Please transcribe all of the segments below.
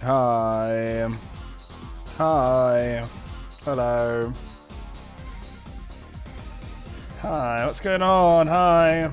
Hi. Hi. Hello. Hi, what's going on? Hi.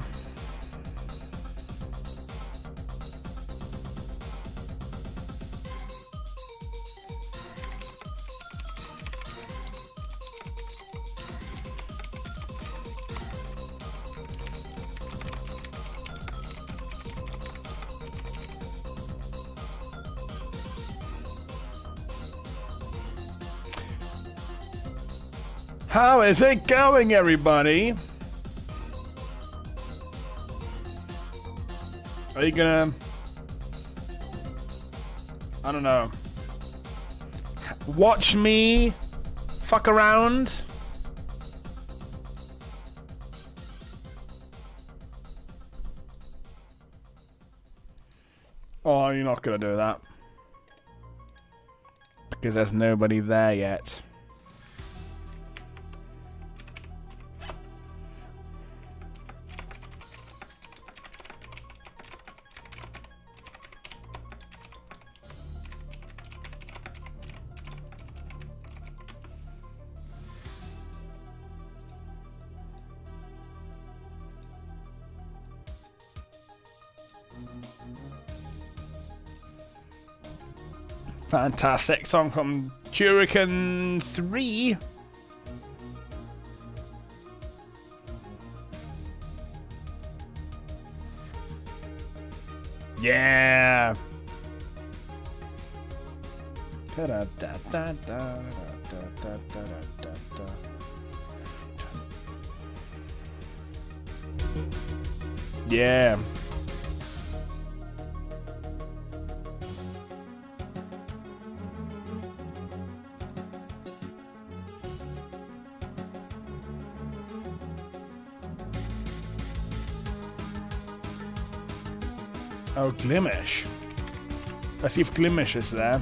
How is it going, everybody? Are you gonna... I don't know. Watch me fuck around? Oh, you're not gonna do that. Because there's nobody there yet. Fantastic song from Turrican 3. Yeah. Yeah. Oh, Glimish. Let's see if Glimish is there.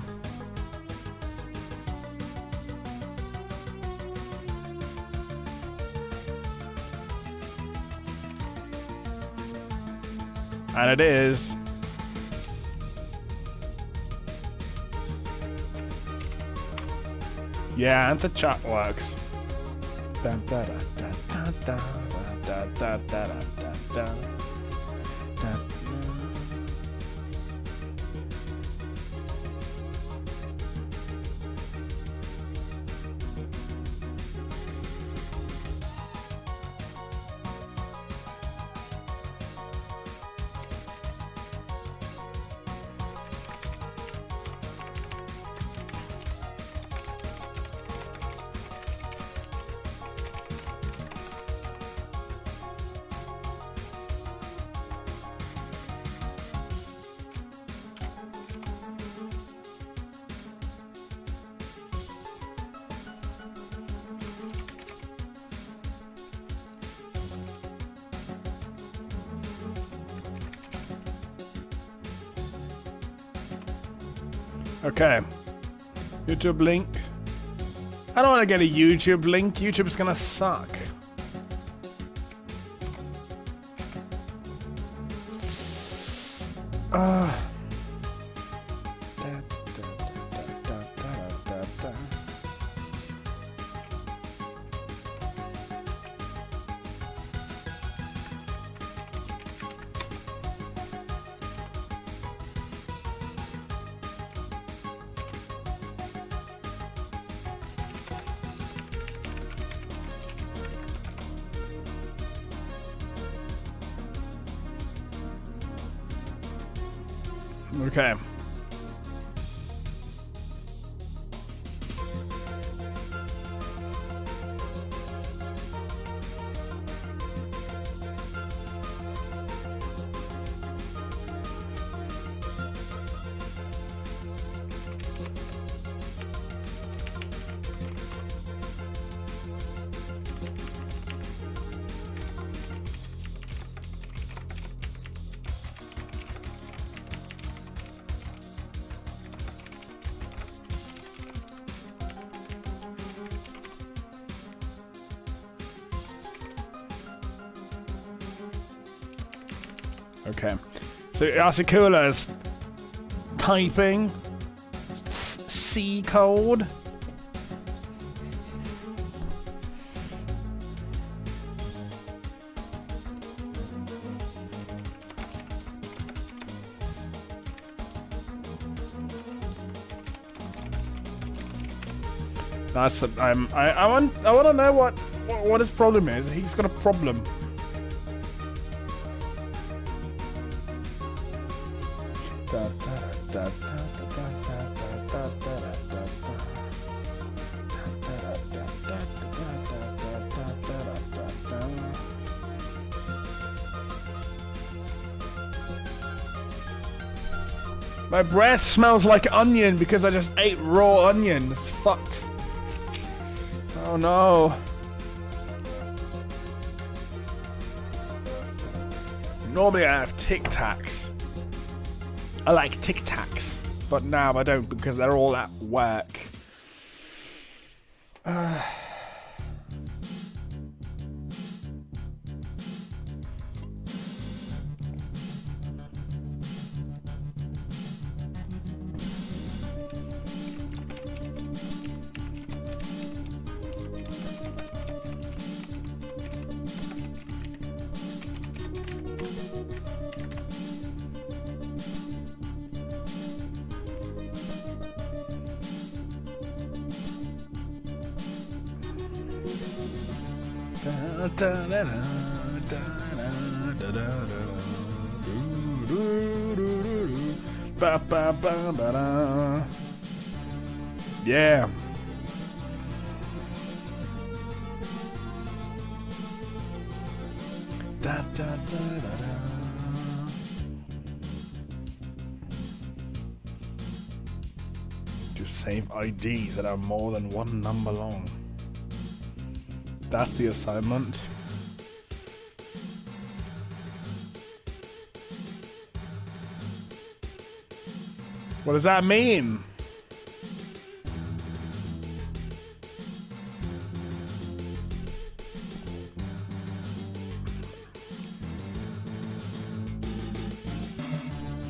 And it is. Yeah, and the chat works. Dun, da, da, da, da, da, da, da, da, da, da, da. Okay. YouTube link. I don't want to get a YouTube link. YouTube's gonna suck. Okay. Okay. So Asakula's typing. C code. That's I want to know what his problem is. He's got a problem. My breath smells like onion because I just ate raw onion. It's fucked. Oh no. Normally I have Tic Tacs. I like Tic Tacs, but now I don't because they're all at work. Yeah. To save IDs that are more than one number long. That's the assignment. What does that mean?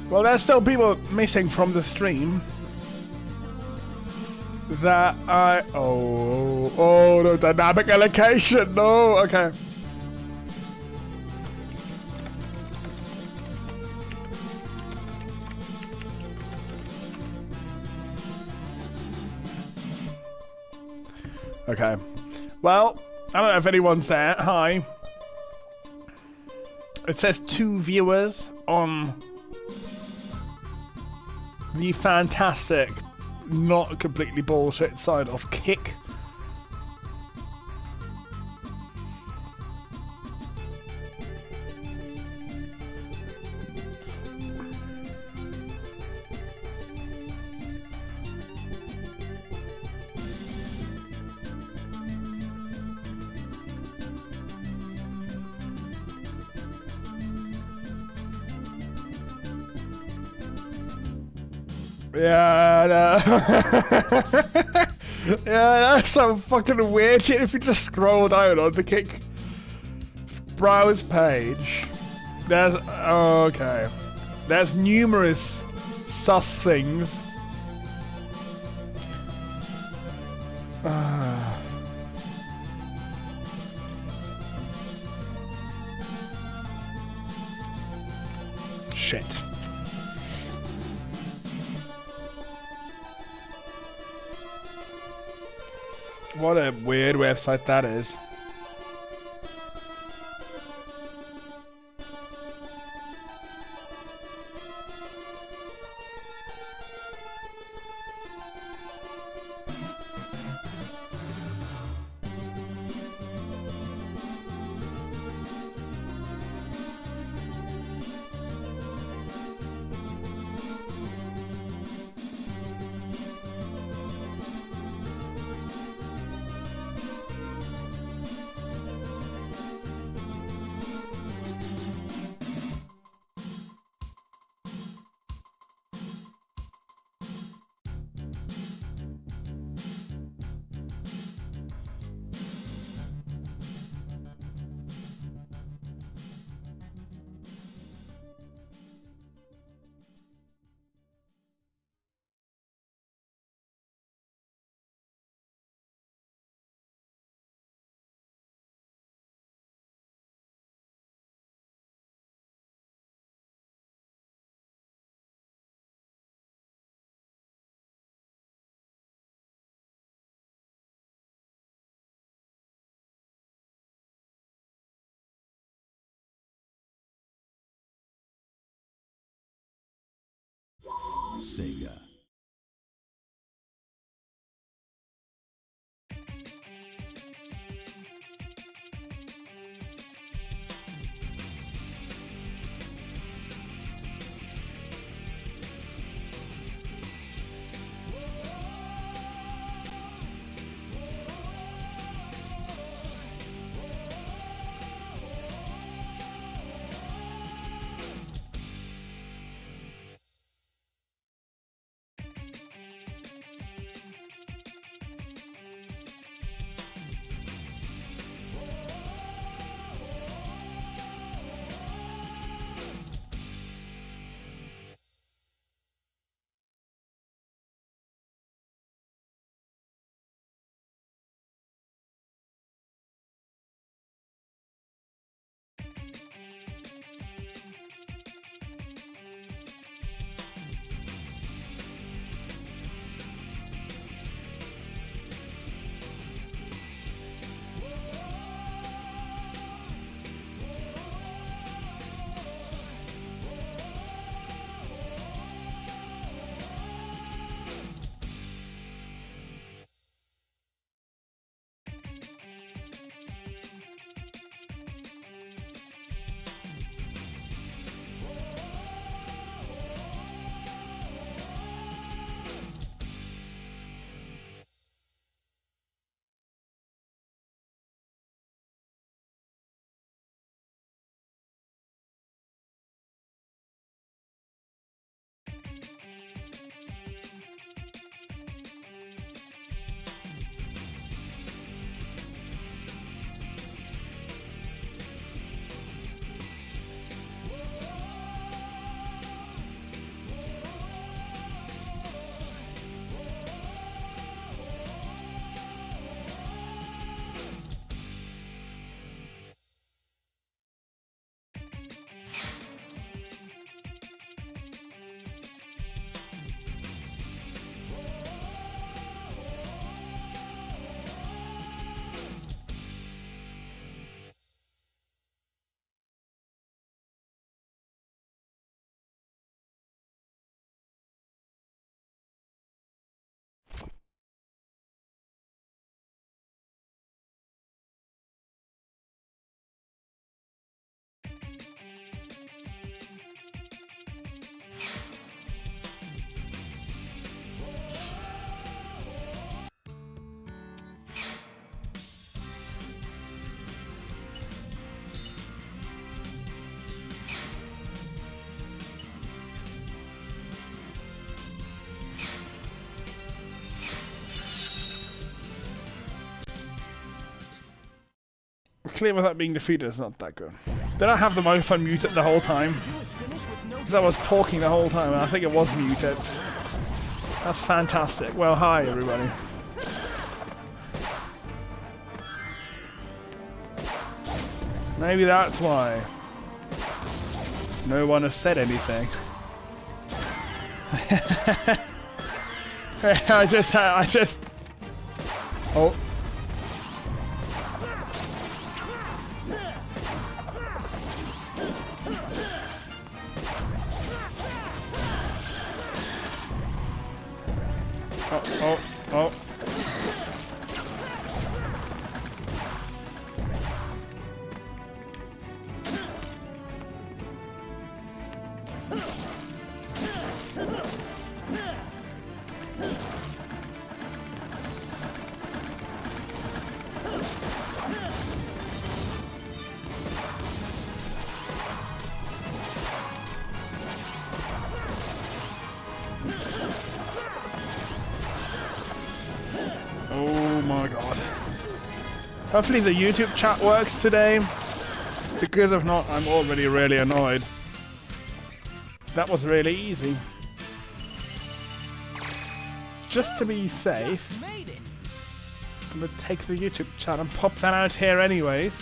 Well, there's still people missing from the stream. That oh no, dynamic allocation, no, okay. Okay, well, I don't know if anyone's there. Hi. It says 2 viewers on the fantastic, not completely bullshit side of Kick. Yeah, yeah, that's so fucking weird shit. If you just scroll down on the Kick browse page, there's okay, there's numerous sus things. Shit. What a weird website that is. Sega. Clear without being defeated is not that good. Did I have the microphone muted the whole time? Because I was talking the whole time and I think it was muted. That's fantastic. Well, hi everybody. Maybe that's why no one has said anything. I just. Oh. Oh. Oh my god. Hopefully the YouTube chat works today, because if not, I'm already really annoyed. That was really easy. Just to be safe, I'm gonna take the YouTube chat and pop that out here anyways.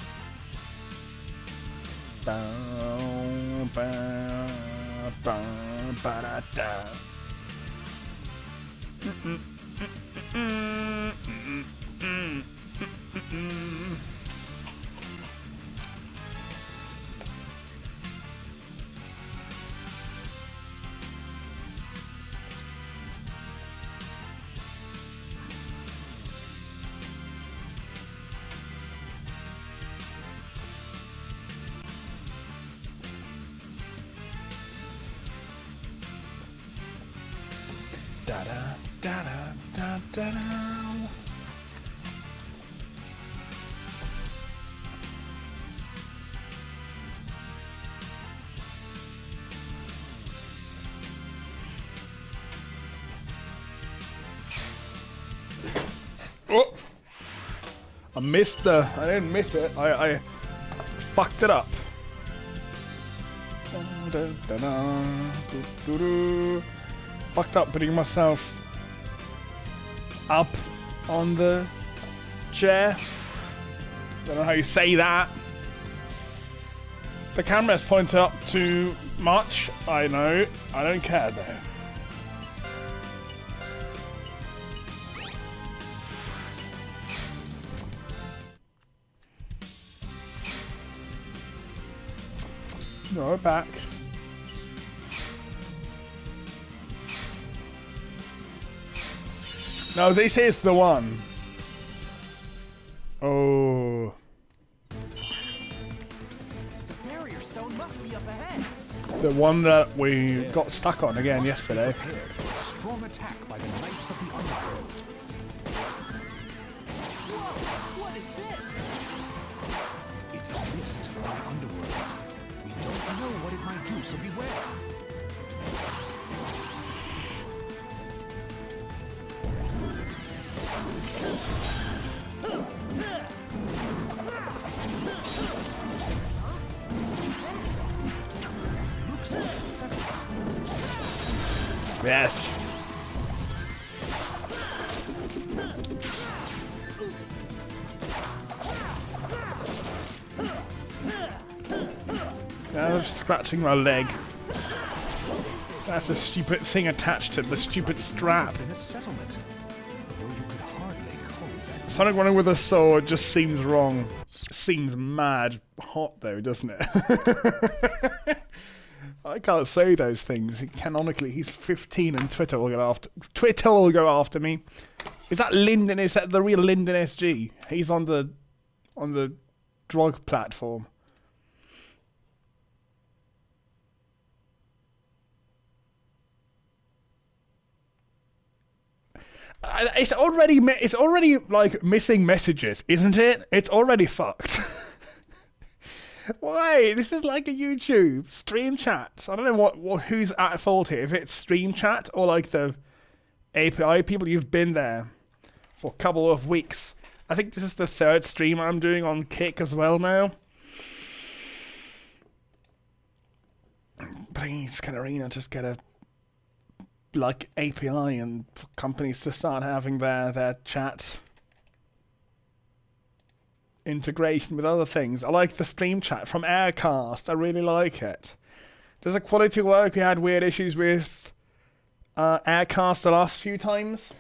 Da da da da da da. Oh! I didn't miss it. I fucked it up. Fucked up putting myself up on the chair. Don't know how you say that. The camera's pointed up too much. I know. I don't care though. No, we're back. No, this is the one. Oh. The barrier stone must be up ahead. The one that we got stuck on again yesterday. Strong attack by the Knights of the Underworld. Whoa, what is this? It's a mist from the Underworld. We don't know what it might do, so beware. Looks like a settlement. Yes. Now I'm scratching my leg. That's a stupid thing attached to the stupid strap. In a settlement. Though you could hardly call that. Sonic running with a sword just seems wrong. Seems mad hot though, doesn't it? I can't say those things. Canonically, he's 15 and Twitter will go after me. Is that Lyndon? Is that the real Lyndon SG? He's on the drug platform. It's already like missing messages, isn't it? It's already fucked. Why? This is like a YouTube stream chat. I don't know who's at fault here. If it's stream chat or like the API people, you've been there for a couple of weeks. I think this is the third stream I'm doing on Kick as well now. Please, can Arena just get a like API and for companies to start having their chat integration with other things. I like the stream chat from Aircast. I really like it. Does the quality work? We had weird issues with Aircast the last few times.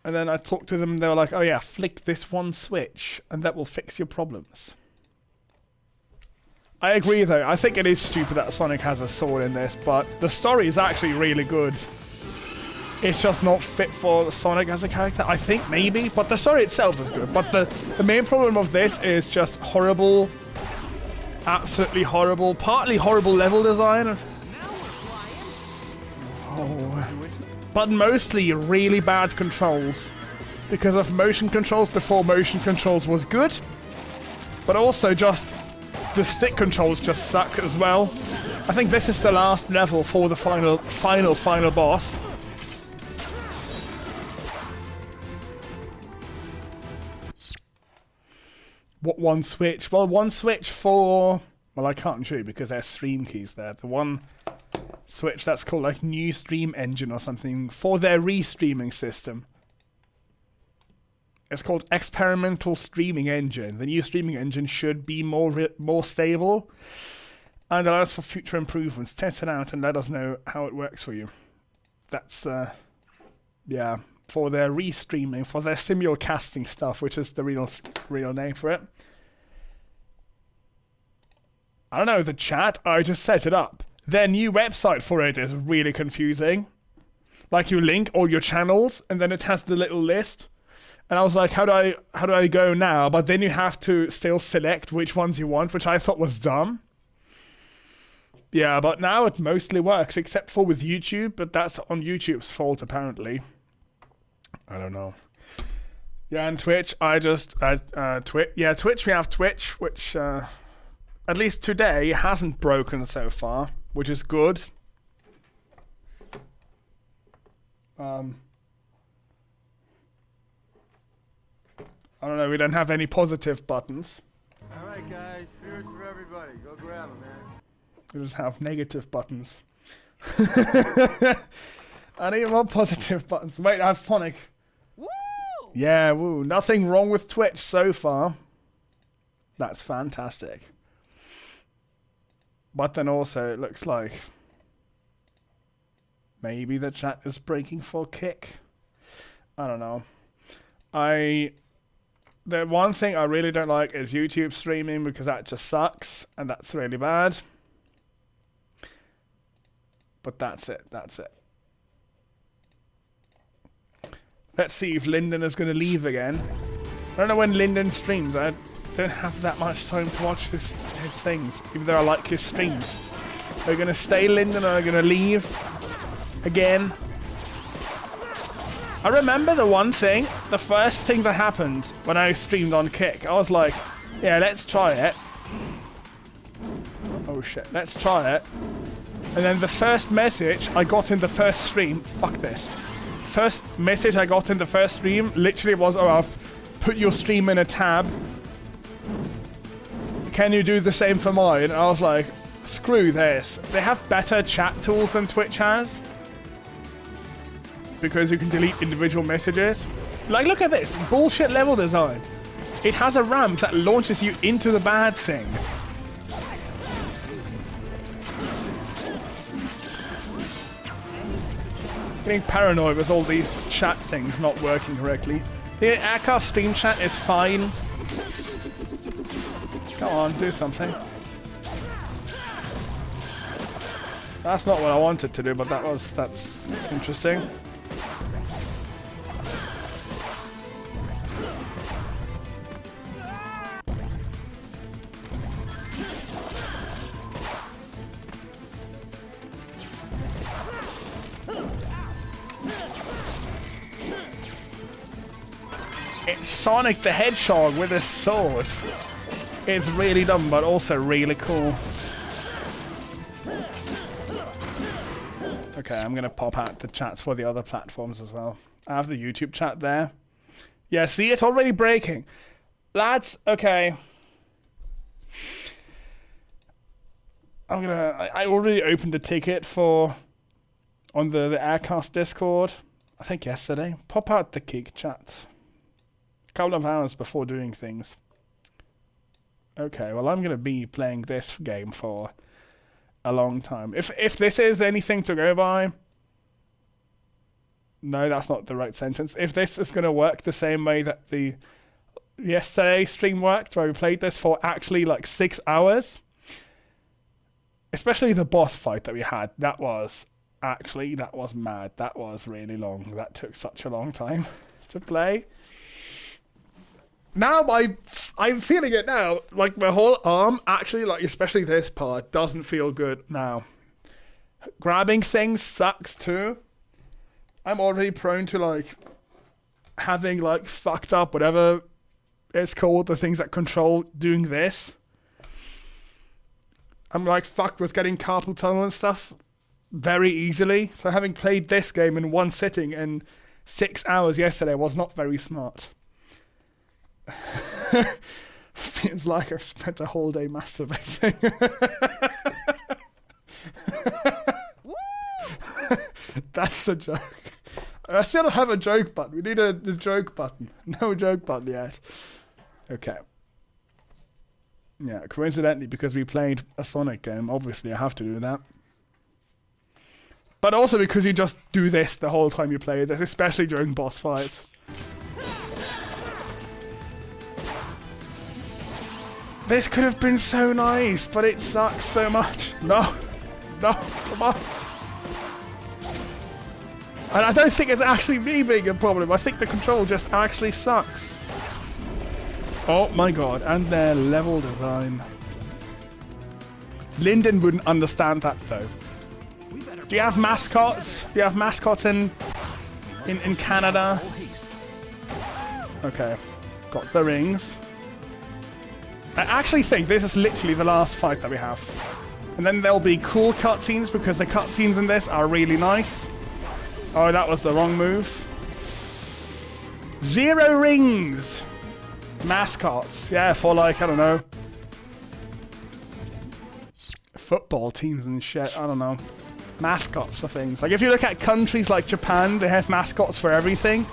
And then I talked to them and they were like, oh yeah, flick this one switch and that will fix your problems. I agree though. I think it is stupid that Sonic has a sword in this, but the story is actually really good. It's just not fit for Sonic as a character, I think, maybe, but the story itself is good. But the main problem of this is just horrible, absolutely horrible, partly horrible level design. Oh. But mostly really bad controls. Because of motion controls before motion controls was good. But also just, the stick controls just suck as well. I think this is the last level for the final boss. What one switch? Well, one switch for... Well, I can't show you because there's stream keys there. The one switch that's called like New Stream Engine or something for their restreaming system. It's called Experimental Streaming Engine. The new streaming engine should be more stable and allows for future improvements. Test it out and let us know how it works for you. That's, yeah, for their restreaming, for their simulcasting stuff, which is the real name for it. I don't know, the chat, I just set it up. Their new website for it is really confusing. Like you link all your channels and then it has the little list. And I was like, how do I go now? But then you have to still select which ones you want, which I thought was dumb. Yeah, but now it mostly works, except for with YouTube, but that's on YouTube's fault, apparently. I don't know. Yeah, and Twitch, Twitch, we have Twitch, which, at least today, hasn't broken so far, which is good. I don't know, we don't have any positive buttons. Alright guys, beers for everybody. Go grab them, man. We just have negative buttons. I need more positive buttons. Wait, I have Sonic. Woo! Yeah, woo. Nothing wrong with Twitch so far. That's fantastic. But then also, it looks like maybe the chat is breaking for Kick. I don't know. The one thing I really don't like is YouTube streaming, because that just sucks, and that's really bad. But that's it. Let's see if Lyndon is going to leave again. I don't know when Lyndon streams. I don't have that much time to watch his things, even though I like his streams. Are you going to stay, Lyndon, or are you going to leave again? I remember the first thing that happened when I streamed on Kick. I was like, yeah, let's try it. Oh shit, let's try it. And then the first message I got in the first stream, fuck this. First message I got in the first stream literally was, oh, I've put your stream in a tab. Can you do the same for mine? And I was like, screw this. They have better chat tools than Twitch has, because you can delete individual messages. Like, look at this bullshit level design. It has a ramp that launches you into the bad things. Getting paranoid with all these chat things not working correctly. The Aircast stream chat is fine. Come on, do something. That's not what I wanted to do, but that's interesting. It's Sonic the Hedgehog with a sword. It's really dumb, but also really cool. Okay, I'm gonna pop out the chats for the other platforms as well. I have the YouTube chat there. Yeah, see, it's already breaking. Lads, okay. I already opened a ticket for on the Aircast Discord, I think yesterday. Pop out the Kick chat. A couple of hours before doing things. Okay, well, I'm gonna be playing this game for a long time. If this is anything to go by, no, that's not the right sentence. If this is gonna work the same way that the yesterday stream worked, where we played this for actually like 6 hours, especially the boss fight that we had, that was mad. That was really long. That took such a long time to play. Now I'm feeling it now. Like, my whole arm, actually, like, especially this part, doesn't feel good now. Grabbing things sucks too. I'm already prone to, like, having, like, fucked up, whatever it's called, the things that control doing this. I'm, like, fucked with getting carpal tunnel and stuff very easily. So having played this game in one sitting in 6 hours yesterday was not very smart. Feels like I've spent a whole day masturbating. That's the joke. I still don't have a joke button. We need a joke button. No joke button yet. Okay. Yeah, coincidentally, because we played a Sonic game, obviously I have to do that. But also because you just do this the whole time you play this, especially during boss fights. This could have been so nice, but it sucks so much. No, come on. And I don't think it's actually me being a problem. I think the control just actually sucks. Oh my god, and their level design. Lyndon wouldn't understand that though. We better Do you have mascots? Do you have mascots in Canada? all haste. Okay, got the rings. I actually think this is literally the last fight that we have. And then there'll be cool cutscenes because the cutscenes in this are really nice. Oh, that was the wrong move. 0 rings! Mascots. Yeah, for like, I don't know. Football teams and shit, I don't know. Mascots for things. Like if you look at countries like Japan, they have mascots for everything.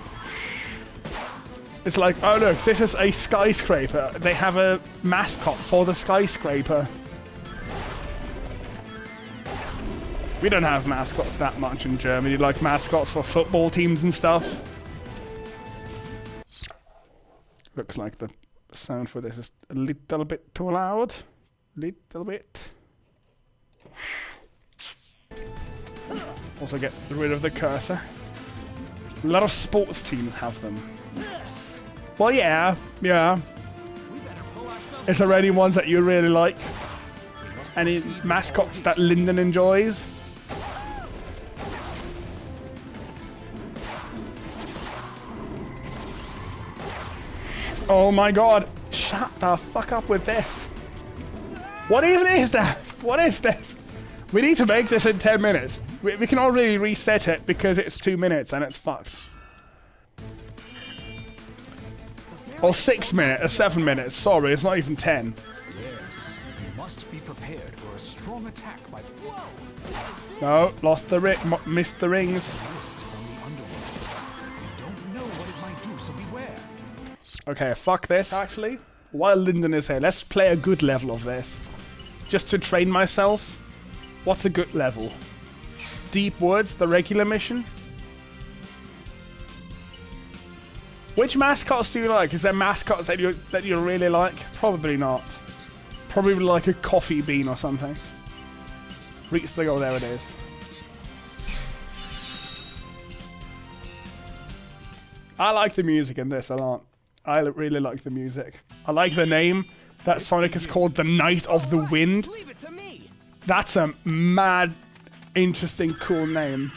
It's like, oh look, this is a skyscraper. They have a mascot for the skyscraper. We don't have mascots that much in Germany, like mascots for football teams and stuff. Looks like the sound for this is a little bit too loud. Little bit. Also get rid of the cursor. A lot of sports teams have them. Well, yeah. Is there any ones that you really like? Any mascots that Lyndon enjoys? Oh my god. Shut the fuck up with this. What even is that? What is this? We need to make this in 10 minutes. We can already reset it because it's 2 minutes and it's fucked. Or 6 minutes, or 7 minutes. Sorry, it's not even 10. Yes, you must be prepared for a strong attack by the No, lost the missed the rings. mist from the underworld. You don't know what it might do, so beware. Okay, fuck this actually. While Lyndon is here, let's play a good level of this. Just to train myself. What's a good level? Deep Woods, the regular mission? Which mascots do you like? Is there mascots that you really like? Probably not. Probably like a coffee bean or something. Reach the goal, there it is. I like the music in this a lot. I really like the music. I like the name that Sonic is called the Knight of the Wind. Leave it to me. That's a mad, interesting, cool name.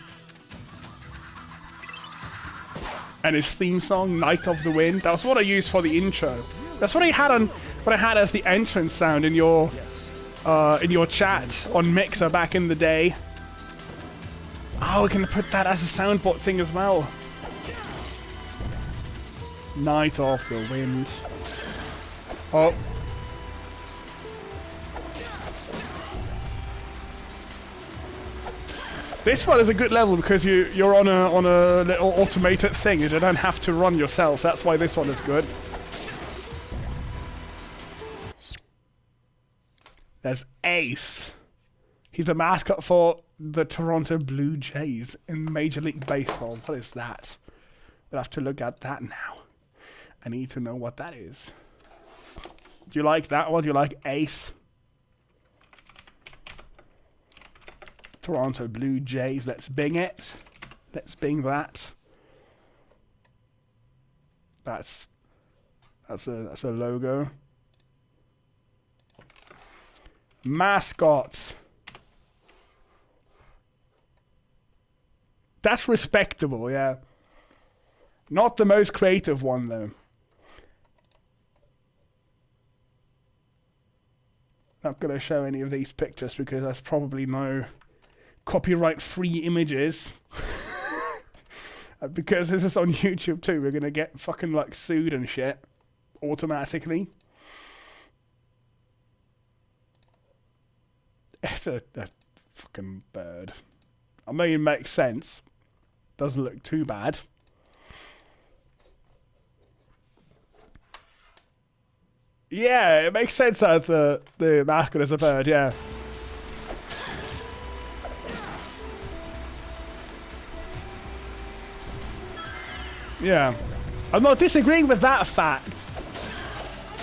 And his theme song, Night of the Wind, that was what I used for the intro. That's what I had on, what I had as the entrance sound in your chat on Mixer back in the day. Oh, we can put that as a soundboard thing as well. Night of the Wind. Oh. This one is a good level because you're on a little automated thing. You don't have to run yourself. That's why this one is good. There's Ace. He's the mascot for the Toronto Blue Jays in Major League Baseball. What is that? We'll have to look at that now. I need to know what that is. Do you like that one? Do you like Ace? Toronto Blue Jays. Let's bing it. Let's bing that. That's a logo. Mascot. That's respectable, yeah. Not the most creative one though. Not gonna show any of these pictures because there's probably no copyright-free images. Because this is on YouTube too, we're gonna get fucking like sued and shit automatically. It's a fucking bird. I mean, it makes sense. Doesn't look too bad. Yeah, it makes sense that the mascot is a bird, yeah. Yeah. I'm not disagreeing with that fact.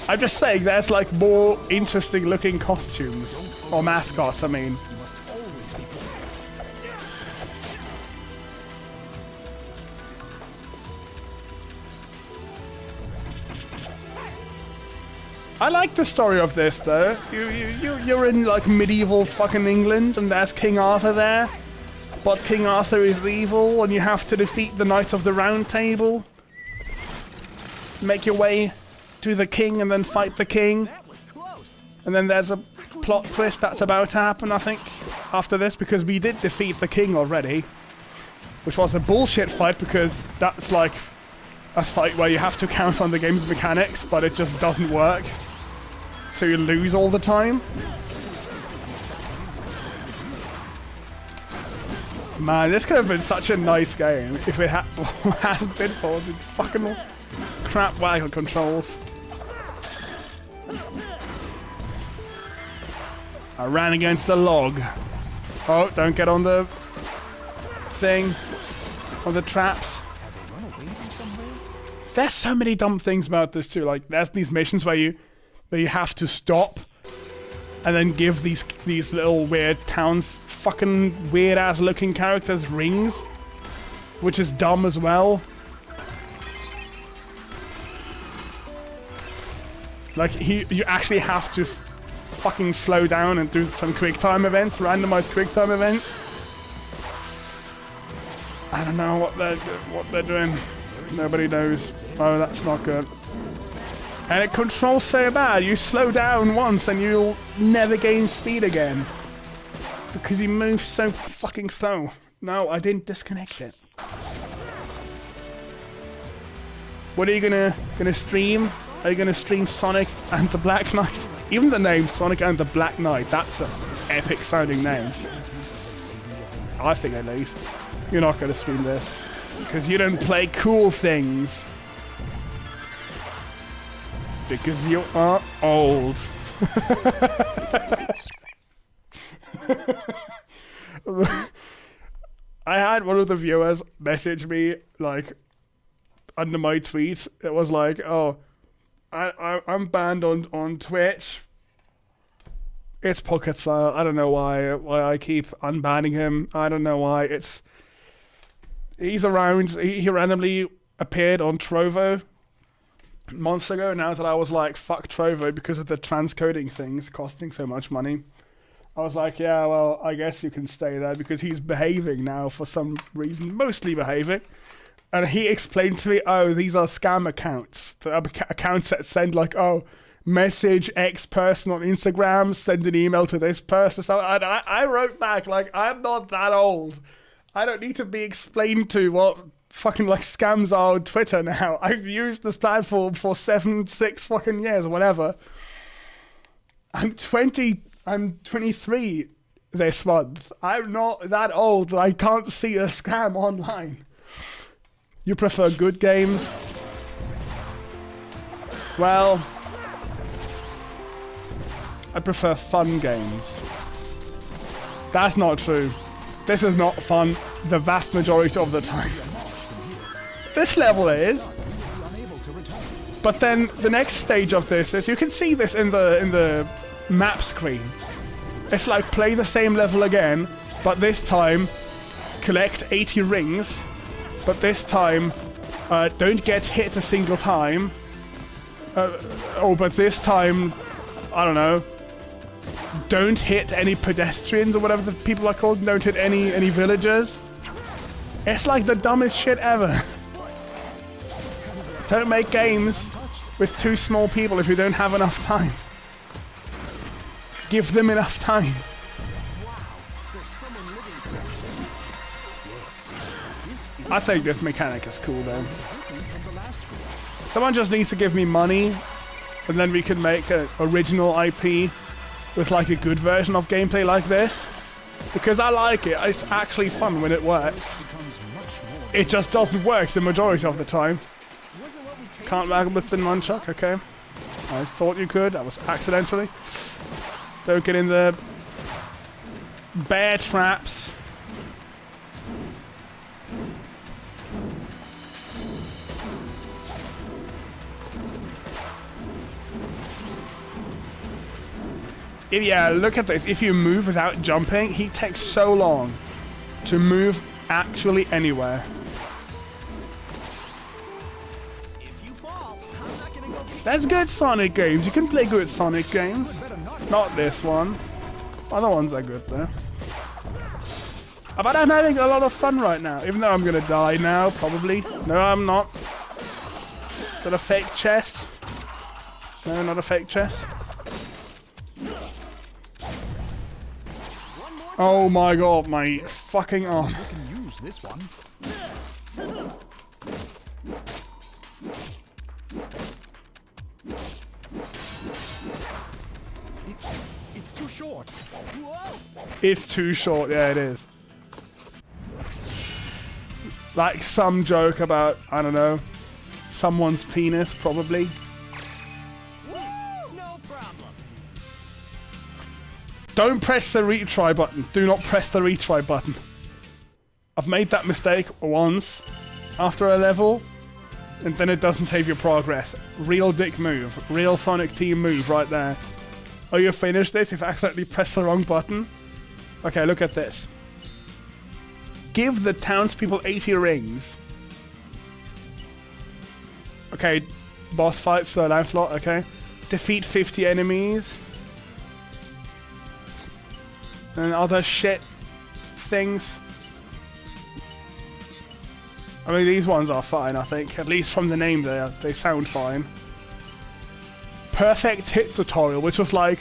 I'm just saying there's like more interesting looking costumes. Or mascots, I mean. You must always be prepared. I like the story of this though. You're in like medieval fucking England, and there's King Arthur there. But King Arthur is evil, and you have to defeat the Knights of the Round Table. Make your way to the king, and then fight the king. That was close. And then there's a plot twist that's about to happen, I think, after this, because we did defeat the king already. Which was a bullshit fight, because that's like a fight where you have to count on the game's mechanics, but it just doesn't work. So you lose all the time. Man, this could have been such a nice game if it hasn't been for the fucking crap waggle controls. I ran against the log. Oh, don't get on the thing. On the traps. There's so many dumb things about this too. Like, there's these missions where you have to stop and then give these little weird towns fucking weird ass looking characters rings, which is dumb as well. Like, you actually have to fucking slow down and do some quick time events, randomized quick time events. I don't know what they're doing. Nobody knows. Oh, that's not good. And it controls so bad. You slow down once and you'll never gain speed again. Because you move so fucking slow. No, I didn't disconnect it. What are you gonna stream? Are you gonna stream Sonic and the Black Knight? Even the name Sonic and the Black Knight, that's an epic sounding name. I think at least. You're not gonna stream this. Because you don't play cool things. Because you are old. I had one of the viewers message me, like, under my tweet. It was like, oh, I'm banned on Twitch. It's Pocket Flower. I don't know why I keep unbanning him. I don't know why. He's around. He randomly appeared on Trovo months ago. Now that I was like, fuck Trovo because of the transcoding things costing so much money. I was like, yeah, well, I guess you can stay there because he's behaving now for some reason, mostly behaving. And he explained to me, oh, these are scam accounts. The accounts that send like, oh, message X person on Instagram, send an email to this person. So I wrote back, like, I'm not that old. I don't need to be explained to what fucking like scams are on Twitter now. I've used this platform for 6 fucking years or whatever. I'm 23 this month. I'm not that old that I can't see a scam online. You prefer good games? Well, I prefer fun games. That's not true. This is not fun the vast majority of the time. This level is. But then the next stage of this is, you can see this in the map screen. It's like play the same level again, but this time collect 80 rings, but this time don't get hit a single time. But this time, I don't know, don't hit any pedestrians or whatever the people are called, don't hit any villagers. It's like the dumbest shit ever. Don't make games with too small people if you don't have enough time. Give them enough time. I think this mechanic is cool though. Someone just needs to give me money and then we can make an original IP with like a good version of gameplay like this. Because I like it. It's actually fun when it works. It just doesn't work the majority of the time. Can't waggle with the nunchuck, okay. I thought you could, that was accidentally. Don't get in the bear traps. Yeah, look at this. If you move without jumping, he takes so long to move actually anywhere. There's good Sonic games. You can play good Sonic games. Not this one. Other ones are good though. But I'm having a lot of fun right now, even though I'm gonna die now, probably. No, I'm not. Is that a fake chest? No, not a fake chest. Oh my god, my fucking arm. We can use this one. It's too short. Whoa! It's too short, yeah, it is. Like some joke about, I don't know, someone's penis, probably. No problem. Don't press the retry button. Do not press the retry button. I've made that mistake once after a level, and then it doesn't save your progress. Real dick move. Real Sonic Team move right there. Oh, you finished this if I accidentally press the wrong button? Okay, look at this. Give the townspeople 80 rings. Okay, boss fight, Sir Lancelot, okay. Defeat 50 enemies. And other shit things. I mean, these ones are fine, I think. At least from the name, they sound fine. Perfect hit tutorial, which was like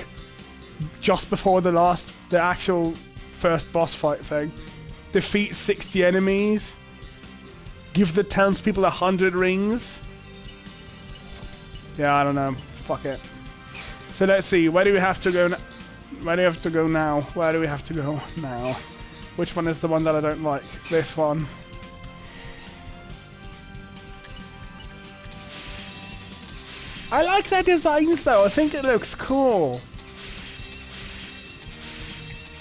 just before the actual first boss fight thing. Defeat 60 enemies. Give the townspeople 100 rings. Yeah, I don't know. Fuck it. So let's see. Where do we have to go? Where do we have to go now? Where do we have to go now? Which one is the one that I don't like? This one. I like their designs though. I think it looks cool.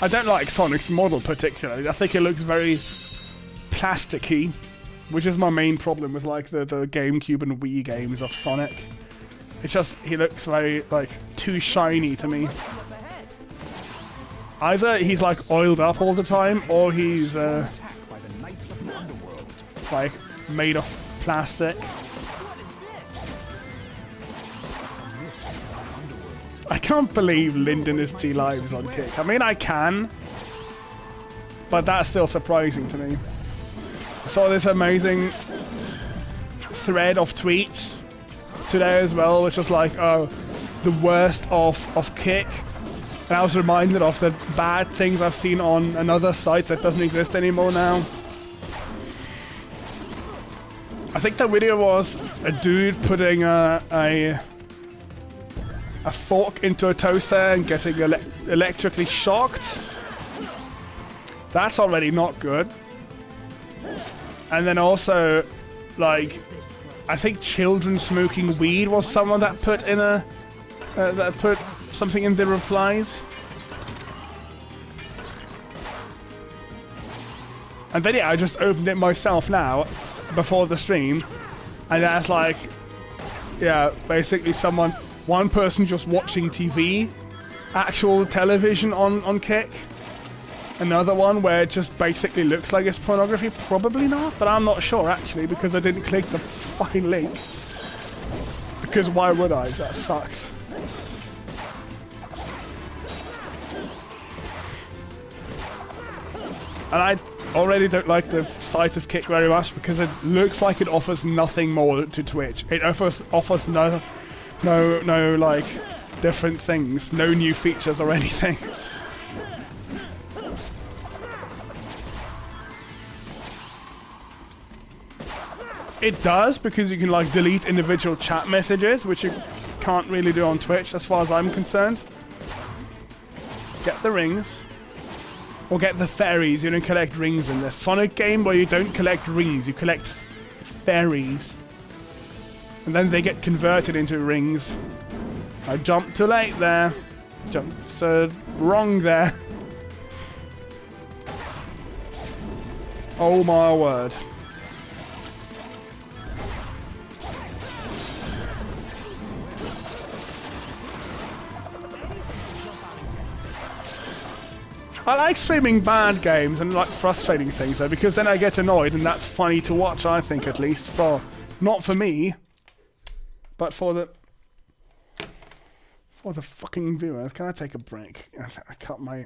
I don't like Sonic's model particularly. I think it looks very plasticky, which is my main problem with like the GameCube and Wii games of Sonic. It's just, he looks very like too shiny to me. Either he's like oiled up all the time, or he's like made of plastic. I can't believe Lyndon is G Lives on Kick. I mean, I can, but that's still surprising to me. I saw this amazing thread of tweets today as well, which was like, oh, the worst of Kick. And I was reminded of the bad things I've seen on another site that doesn't exist anymore now. I think the video was a dude putting a fork into a toaster and getting electrically shocked. That's already not good. And then also, like, I think children smoking weed was someone that put in that put something in the replies. And then yeah, I just opened it myself now before the stream, and that's like, yeah, basically one person just watching TV, actual television on Kick. Another one where it just basically looks like it's pornography. Probably not, but I'm not sure actually because I didn't click the fucking link. Because why would I? That sucks. And I already don't like the site of Kick very much because it looks like it offers nothing more to Twitch. It offers no like different things, no new features or anything. It does because you can like delete individual chat messages, which you can't really do on Twitch as far as I'm concerned. Get the rings. Or get the fairies. You don't collect rings in this Sonic game where you don't collect rings, you collect fairies. And then they get converted into rings. I jumped too late there. Jumped wrong there. Oh my word. I like streaming bad games and like frustrating things though, because then I get annoyed and that's funny to watch, I think, at least. Not for me, but for the for the fucking viewers. Can I take a break? I cut my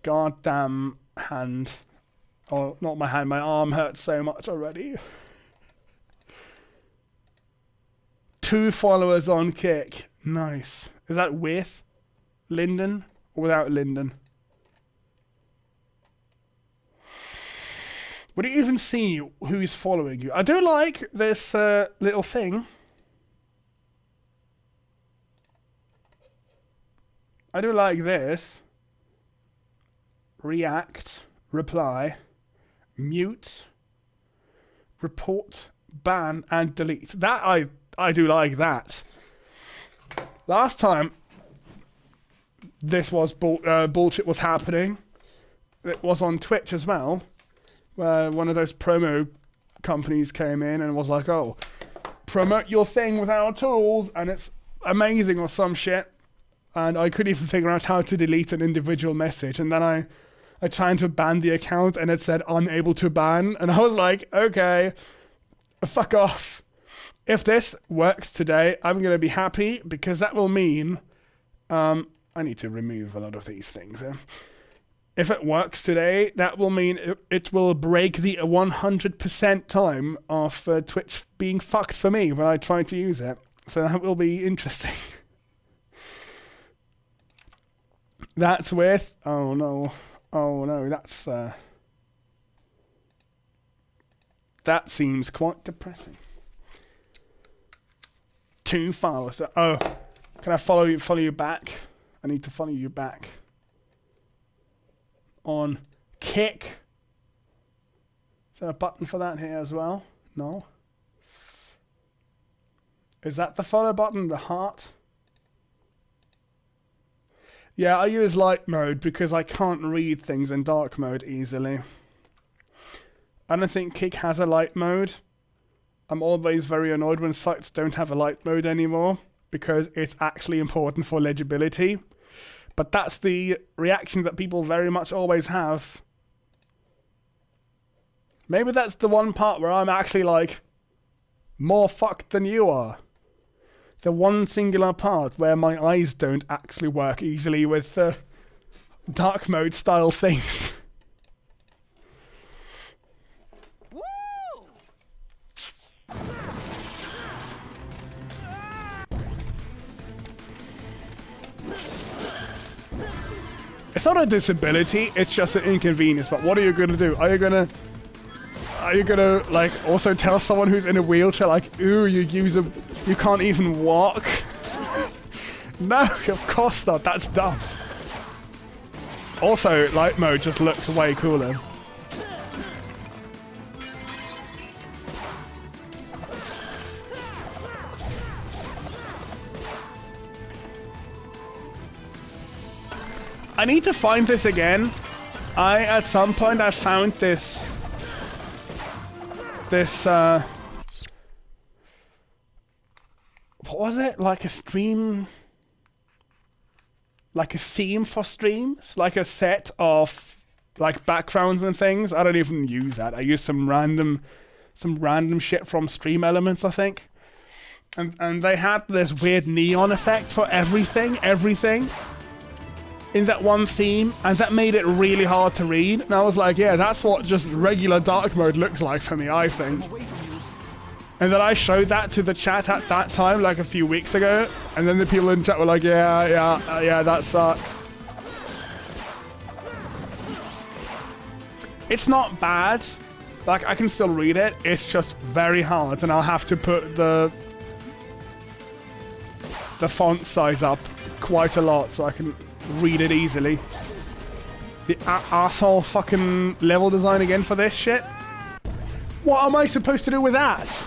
goddamn hand. Oh, not my hand, my arm hurts so much already. 2 followers on Kick. Nice. Is that with Linden or without Linden? Would you even see who's following you? I do like this little thing. I do like this. React, reply, mute, report, ban, and delete. That I do like that. Last time this was bullshit was happening, it was on Twitch as well, where one of those promo companies came in and was like, oh, promote your thing with our tools and it's amazing or some shit. And I couldn't even figure out how to delete an individual message. And then I tried to ban the account and it said unable to ban. And I was like, okay, fuck off. If this works today, I'm going to be happy because that will mean... I need to remove a lot of these things. If it works today, that will mean it will break the 100% time of Twitch being fucked for me when I try to use it. So that will be interesting. That's with... Oh no, that's... That seems quite depressing. 2 followers. Oh, can I follow you back? I need to follow you back. On Kick. Is there a button for that here as well? No. Is that the follow button? The heart? Yeah, I use light mode because I can't read things in dark mode easily. I don't think Kick has a light mode. I'm always very annoyed when sites don't have a light mode anymore because it's actually important for legibility. But that's the reaction that people very much always have. Maybe that's the one part where I'm actually like more fucked than you are. The one singular part where my eyes don't actually work easily with dark mode style things. It's not a disability, it's just an inconvenience, but what are you gonna do? Are you gonna like also tell someone who's in a wheelchair like, ooh, you can't even walk? No, of course not, that's dumb. Also, light mode just looks way cooler. I need to find this again. At some point, I found this... what was it? Like a stream... Like a theme for streams? Like a set of, like, backgrounds and things? I don't even use that. I use some random shit from Stream Elements, I think. And they had this weird neon effect for everything. In that one theme, and that made it really hard to read. And I was like, yeah, that's what just regular dark mode looks like for me, I think. And then I showed that to the chat at that time, like a few weeks ago, and then the people in chat were like, yeah, that sucks. It's not bad. Like, I can still read it. It's just very hard, and I'll have to put the font size up quite a lot so I can read it easily. The asshole fucking level design again for this shit? What am I supposed to do with that?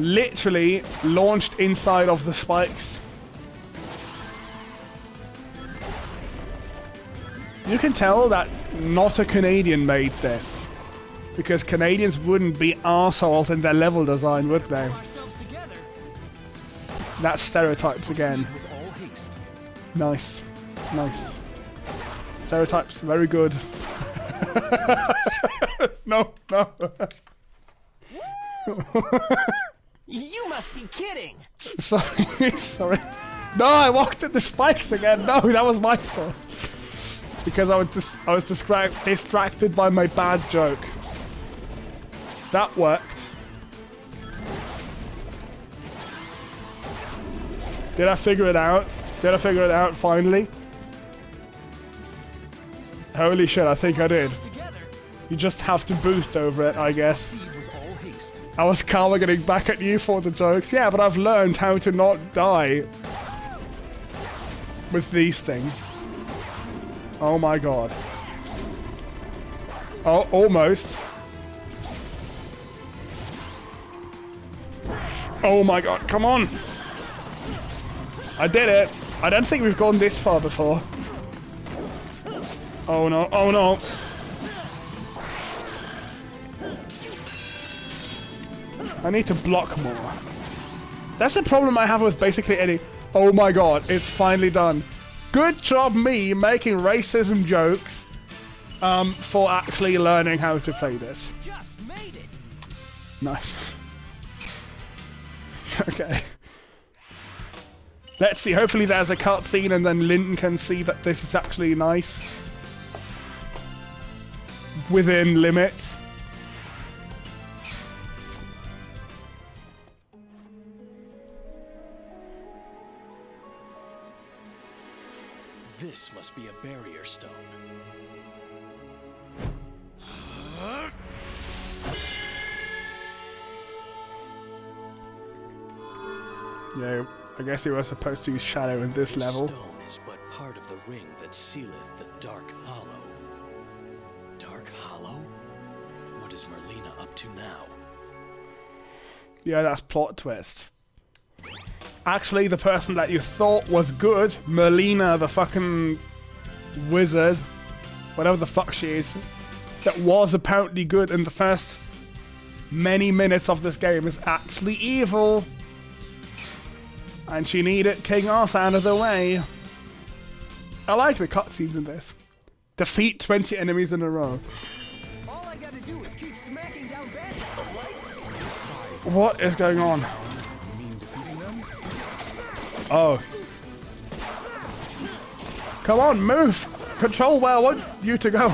Literally launched inside of the spikes. You can tell that not a Canadian made this. Because Canadians wouldn't be arseholes in their level design, would they? That's stereotypes again. Nice. Stereotypes, very good. No, no. You must be kidding! Sorry, sorry. No, I walked at the spikes again. No, that was my fault. Because I was distracted by my bad joke. That worked. Did I figure it out? Did I figure it out finally? Holy shit, I think I did. You just have to boost over it, I guess. I was karma getting back at you for the jokes. Yeah, but I've learned how to not die with these things. Oh my god. Oh, almost. Oh my god, come on! I did it! I don't think we've gone this far before. Oh no, oh no! I need to block more. That's the problem I have with basically any... Oh my god, it's finally done. Good job me making racism jokes for actually learning how to play this. Just made it. Nice. Okay. Let's see, hopefully there's a cutscene and then Linton can see that this is actually nice. Within limits. This must be a barrier stone. Yeah, I guess he was supposed to use shadow in this level. The stone is but part of the ring that sealeth the Dark Hollow. Dark Hollow? What is Merlina up to now? Yeah, that's plot twist. Actually, the person that you thought was good, Merlina, the fucking wizard, whatever the fuck she is, that was apparently good in the first many minutes of this game, is actually evil. And she needed King Arthur out of the way. I like the cutscenes in this. Defeat 20 enemies in a row. All I gotta do is keep smacking down bad guys, right? What is going on? Oh. Come on, move! Control where I want you to go.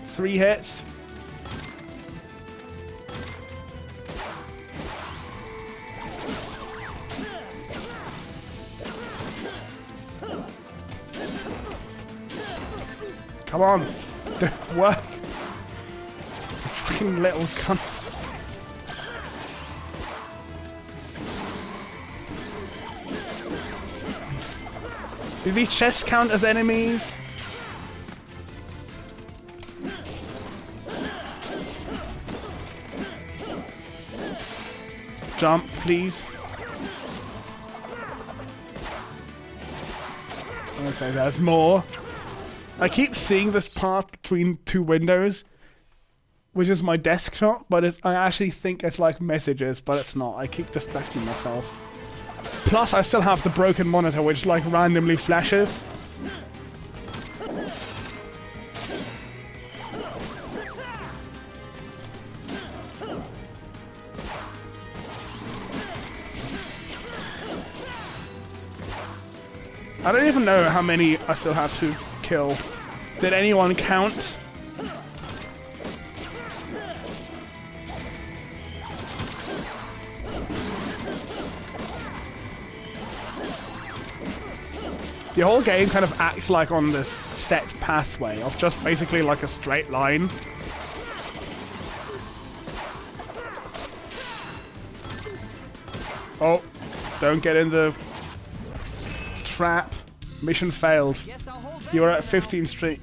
3 hits. Come on. Work. Fucking little cunt. Do these chests count as enemies? Jump, please. Okay, there's more. I keep seeing this part between 2 windows, which is my desktop, but I actually think it's like messages, but it's not. I keep distracting myself. Plus, I still have the broken monitor, which like randomly flashes. I don't even know how many I still have to kill. Did anyone count? The whole game kind of acts like on this set pathway of just basically like a straight line. Oh, don't get in the trap. Mission failed. You are at 15 streak.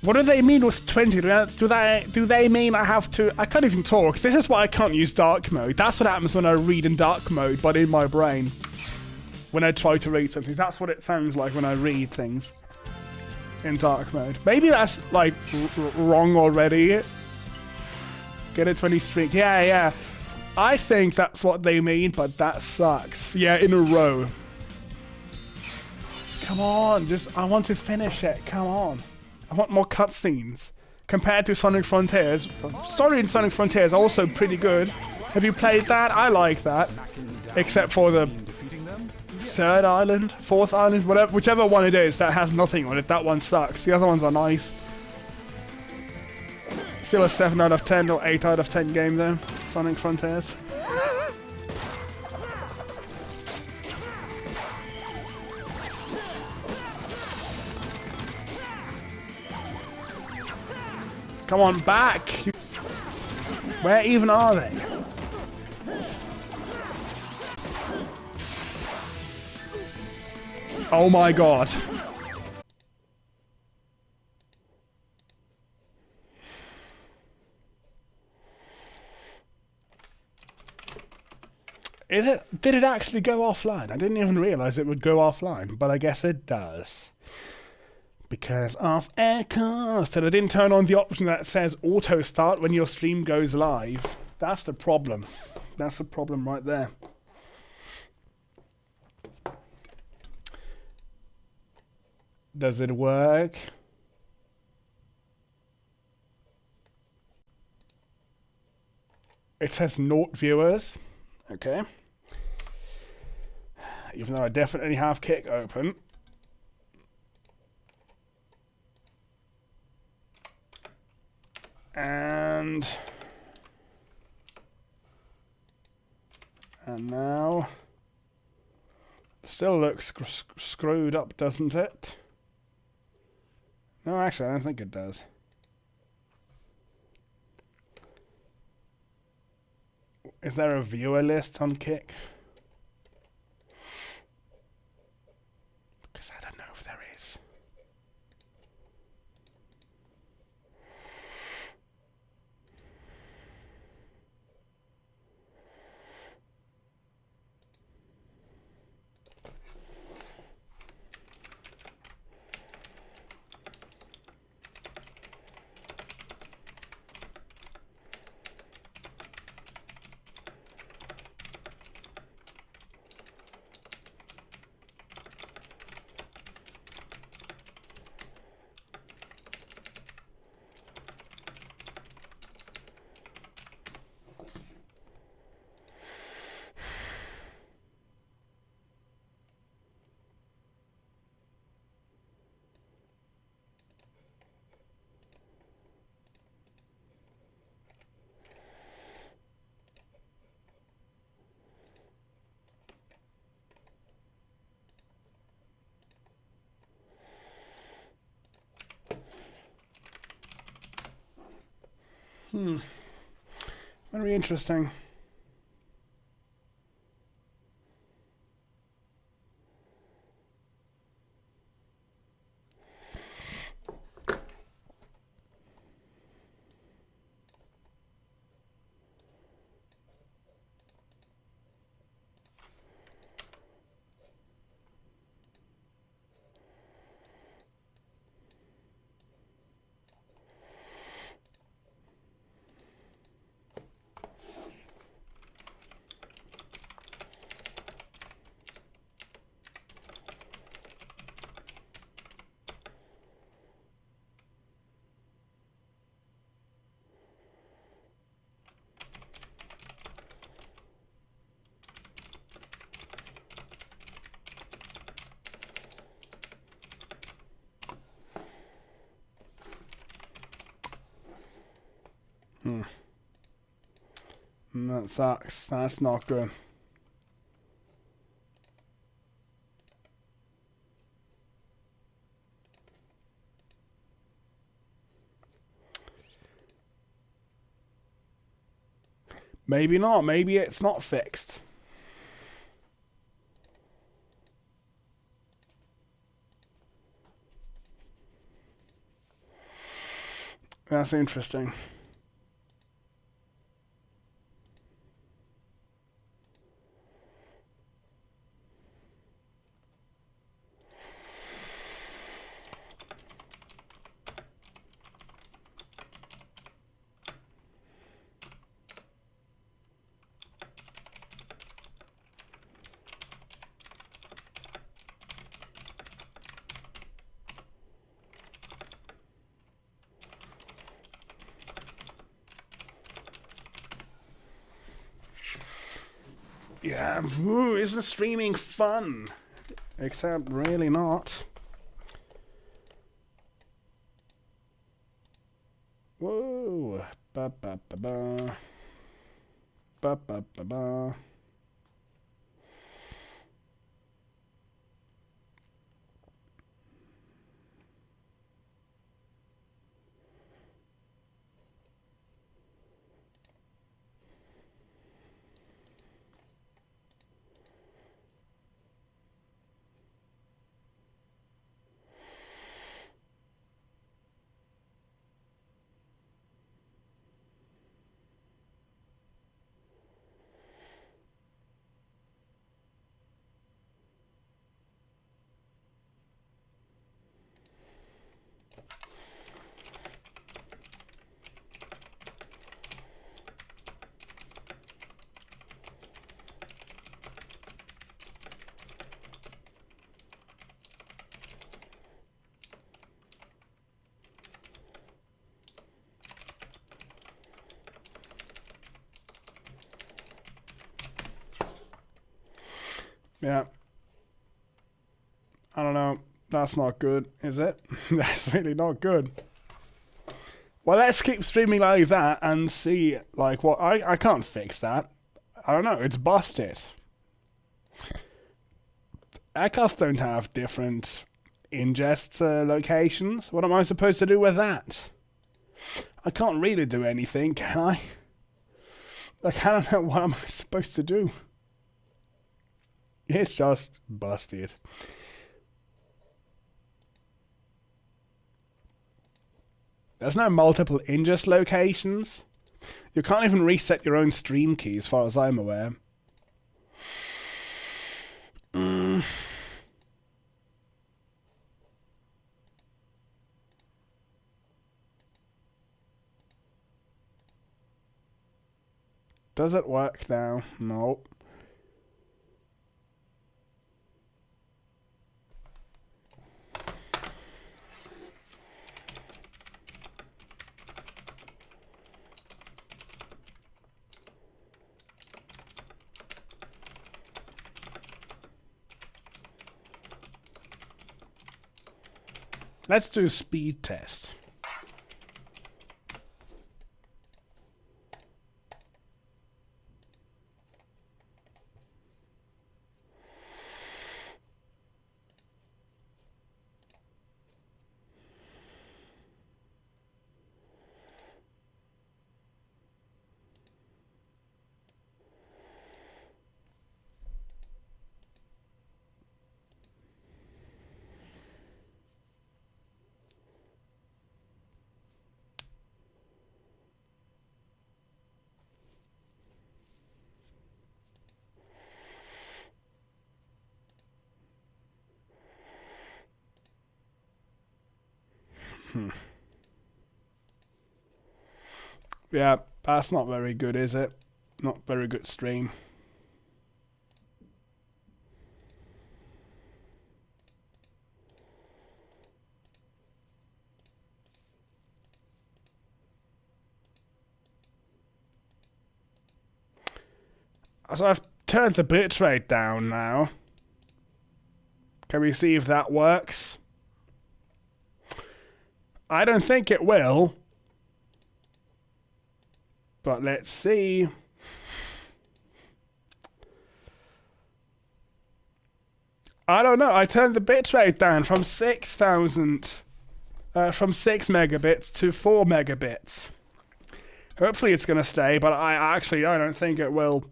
What do they mean with 20? Do they mean I have to... I can't even talk. This is why I can't use dark mode. That's what happens when I read in dark mode, but in my brain. When I try to read something. That's what it sounds like when I read things in dark mode. Maybe that's, like, wrong already. Get a 20 streak. Yeah, yeah. I think that's what they mean, but that sucks. Yeah, in a row. Come on, just I want to finish it. Come on. I want more cutscenes. Compared to Sonic Frontiers, Story in Sonic Frontiers are also pretty good. Have you played that? I like that. Except for the third island, fourth island, whatever, whichever one it is that has nothing on it. That one sucks. The other ones are nice. Still a 7 out of 10 or 8 out of 10 game though. Sonic Frontiers. Come on, back! Where even are they? Oh my god. Is it? Did it actually go offline? I didn't even realize it would go offline, but I guess it does. Because of Aircast, and I didn't turn on the option that says auto start when your stream goes live. That's the problem. That's the problem right there. Does it work? It says naught viewers. Okay. Even though I definitely have Kick open. And now still looks screwed up, doesn't it? No, actually, I don't think it does. Is there a viewer list on Kick? Because I don't know if there is. Very interesting. That sucks. That's not good. Maybe not. Maybe it's not fixed. That's interesting. Yeah, ooh, isn't streaming fun? Except really not. Whoa. Ba ba ba ba. Ba ba ba ba. Yeah. I don't know. That's not good, is it? That's really not good. Well, let's keep streaming like that and see, like, what... I can't fix that. I don't know. It's busted. Echoes don't have different ingest locations. What am I supposed to do with that? I can't really do anything, can I? Like, I don't know what am I supposed to do. It's just busted. There's no multiple ingest locations. You can't even reset your own stream key as far as I'm aware. Does it work now? Nope. Let's do a speed test. Yeah, that's not very good, is it? Not very good stream. So I've turned the bitrate down now. Can we see if that works? I don't think it will. But let's see. I don't know. I turned the bitrate down from 6,000, from 6 megabits to 4 megabits. Hopefully it's gonna stay, but I don't think it will.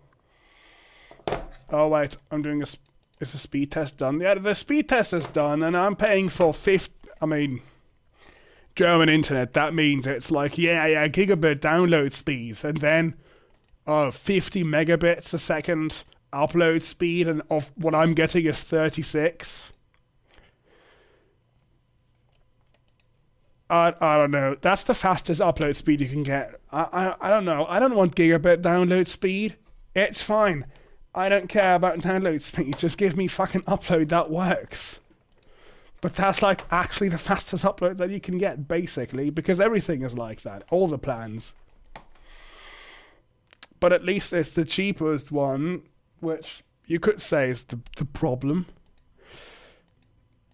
Oh wait, I'm doing is the speed test done? Yeah, the speed test is done, and I'm paying for German internet. That means it's like, yeah, gigabit download speeds, and then 50 megabits a second upload speed, and of what I'm getting is 36. I don't know. That's the fastest upload speed you can get. I don't know. I don't want gigabit download speed. It's fine. I don't care about download speed. Just give me fucking upload that works. But that's like actually the fastest upload that you can get, basically, because everything is like that. All the plans. But at least it's the cheapest one which you could say is the problem.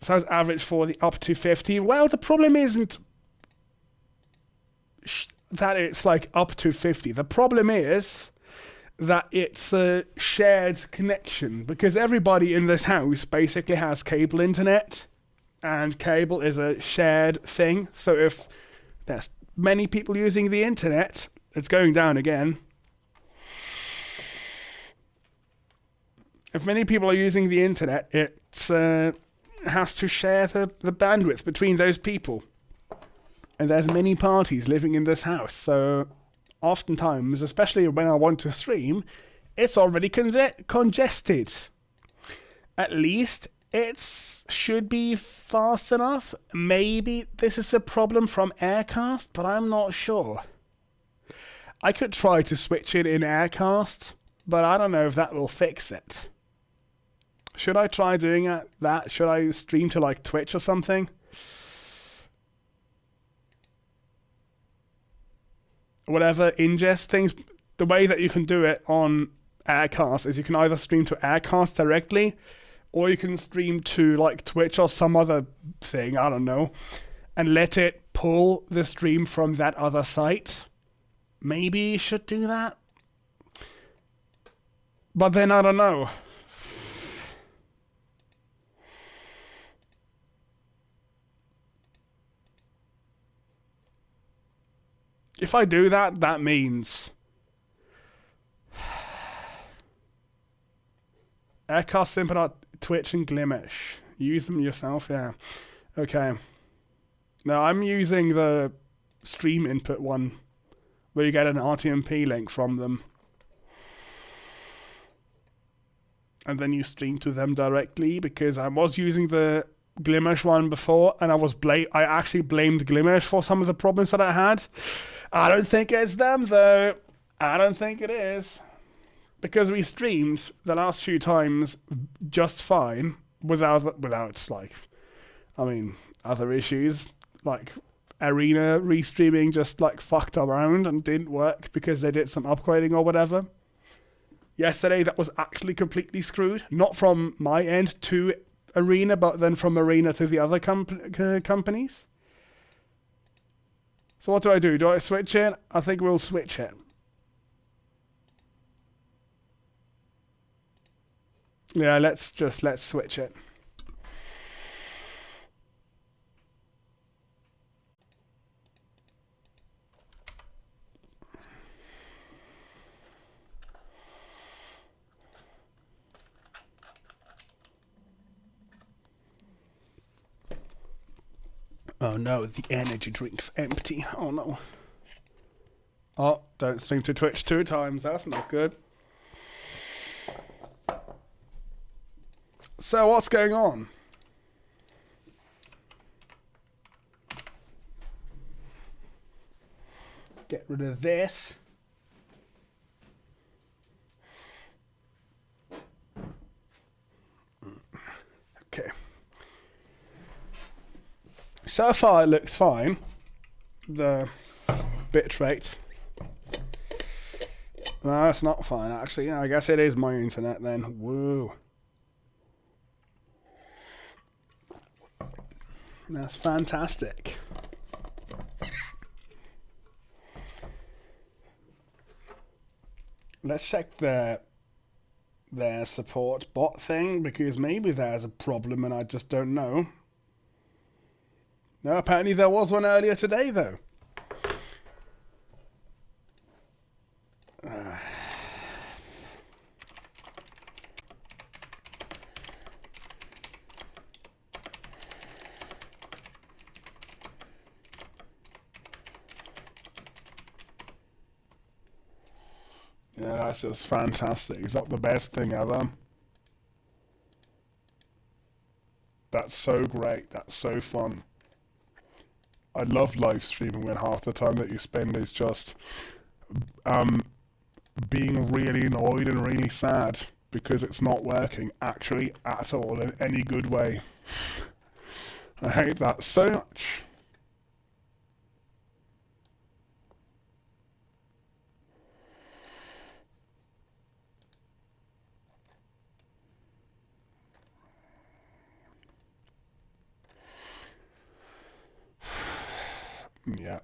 Says average for the up to 50. Well, the problem isn't that it's like up to 50. The problem is that it's a shared connection, because everybody in this house basically has cable internet, and cable is a shared thing. So if there's many people using the internet, it's going down again. If many people are using the internet, it has to share the bandwidth between those people. And there's many parties living in this house, so oftentimes, especially when I want to stream, it's already congested. At least it should be fast enough. Maybe this is a problem from Aircast, but I'm not sure. I could try to switch it in Aircast, but I don't know if that will fix it. Should I try doing that? Should I stream to like Twitch or something? Whatever, ingest things. The way that you can do it on Aircast is you can either stream to Aircast directly, or you can stream to like Twitch or some other thing, I don't know, and let it pull the stream from that other site. Maybe you should do that. But then I don't know. If I do that, that means Aircast, Simpinot, Twitch, and Glimish. Use them yourself, yeah. Okay. Now I'm using the stream input one, where you get an RTMP link from them, and then you stream to them directly, because I was using the Glimish one before, and I actually blamed Glimish for some of the problems that I had. I don't think it's them, though. I don't think it is. Because we streamed the last few times just fine, without like, I mean, other issues, like Arena restreaming just like fucked around and didn't work because they did some upgrading or whatever. Yesterday that was actually completely screwed. Not from my end to Arena, but then from Arena to the other companies. So what do? Do I switch it? I think we'll switch it. Yeah, let's switch it. Oh no, the energy drink's empty. Oh no. Oh, don't stream to Twitch 2 times. That's not good. So what's going on? Get rid of this. Okay. So far it looks fine. The bitrate. No, it's not fine actually. I guess it is my internet then. Whoa. That's fantastic. Let's check their support bot thing, because maybe there's a problem and I just don't know. No, apparently there was one earlier today though. Yeah, that's just fantastic. Is that the best thing ever? That's so great. That's so fun. I love live streaming when half the time that you spend is just being really annoyed and really sad because it's not working actually at all in any good way. I hate that so much. Yeah.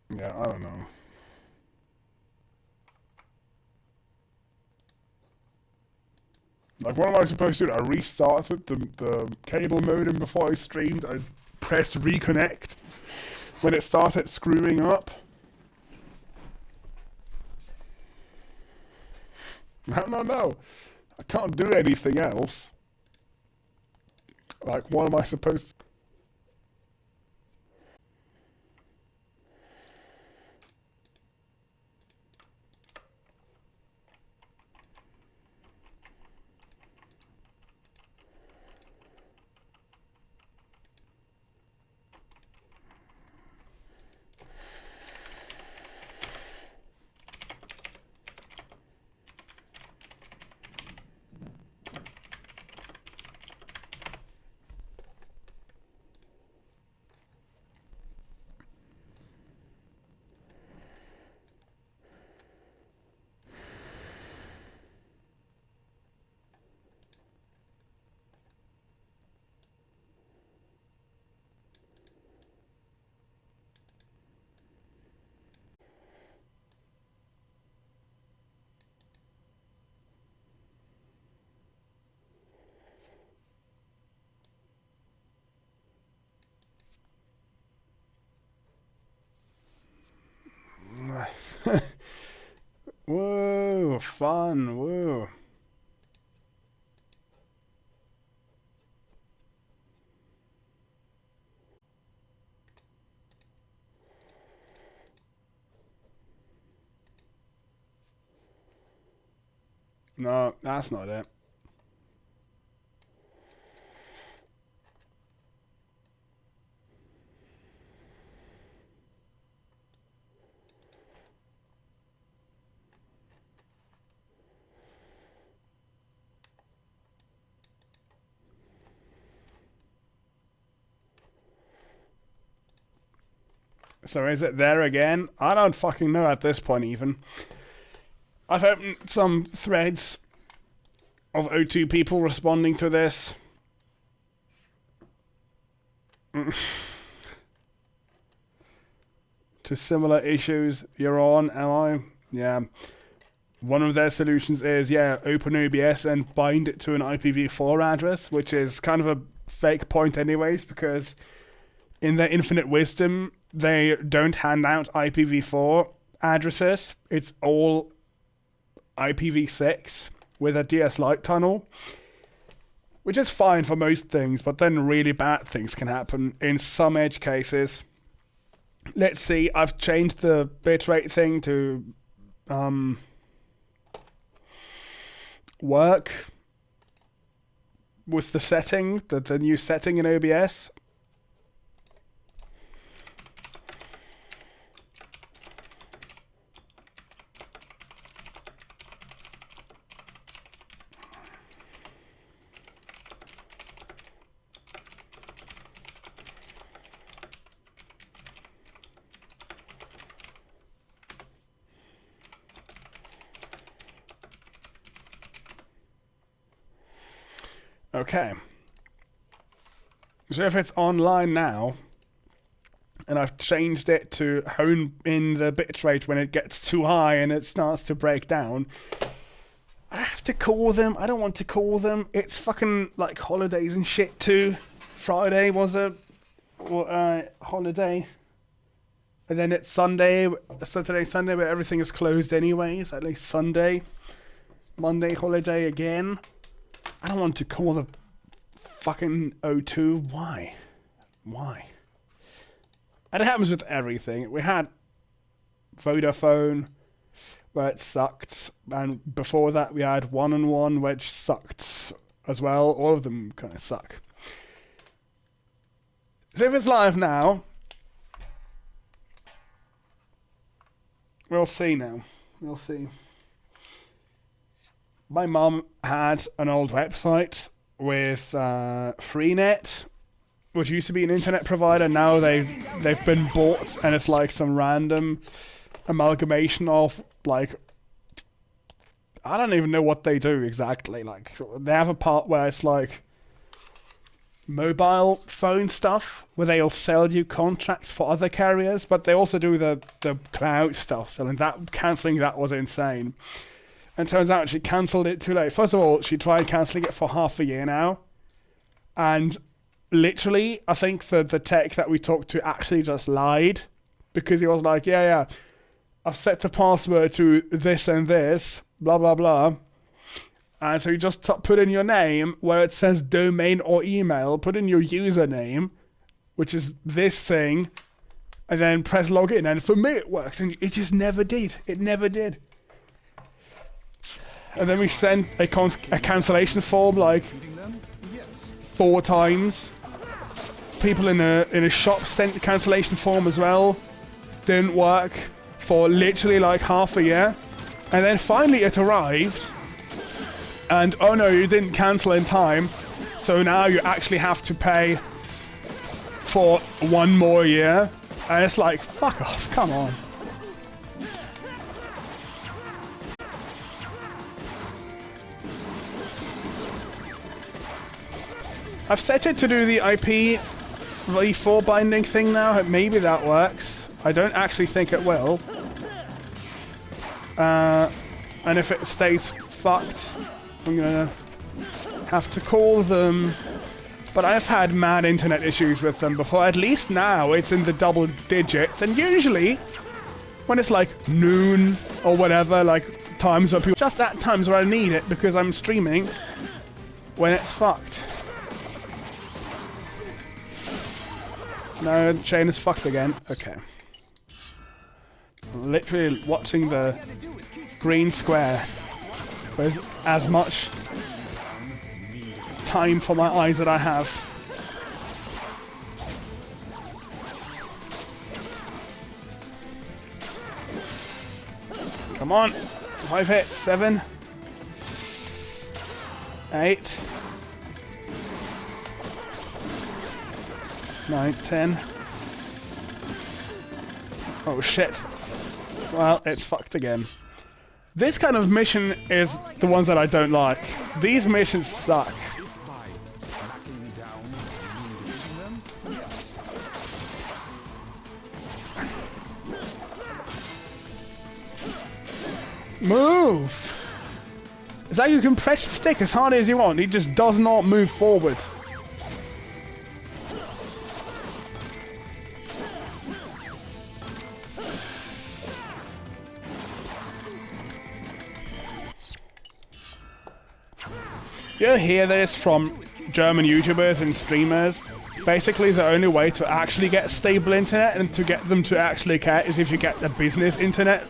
Yeah, I don't know. Like, what am I supposed to do? I restarted the cable modem before I streamed. I pressed reconnect when it started screwing up. No. I can't do anything else. Like, what am I supposed to... Whoa, fun, whoa. No, that's not it. So is it there again? I don't fucking know at this point even. I've opened some threads of O2 people responding to this. To similar issues you're on, am I? Yeah. One of their solutions is, yeah, open OBS and bind it to an IPv4 address, which is kind of a fake point anyways, because in their infinite wisdom, they don't hand out IPv4 addresses. It's all IPv6 with a DS Lite tunnel, which is fine for most things, but then really bad things can happen in some edge cases. Let's see, I've changed the bitrate thing to work with the setting, the new setting in OBS. Okay. So if it's online now, and I've changed it to hone in the bitrate when it gets too high and it starts to break down, I have to call them. I don't want to call them. It's fucking like holidays and shit too. Friday was a holiday. And then it's Sunday, Saturday, Sunday, but everything is closed anyways. At least Sunday. Monday holiday again. I don't want to call the fucking O2. Why? And it happens with everything. We had Vodafone, where it sucked. And before that, we had 1&1, which sucked as well. All of them kind of suck. So if it's live now, we'll see now. We'll see. My mum had an old website with Freenet, which used to be an internet provider. Now they've been bought, and it's like some random amalgamation of like, I don't even know what they do exactly. Like, they have a part where it's like mobile phone stuff where they'll sell you contracts for other carriers, but they also do the cloud stuff. So cancelling that was insane. And turns out she cancelled it too late. First of all, she tried cancelling it for half a year now. And literally, I think the tech that we talked to actually just lied. Because he was like, yeah, I've set the password to this and this, blah, blah, blah. And so you just put in your name where it says domain or email, put in your username, which is this thing, and then press login. And for me, it works. And it just never did. It never did. And then we sent a cancellation form like 4 times. People in a shop sent the cancellation form as well. Didn't work for literally like half a year. And then finally it arrived. And oh no, you didn't cancel in time. So now you actually have to pay for 1 more year. And it's like, fuck off, come on. I've set it to do the IPv4 binding thing now. Maybe that works. I don't actually think it will. And if it stays fucked, I'm gonna have to call them. But I've had mad internet issues with them before. At least now it's in the double digits. And usually, when it's like noon or whatever, like times where people... Just at times where I need it because I'm streaming, when it's fucked. No, Shane is fucked again. Okay. Literally watching the green square with as much time for my eyes that I have. Come on. 5 hits. 7. 8. 9, 10. Oh shit. Well, it's fucked again. This kind of mission is the ones that I don't like. These missions suck. Move! It's like you can press the stick as hard as you want. He just does not move forward. You hear this from German YouTubers and streamers. Basically, the only way to actually get stable internet and to get them to actually care is if you get the business internet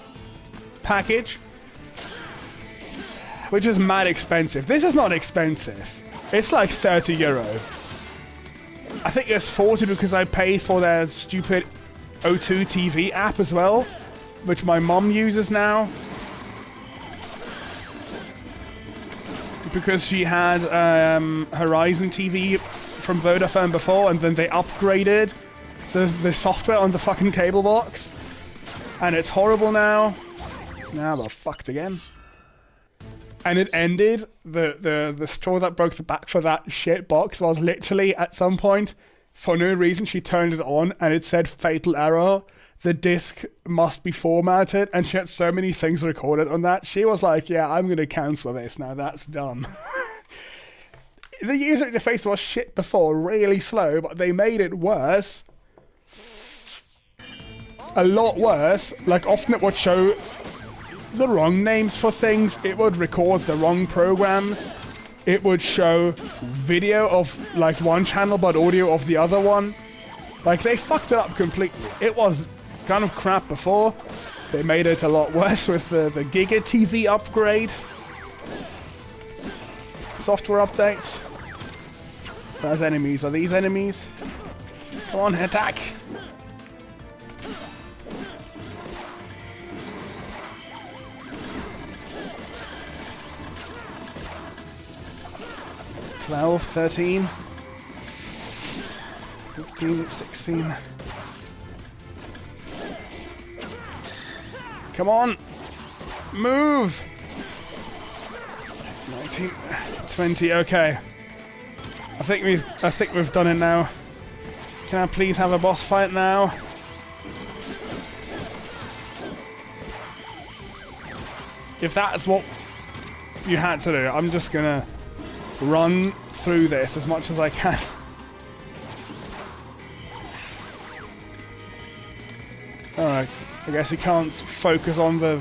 package. Which is mad expensive. This is not expensive. It's like €30. I think it's 40 because I pay for their stupid O2 TV app as well, which my mom uses now. Because she had Horizon TV from Vodafone before, and then they upgraded the software on the fucking cable box. And it's horrible now. Now we're fucked again. And it ended, the straw that broke the back for that shit box was literally at some point, for no reason, she turned it on and it said fatal error. The disc must be formatted, and she had so many things recorded on that. She was like, yeah, I'm going to cancel this now, that's dumb. The user interface was shit before, really slow, but they made it worse. A lot worse. Like, often it would show the wrong names for things. It would record the wrong programs. It would show video of, like, one channel, but audio of the other one. Like, they fucked it up completely. It was kind of crap before. They made it a lot worse with the Giga TV upgrade. Software update. There's enemies. Are these enemies? Come on, attack! $12, $13, $15, $16. Come on! Move! 19, 20, okay. I think we've done it now. Can I please have a boss fight now? If that's what you had to do, I'm just gonna run through this as much as I can. Alright, I guess you can't focus on the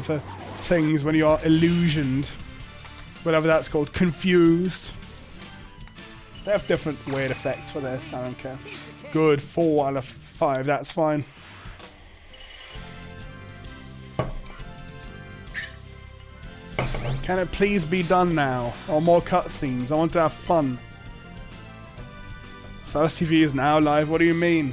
things when you are illusioned. Whatever that's called, confused. They have different weird effects for this, I don't care. Good, 4 out of 5, that's fine. Can it please be done now? Or more cutscenes? I want to have fun. Silas TV is now live, what do you mean?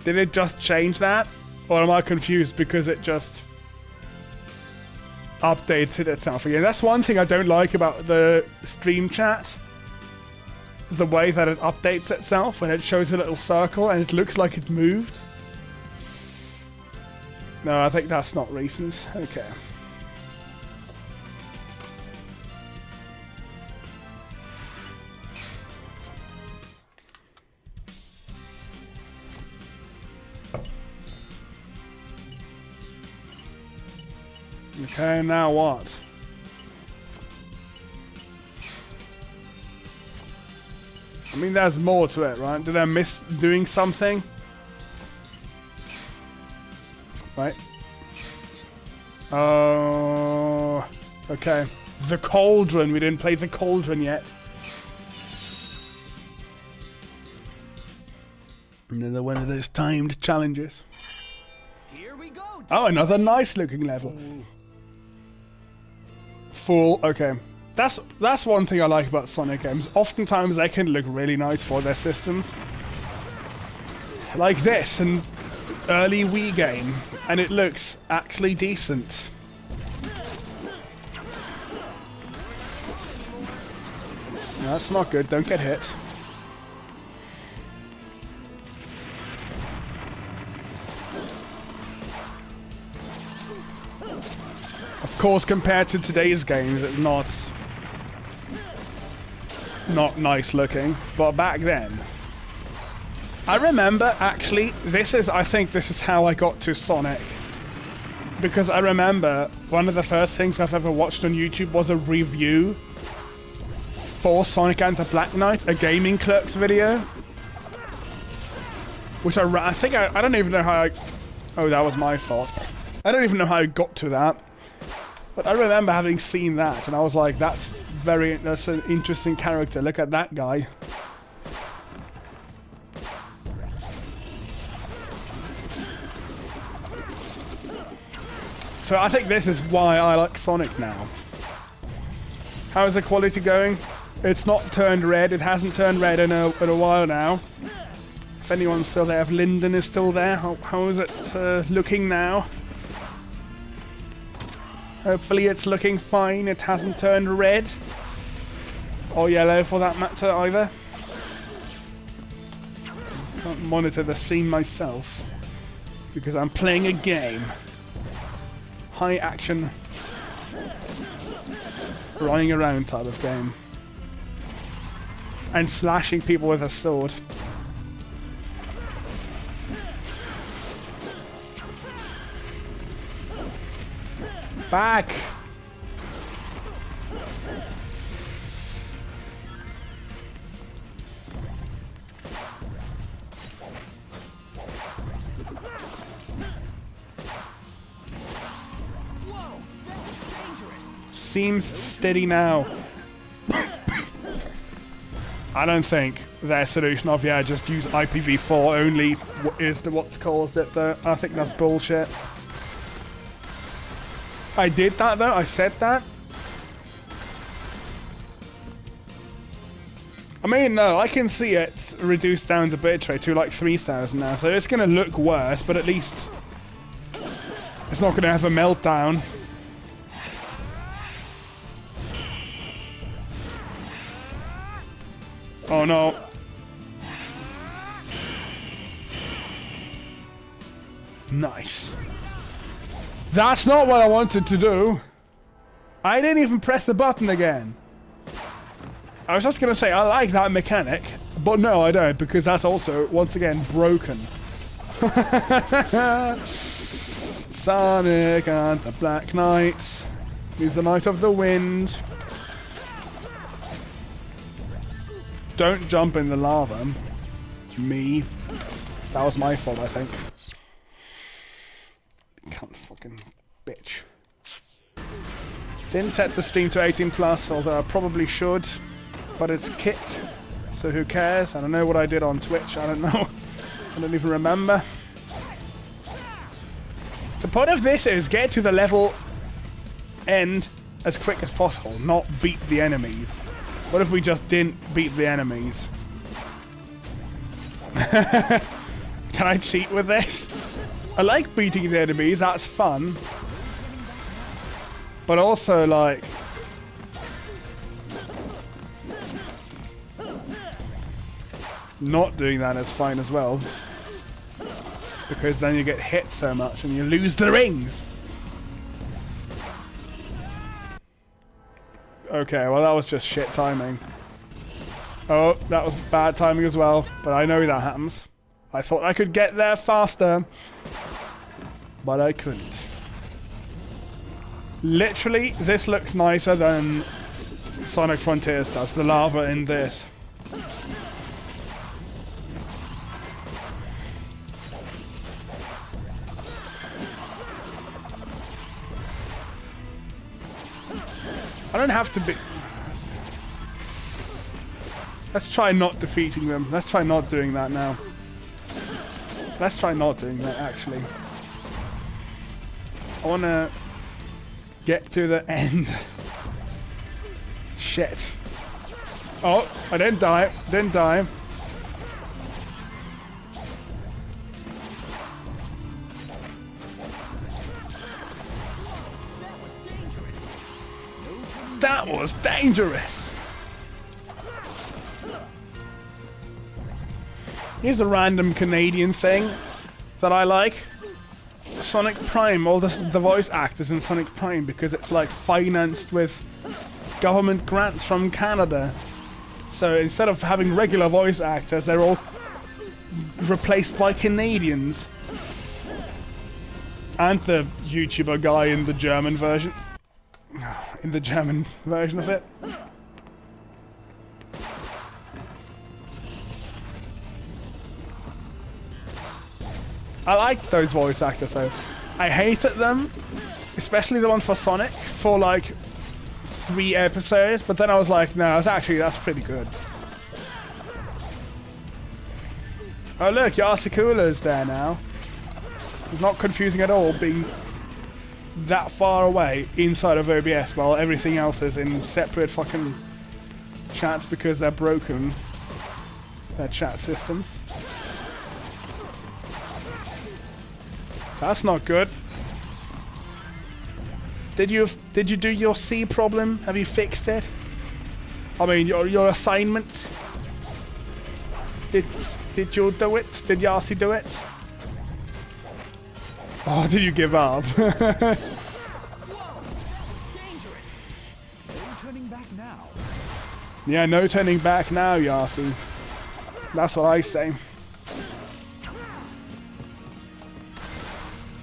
Did it just change that? Or am I confused because it just updated itself again? That's one thing I don't like about the stream chat. The way that it updates itself when it shows a little circle and it looks like it moved. No, I think that's not recent. Okay. Okay, now what? I mean, there's more to it, right? Did I miss doing something? Right. Oh, okay. The cauldron. We didn't play the cauldron yet. Another one of those timed challenges. Here we go. Oh, another nice looking level. Full. Okay. That's one thing I like about Sonic games. Oftentimes they can look really nice for their systems. Like this, an early Wii game, and it looks actually decent. No, that's not good, don't get hit. Of course, compared to today's games, it's not nice looking, but back then, I remember actually, I think this is how I got to Sonic, because I remember one of the first things I've ever watched on YouTube was a review for Sonic and the Black Knight, a Gaming Clerks video, which I think I don't even know how oh, that was my fault. I don't even know how I got to that. But I remember having seen that, and I was like, that's an interesting character. Look at that guy. So I think this is why I like Sonic now. How is the quality going? It's not turned red. It hasn't turned red in a while now. If anyone's still there, if Lyndon is still there, how is it looking now? Hopefully it's looking fine. It hasn't turned red. Or yellow for that matter either. Can't monitor the stream myself. Because I'm playing a game. High action. Running around type of game. And slashing people with a sword. Back! Whoa, that was dangerous. Seems steady now. I don't think their solution of, yeah, just use IPv4 only is what's caused it though. I think that's bullshit. I did that though, I said that. I mean, no, I can see it reduced down the bitrate to like 3000 now, so it's gonna look worse, but at least it's not gonna have a meltdown. Oh no. Nice. That's not what I wanted to do. I didn't even press the button again. I was just gonna say, I like that mechanic, but no, I don't, because that's also, once again, broken. Sonic and the Black Knight. He's the Knight of the Wind. Don't jump in the lava. Me. That was my fault, I think. Can't fucking bitch. Didn't set the stream to 18+, although I probably should. But it's Kick, so who cares? I don't know what I did on Twitch, I don't know. I don't even remember. The point of this is get to the level end as quick as possible, not beat the enemies. What if we just didn't beat the enemies? Can I cheat with this? I like beating the enemies, that's fun. But also, like... not doing that is fine as well. Because then you get hit so much and you lose the rings! Okay, well that was just shit timing. Oh, that was bad timing as well, but I know that happens. I thought I could get there faster, but I couldn't. Literally, this looks nicer than Sonic Frontiers does, the lava in this. I don't have to be... Let's try not defeating them. Let's try not doing that now. Let's try not doing that, actually. I want to get to the end. Shit. Oh, I didn't die. Didn't die. That was dangerous! Here's a random Canadian thing that I like. Sonic Prime, all the voice actors in Sonic Prime, because it's like financed with government grants from Canada. So instead of having regular voice actors, they're all replaced by Canadians. And the YouTuber guy in the German version. In the German version of it. I like those voice actors though. I hated them, especially the one for Sonic, for like 3 episodes, but then I was like, no, that's pretty good. Oh look, Yasikula's there now. It's not confusing at all being that far away inside of OBS while everything else is in separate fucking chats because they're broken. Their chat systems. That's not good. Did you do your C problem? Have you fixed it? I mean your assignment? Did you do it? Did Yasi do it? Oh, did you give up? Whoa, that was dangerous. No turning back now. Yeah, no turning back now, Yasi. That's what I say.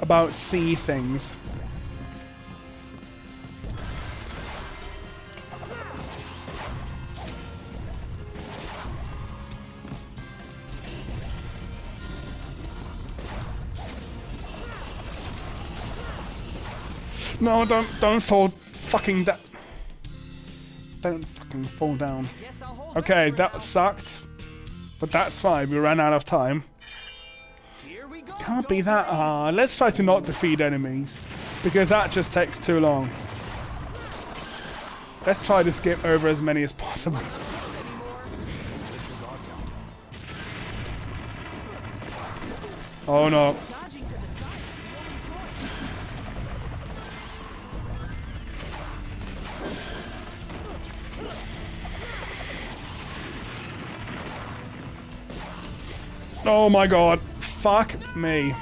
About C things. No, don't fall fucking down. Don't fucking fall down. Okay, that sucked. But that's fine, we ran out of time. Can't be that hard. Let's try to not defeat enemies, because that just takes too long. Let's try to skip over as many as possible. Oh no. Oh my god. Fuck me.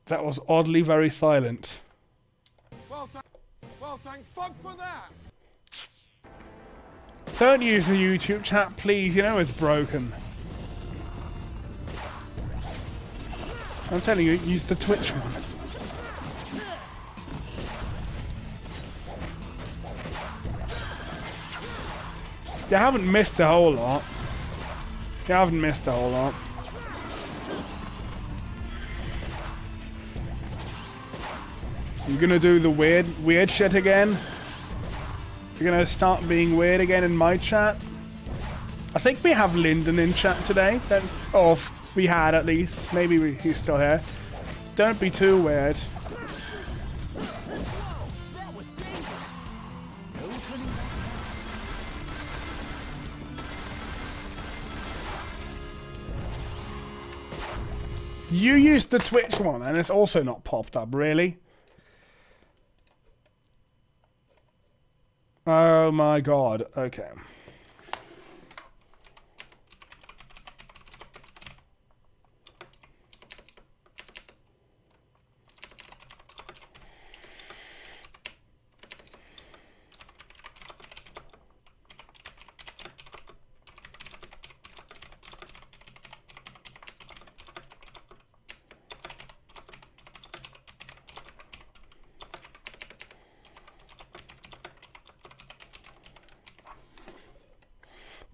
That was oddly very silent. Well, thank fuck for that. Don't use the YouTube chat, please. You know it's broken. I'm telling you, use the Twitch one. You haven't missed a whole lot. You haven't missed a whole lot. You're gonna do the weird shit again? You're gonna start being weird again in my chat? I think we have Lyndon in chat today. Or we had at least. Maybe he's still here. Don't be too weird. That was dangerous. No turning back now. You used the Twitch one and it's also not popped up, really? Oh my god, okay.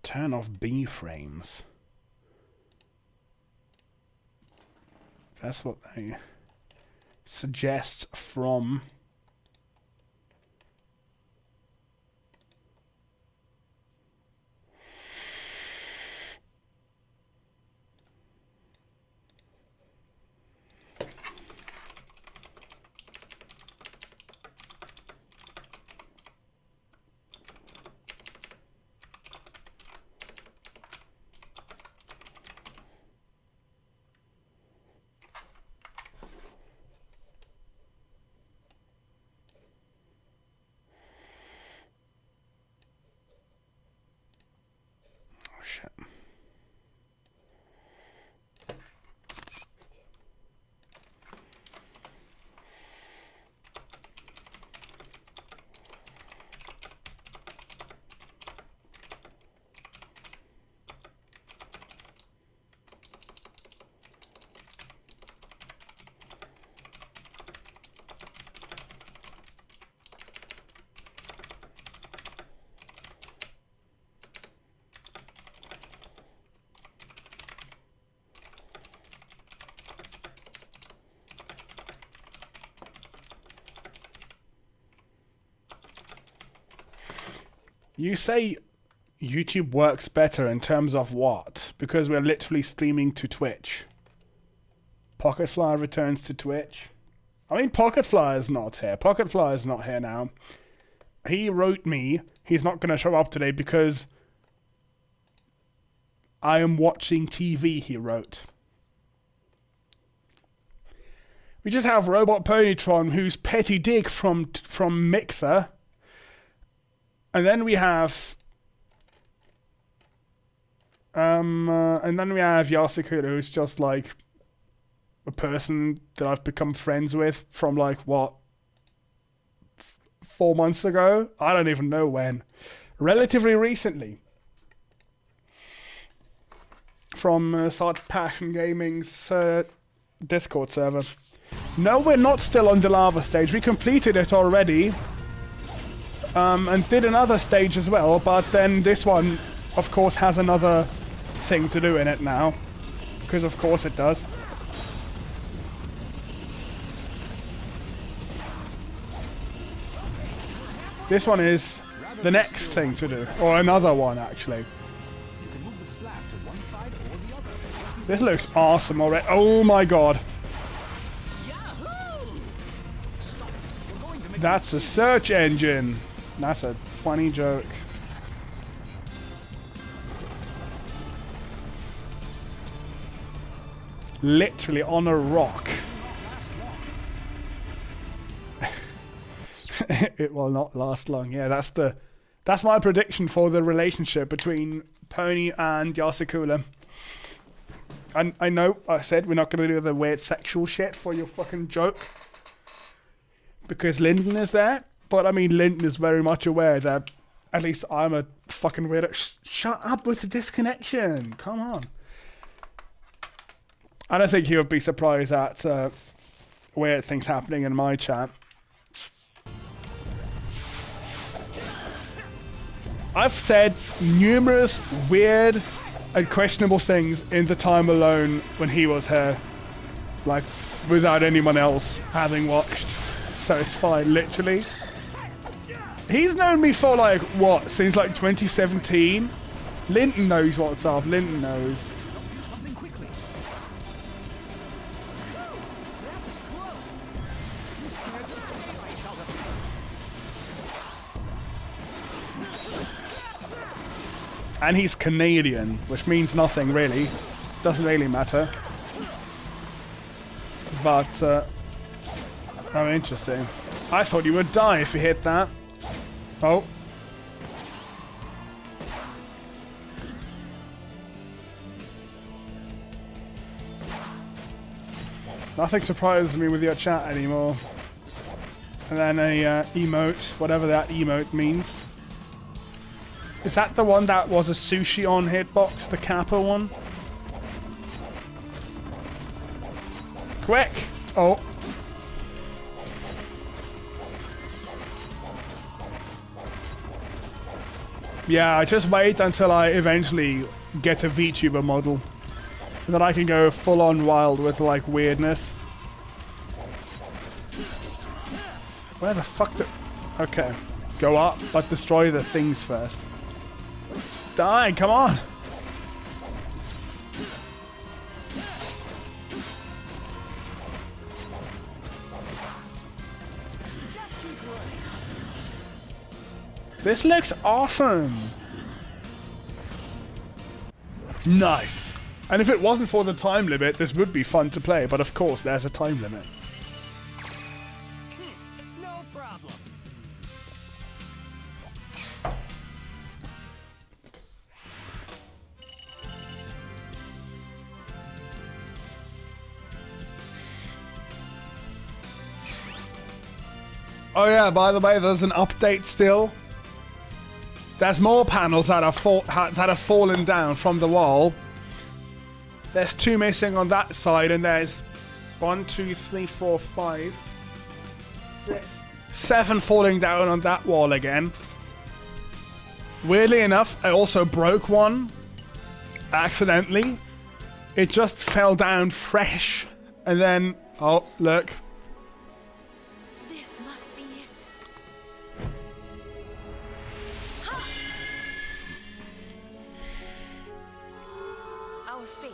Turn off B-frames. That's what they suggest from... Shit. You say YouTube works better in terms of what? Because we're literally streaming to Twitch. Pocketfly returns to Twitch. I mean, Pocketfly is not here. Pocketfly is not here now. He wrote me. He's not going to show up today because I am watching TV, he wrote. We just have Robot Ponytron, who's Petty Dick from Mixer. And then we have Yasukura, who's just like a person that I've become friends with from like what 4 months ago? I don't even know when. Relatively recently. From Salt Passion Gaming's Discord server. No, we're not still on the lava stage. We completed it already. And did another stage as well, but then this one, of course, has another thing to do in it now. Because of course it does. This one is the next thing to do. Or another one, actually. You can move the slab to one side or the other. This looks awesome already. Oh my god. Yahoo! Stop it. We're going to make That's a search engine. That's a funny joke. Literally on a rock. It will not last long. Yeah, that's my prediction for the relationship between Pony and Yasukula. I know I said we're not going to do the weird sexual shit for your fucking joke. Because Lyndon is there. But I mean, Lyndon is very much aware that at least I'm a fucking weirdo. Shut up with the disconnection. Come on. I don't think he would be surprised at weird things happening in my chat. I've said numerous weird and questionable things in the time alone when he was here. Like, without anyone else having watched. So it's fine, literally. He's known me for like, what, since like 2017? Linton knows what's up, Linton knows. Do something quickly. That was close. You scared the daylights out of me. And he's Canadian, which means nothing really. Doesn't really matter. But, oh, interesting. I thought you would die if you hit that. Oh. Nothing surprises me with your chat anymore. And then a emote, whatever that emote means. Is that the one that was a sushi on hitbox, the Kappa one? Quick! Oh. Yeah, just wait until I eventually get a VTuber model. And then I can go full on wild with like weirdness. Where the fuck do... Okay. Go up, but destroy the things first. Die, come on! This looks awesome! Nice! And if it wasn't for the time limit, this would be fun to play, but of course there's a time limit. No problem. Oh yeah, by the way, there's an update still. There's more panels that have fallen down from the wall. There's 2 missing on that side, and there's 1, 2, 3, 4, 5, 6, 7 falling down on that wall again. Weirdly enough, I also broke one accidentally. It just fell down fresh, and then, oh, look. This must be it. Our fate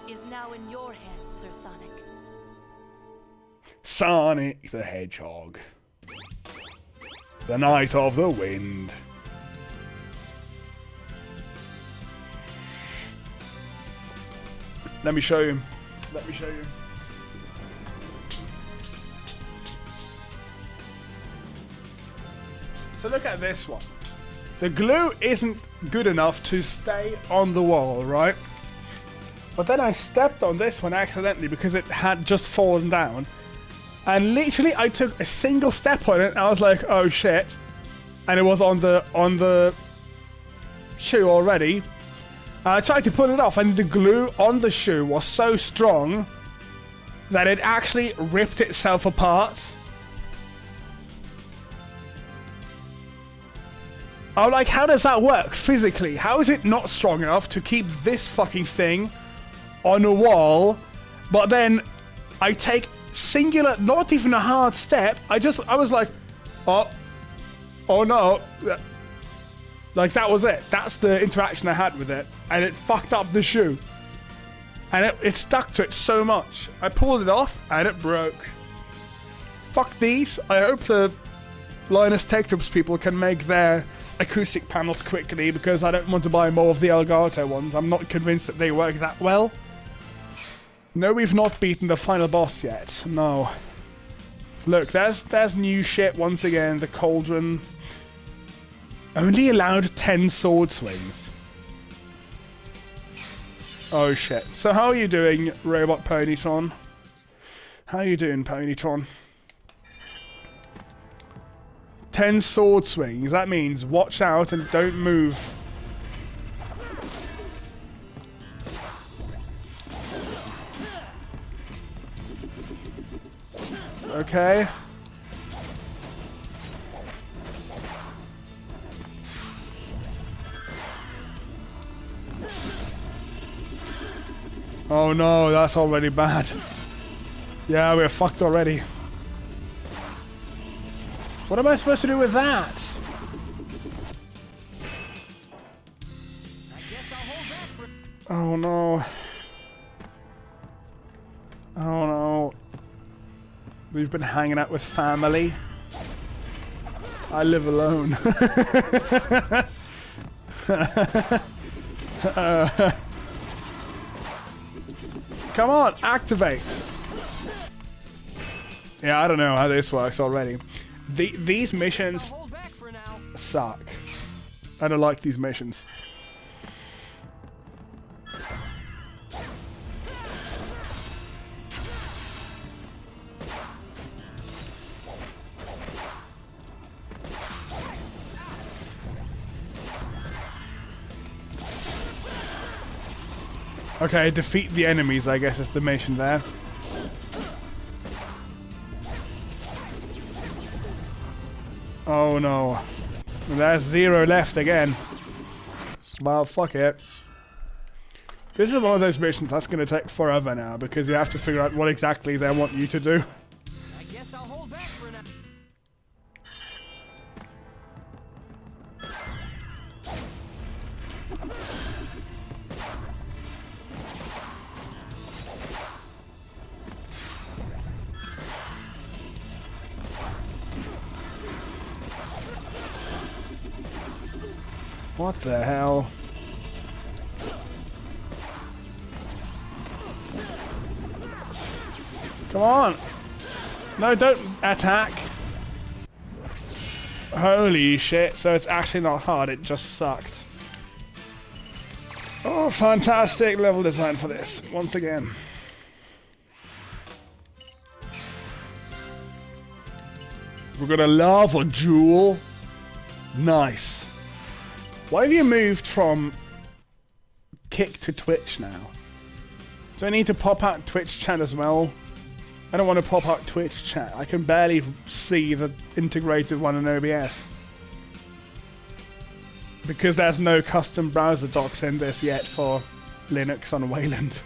is now in your hands, Sir Sonic. Sonic the Hedgehog. The Knight of the Wind. Let me show you. Let me show you. So look at this one. The glue isn't good enough to stay on the wall, right? But then I stepped on this one accidentally because it had just fallen down. And literally I took a single step on it and I was like, oh shit. And it was on the shoe already. I tried to pull it off and the glue on the shoe was so strong that it actually ripped itself apart. I'm like, how does that work physically? How is it not strong enough to keep this fucking thing on a wall, but then I take singular, not even a hard step, I was like, oh no. Like, that was it. That's the interaction I had with it. And it fucked up the shoe. And it stuck to it so much. I pulled it off, and it broke. Fuck these. I hope the Linus Tech Tips people can make their acoustic panels quickly, because I don't want to buy more of the Elgato ones. I'm not convinced that they work that well. No, we've not beaten the final boss yet. No. Look, there's new shit once again. The Cauldron. Only allowed 10 sword swings. Oh shit. So how are you doing, Robot Ponytron? How are you doing, Ponytron? 10 sword swings. That means watch out and don't move. Okay. Oh no, that's already bad. Yeah, we're fucked already. What am I supposed to do with that? Oh no. Oh no. We've been hanging out with family. I live alone. Come on, activate. Yeah, I don't know how this works already. These missions suck. I don't like these missions. Okay, defeat the enemies, I guess is the mission there. Oh no. There's 0 left again. Well, fuck it. This is one of those missions that's going to take forever now, because you have to figure out what exactly they want you to do. I guess I'll hold back for now. What the hell? Come on! No, don't attack! Holy shit, so it's actually not hard, it just sucked. Oh, fantastic level design for this, once again. We've got a lava jewel. Nice. Why have you moved from Kick to Twitch now? Do I need to pop out Twitch chat as well? I don't want to pop out Twitch chat. I can barely see the integrated one in OBS. Because there's no custom browser docs in this yet for Linux on Wayland.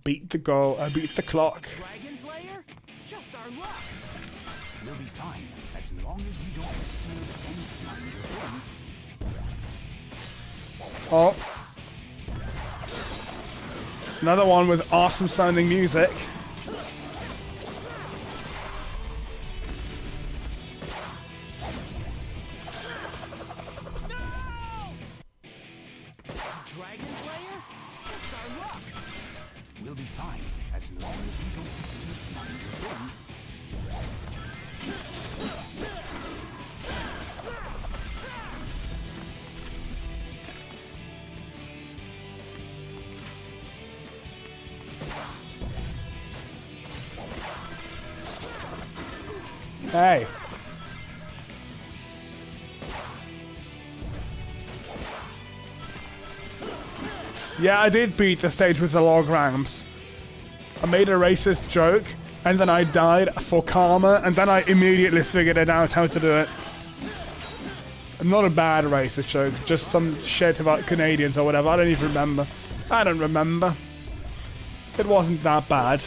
Beat the goal. Beat the clock. Dragon's Lair? Just our luck. We'll be fine as long as we don't disturb anything on your phone. Oh. Another one with awesome sounding music. Dragon's Lair? Just our luck. We'll be fine as long as we don't disturb on your phone. Hey. Yeah, I did beat the stage with the log ramps. I made a racist joke, and then I died for karma, and then I immediately figured it out how to do it. Not a bad racist joke, just some shit about Canadians or whatever. I don't even remember. I don't remember. It wasn't that bad.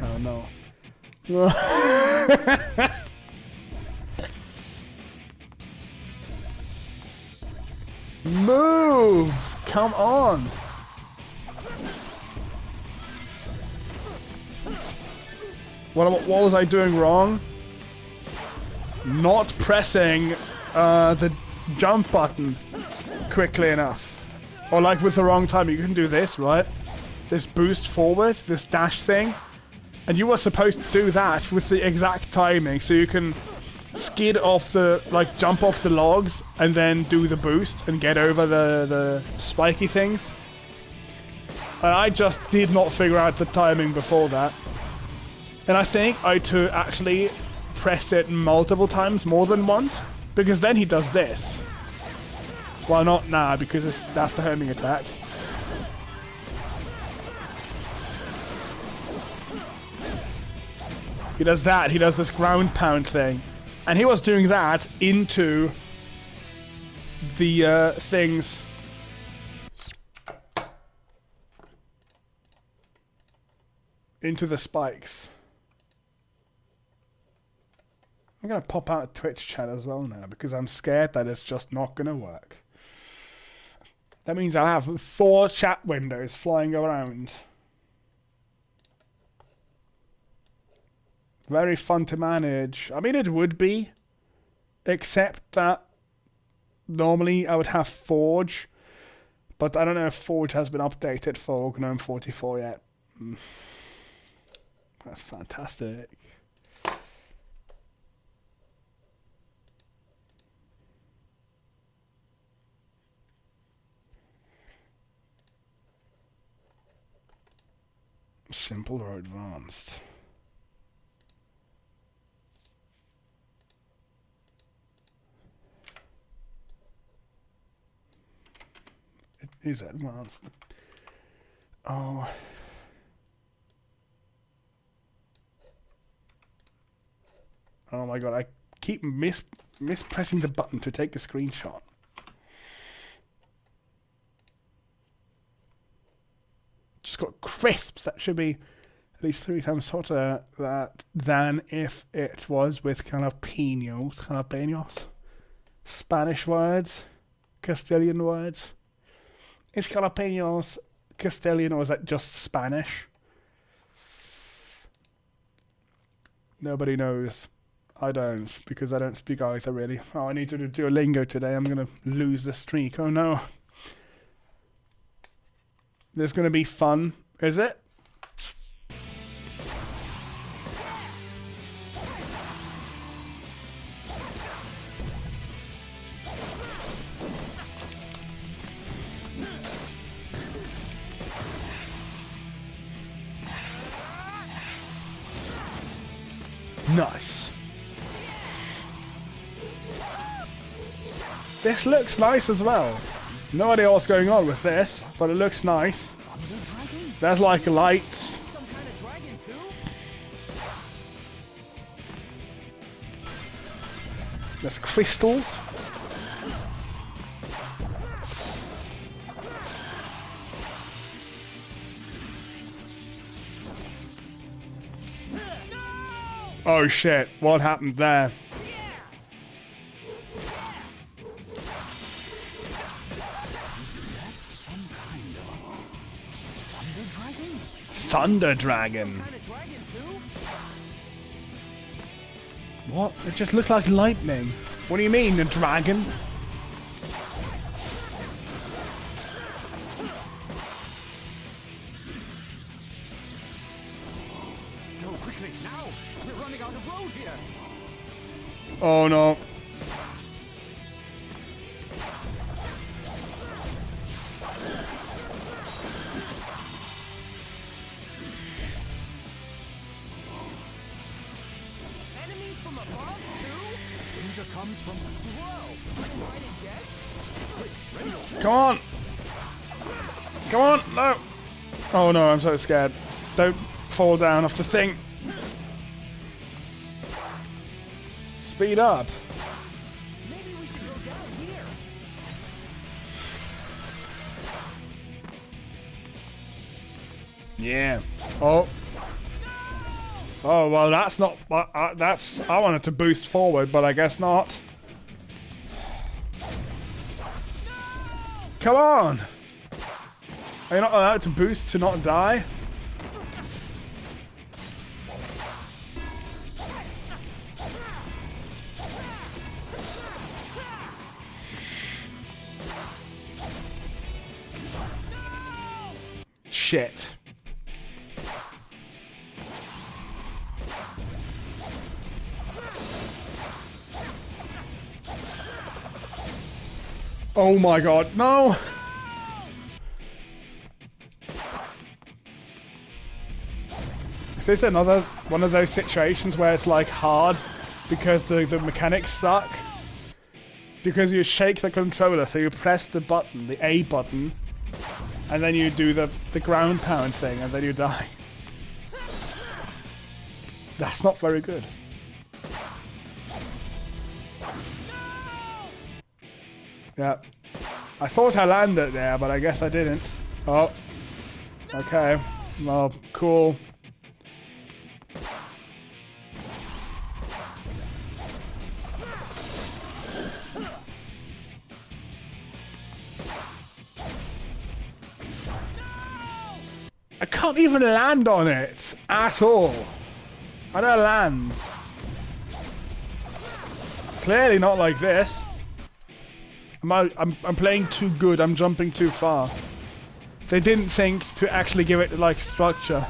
Oh no. Move! Come on! What was I doing wrong? Not pressing the jump button quickly enough. Or like with the wrong time. You can do this, right? This boost forward, this dash thing. And you were supposed to do that with the exact timing so you can skid off the, like, jump off the logs and then do the boost and get over the spiky things. And I just did not figure out the timing before that. And I think I had to actually press it multiple times, more than once, because then he does this. Well, not now, because that's the homing attack. He does that, he does this ground pound thing. And he was doing that into the things. Into the spikes. I'm gonna pop out a Twitch chat as well now because I'm scared that it's just not gonna work. That means I'll have 4 chat windows flying around. Very fun to manage. I mean, it would be, except that normally I would have Forge, but I don't know if Forge has been updated for GNOME 44 yet. That's fantastic. Simple or advanced? It is advanced. Oh. Oh my god, I keep mispressing the button to take a screenshot. Just got crisps. That should be at least 3 times hotter than if it was with jalapenos. Spanish words, Castilian words. Is jalapenos Castilian or is that just Spanish? Nobody knows. I don't, because I don't speak either, really. Oh, I need to do Duolingo today. I'm going to lose the streak. Oh, no. This is going to be fun, is it? Nice. This looks nice as well. No idea what's going on with this, but it looks nice. There's like lights. There's crystals. Oh shit, what happened there? Thunder Dragon. What? It just looked like lightning. What do you mean, a dragon? Go quickly now. We're running out of road here. Oh no. Comes from Come on! Come on! No! Oh no, I'm so scared. Don't fall down off the thing. Speed up. Maybe we should go down here. Yeah. Oh. Oh, well, that's not... that's... I wanted to boost forward, but I guess not. Come on! Are you not allowed to boost to not die? Shit. Oh my god, no! Is this another one of those situations where it's like hard because the mechanics suck? Because you shake the controller, so you press the button, the A button, and then you do the ground pound thing, and then you die. That's not very good. Yeah. I thought I landed there, but I guess I didn't. Oh. Okay. Well, cool. I can't even land on it at all. How do I land? Clearly not like this. I'm playing too good. I'm jumping too far. They didn't think to actually give it like structure,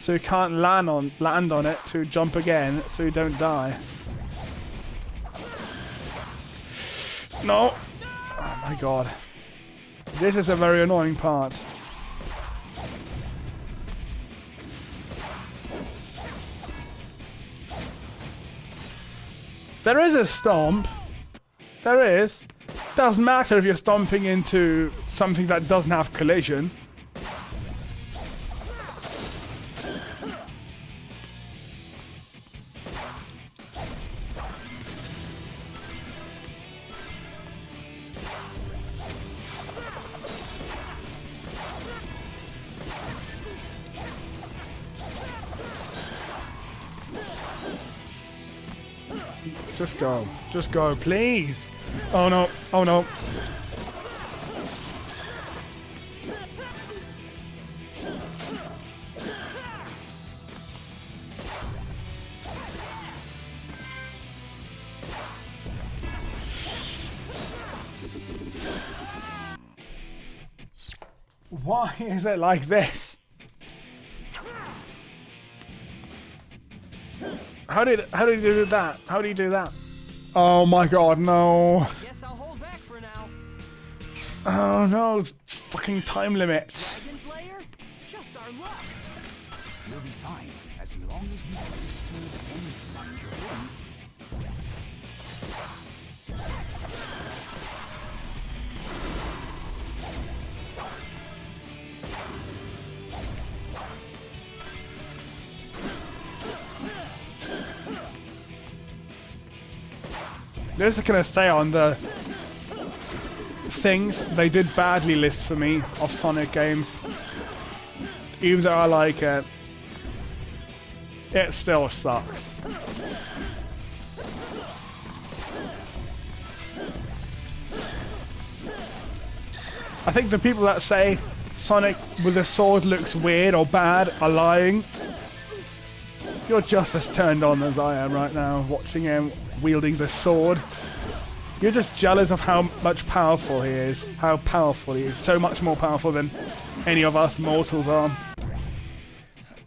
so you can't land on it to jump again, so you don't die. No. Oh my god. This is a very annoying part. There is a stomp. There is. Doesn't matter if you're stomping into something that doesn't have collision. Just go. Just go, please. Oh no. Oh no. Why is it like this? How did you do that? How do you do that? Oh my god, no. Guess I'll hold back for now. Oh no, fucking time limit. Dragon Slayer? Just our luck. We'll be fine as long as we don't disturb any mind your own. This is gonna stay on the things they did badly list for me of Sonic games. Even though I like it, it still sucks. I think the people that say Sonic with a sword looks weird or bad are lying. You're just as turned on as I am right now, watching him wielding the sword. You're just jealous of how much powerful he is. How powerful he is. So much more powerful than any of us mortals are.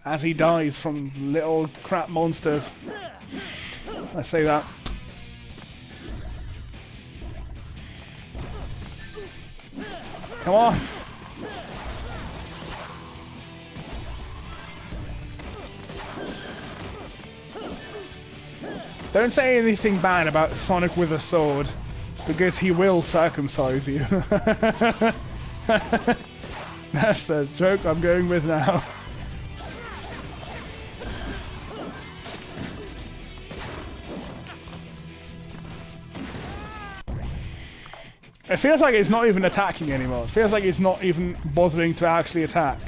As he dies from little crap monsters. I say that. Come on. Don't say anything bad about Sonic with a sword, because he will circumcise you. That's the joke I'm going with now. It feels like it's not even attacking anymore. It feels like it's not even bothering to actually attack.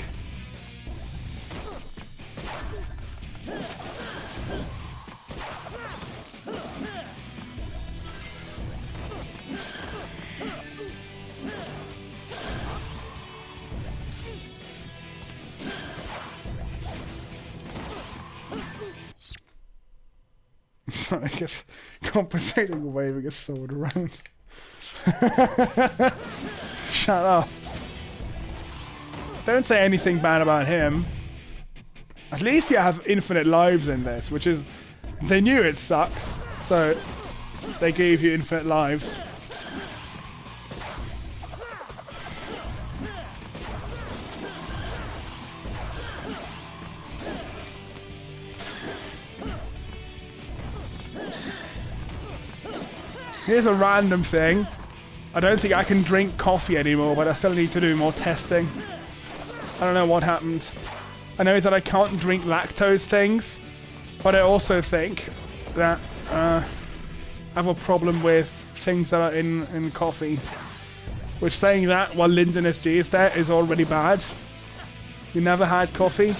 Sonic is compensating waving a sword around. Shut up. Don't say anything bad about him. At least you have infinite lives in this, which is... They knew it sucks, so they gave you infinite lives. Here's a random thing. I don't think I can drink coffee anymore, but I still need to do more testing. I don't know what happened. I know that I can't drink lactose things, but I also think that I have a problem with things that are in coffee. Which saying that while Lyndon SG is there is already bad. You never had coffee?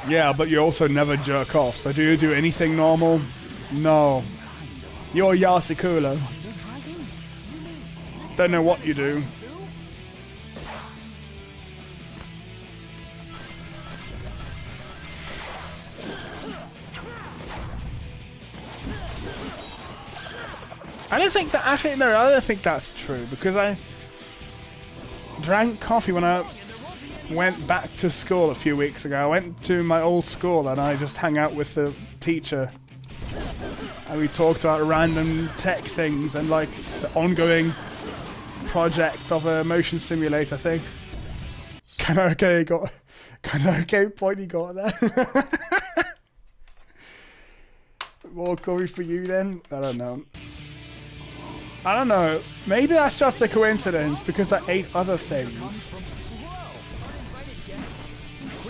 Yeah, but you also never jerk off, so do you do anything normal? No. You're Yasikula. Don't know what you do. I don't think that, actually, no, I don't think that's true, because I drank coffee when I went back to school a few weeks ago. I went to my old school and I just hung out with the teacher. And we talked about random tech things and like the ongoing project of a motion simulator thing. Karaoke point he got there. More coffee for you then? I don't know. Maybe that's just a coincidence because I ate other things.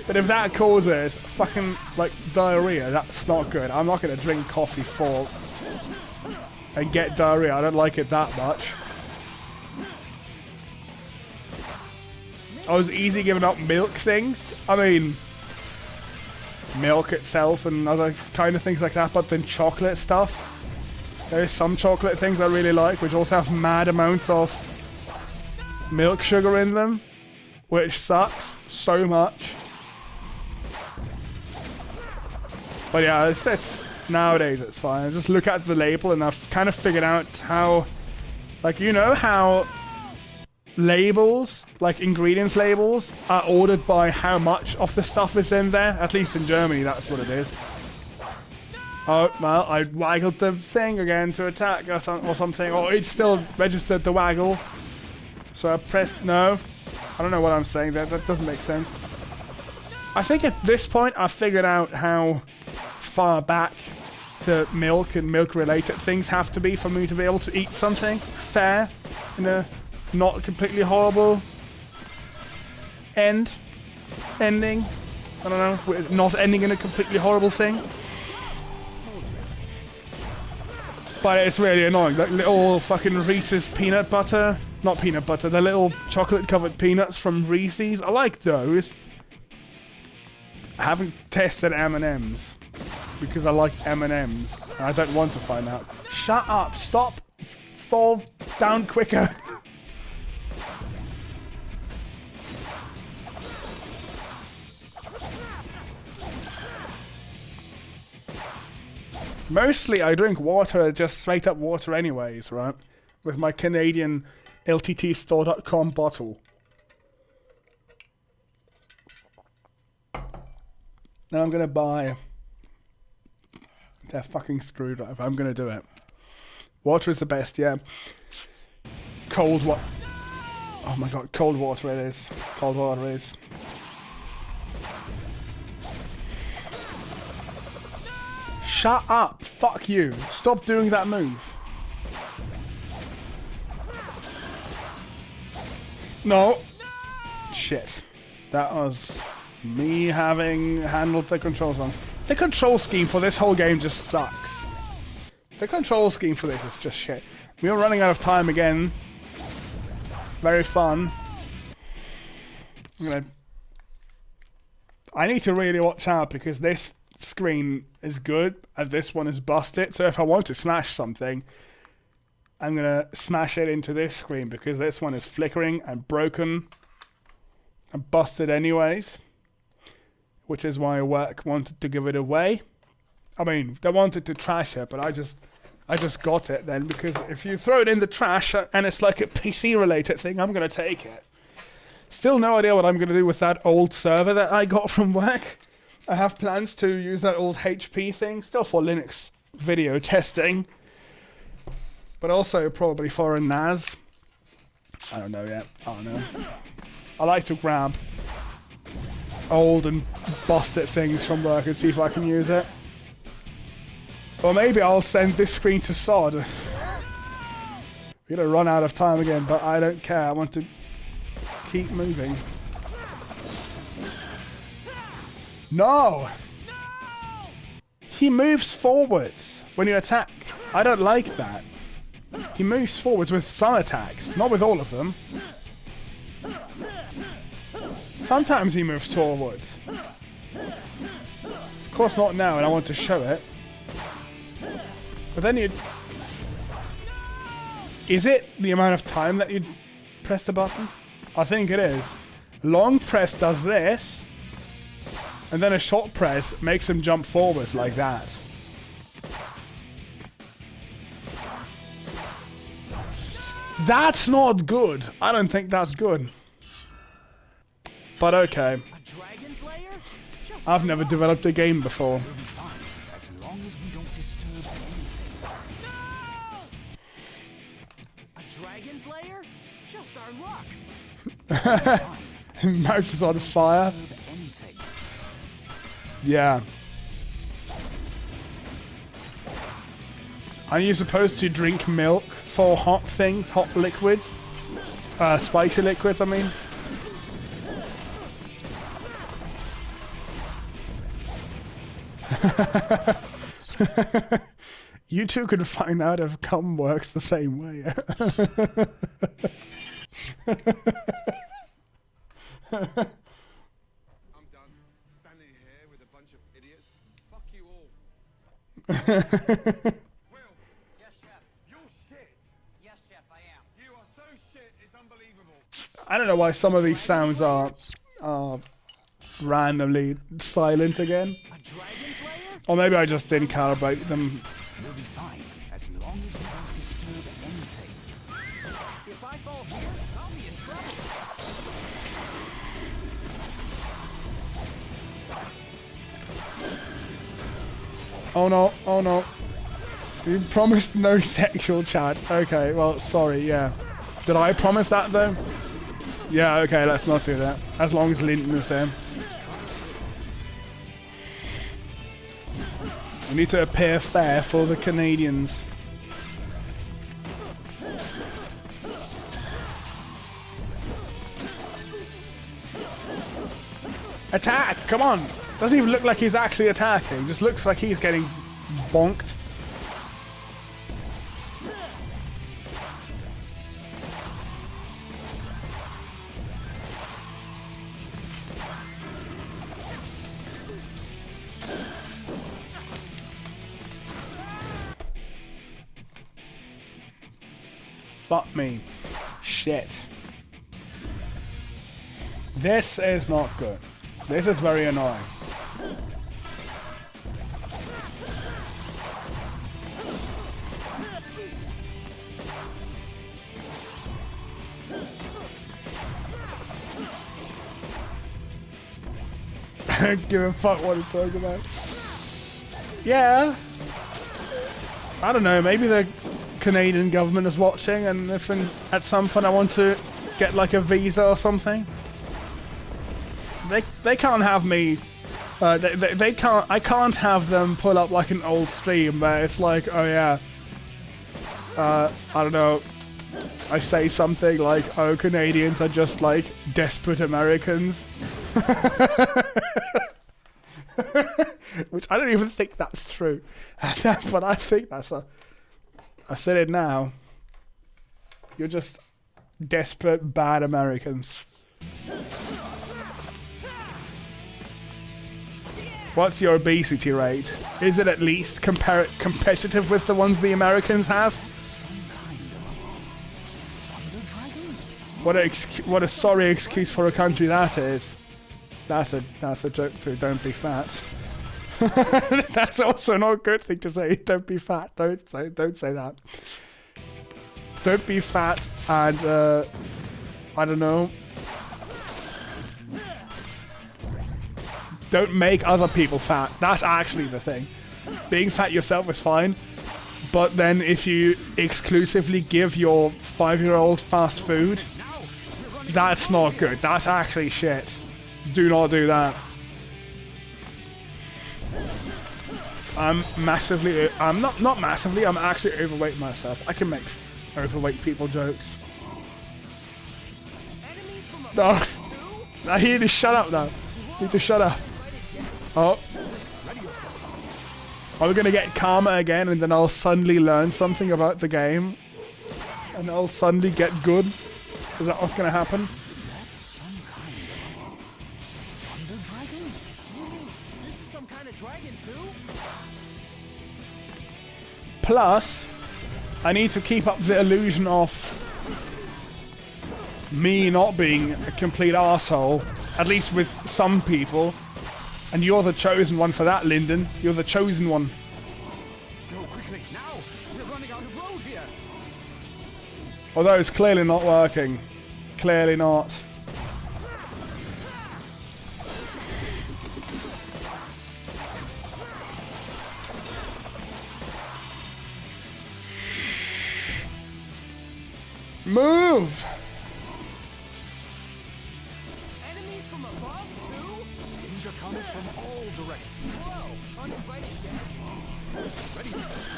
But if that causes fucking like diarrhea, that's not good. I'm not gonna drink coffee full and get diarrhea. I don't like it that much. I was easy giving up milk things. I mean, milk itself and other kind of things like that, but then chocolate stuff. There is some chocolate things I really like, which also have mad amounts of milk sugar in them, which sucks so much. But yeah, it's nowadays it's fine. I just look at the label and I've kind of figured out how, like, you know how labels, like ingredients labels, are ordered by how much of the stuff is in there? At least in Germany, that's what it is. Oh, well, I waggled the thing again to attack or something. Or it still registered the waggle. So I pressed no. I don't know what I'm saying there. That doesn't make sense. I think at this point I've figured out how far back the milk and milk-related things have to be for me to be able to eat something fair in a not completely horrible ending. I don't know. Not ending in a completely horrible thing. But it's really annoying. Like little fucking Reese's peanut butter. Not peanut butter, the little chocolate covered peanuts from Reese's. I like those. I haven't tested M&M's. Because I like M&M's. And I don't want to find out. Shut up. Stop. Fall down quicker. Mostly I drink water, just straight up water anyways, right? With my Canadian LTTstore.com bottle. And I'm gonna buy that fucking screwdriver. I'm gonna do it. Water is the best, yeah. Cold water. Oh my god, cold water it is. Cold water it is. Shut up! Fuck you! Stop doing that move! No! Shit. That was me having handled the controls wrong. The control scheme for this whole game just sucks. The control scheme for this is just shit. We're running out of time again. Very fun. I need to really watch out because this screen is good and this one is busted, so if I want to smash something I'm gonna smash it into this screen because this one is flickering and broken and busted anyways, which is why work wanted to give it away. I mean, they wanted to trash it, but I just got it then, because if you throw it in the trash and it's like a PC related thing, I'm gonna take it. Still no idea what I'm gonna do with that old server that I got from work. I have plans to use that old HP thing, still for Linux video testing, but also probably for a NAS. I don't know yet. I don't know. I like to grab old and busted things from work and see if I can use it. Or maybe I'll send this screen to Sod. We're gonna run out of time again, but I don't care. I want to keep moving. No! He moves forwards when you attack. I don't like that. He moves forwards with some attacks, not with all of them. Sometimes he moves forwards. Of course not now, and I want to show it. But then you... Is it the amount of time that you press the button? I think it is. Long press does this, and then a short press makes him jump forwards like that. That's not good. I don't think that's good. But okay. I've never developed a game before. As long as we don't disturb anything. A dragon's lair? Just our luck. His mouth is on fire. Yeah. Are you supposed to drink milk for hot things? Hot liquids? Spicy liquids, I mean. You two could find out if cum works the same way. I'm done standing here with a bunch of idiots. Fuck you all. Will. Yes, Chef. You're shit. Yes, Chef, I am. You are so shit, it's unbelievable. I don't know why some of these sounds are randomly silent again. A dragon's lair? Or maybe I just didn't calibrate them. We'll be fine as long as we don't disturb anything. If I fall here, I'll be in trouble. Oh no, oh no. You promised no sexual chat. Okay, well, sorry, yeah. Did I promise that though? Yeah, okay, let's not do that. As long as Linton is there. We need to appear fair for the Canadians. Attack! Come on! Doesn't even look like he's actually attacking. Just looks like he's getting bonked. Fuck me. Shit. This is not good. This is very annoying. I don't give a fuck what to talk about. Yeah. I don't know, maybe the Canadian government is watching, and if at some point I want to get like a visa or something, they can't have me. They can't. I can't have them pull up like an old stream where it's like, oh yeah, I don't know. I say something like, oh, Canadians are just like desperate Americans. Which I don't even think that's true. But I think that's a... I said it now. You're just desperate, bad Americans. What's your obesity rate? Is it at least competitive with the ones the Americans have? What a sorry excuse for a country that is. That's a joke too. Don't be fat. That's also not a good thing to say. Don't be fat. Don't say that. Don't be fat and I don't know. Don't make other people fat. That's actually the thing. Being fat yourself is fine, but then if you exclusively give your 5-year-old fast food, that's not good. That's actually shit. Do not do that. I'm massively, I'm not massively, I'm actually overweight myself. I can make overweight people jokes. Enemies from above No, too? now you need to shut up now. You need to shut up. Oh. Are we gonna get karma again and then I'll suddenly learn something about the game? And I'll suddenly get good? Is that what's gonna happen? Some kind of thunder dragon? You mean this is some kind of dragon too? Plus, I need to keep up the illusion of me not being a complete arsehole, at least with some people. And you're the chosen one for that, Lyndon. You're the chosen one. Go quickly now! We're running out of road here. Although it's clearly not working. Clearly not. Move! Enemies from above too? Danger comes from all directions. Whoa! Uninvited guests? Ready yourself.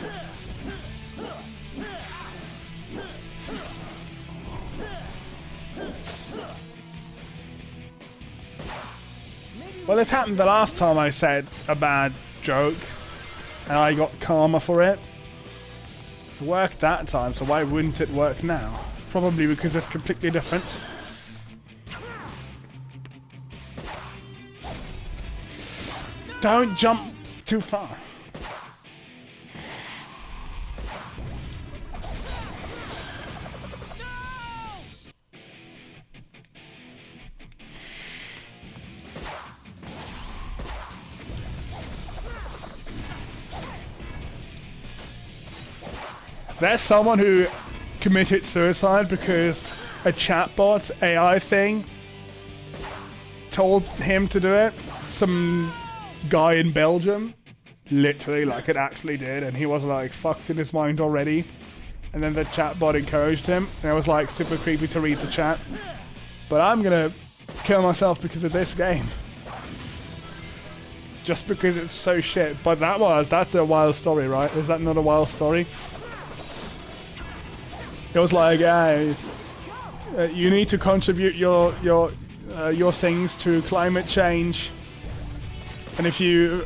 Well, it happened the last time I said a bad joke, and I got karma for it. It worked that time, so why wouldn't it work now? Probably because it's completely different. Don't jump too far. There's someone who committed suicide because a chatbot AI thing told him to do it. Some guy in Belgium, literally, like it actually did, and he was like fucked in his mind already. And then the chatbot encouraged him, and it was like super creepy to read the chat. But I'm gonna kill myself because of this game. Just because it's so shit. But that's a wild story, right? Is that not a wild story? It was like, you need to contribute your things to climate change, and if you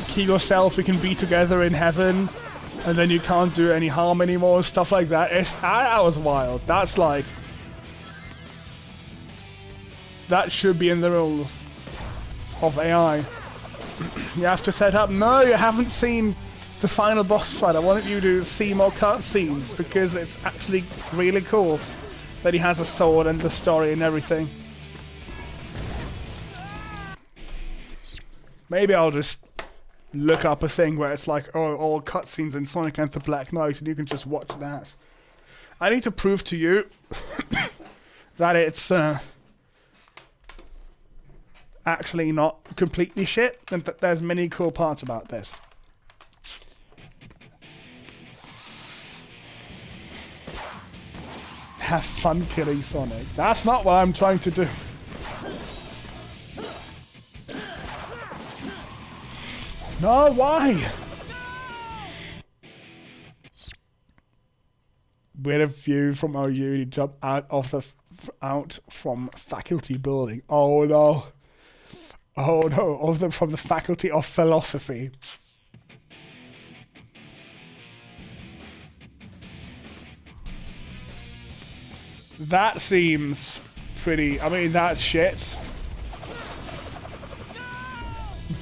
kill yourself, we can be together in heaven, and then you can't do any harm anymore. Stuff like that. That was wild. That's like, that should be in the rules of AI. You have to set up. No, you haven't seen the final boss fight. I wanted you to see more cutscenes because it's actually really cool that he has a sword and the story and everything. Maybe I'll just look up a thing where it's like, oh, all cutscenes in Sonic and the Black Knight, and you can just watch that. I need to prove to you that it's actually not completely shit, and that there's many cool parts about this. Have fun killing Sonic. That's not what I'm trying to do. No, why? With a view from our uni, jump out from faculty building. Oh no. Oh no, from the faculty of philosophy. That seems pretty, I mean, that's shit.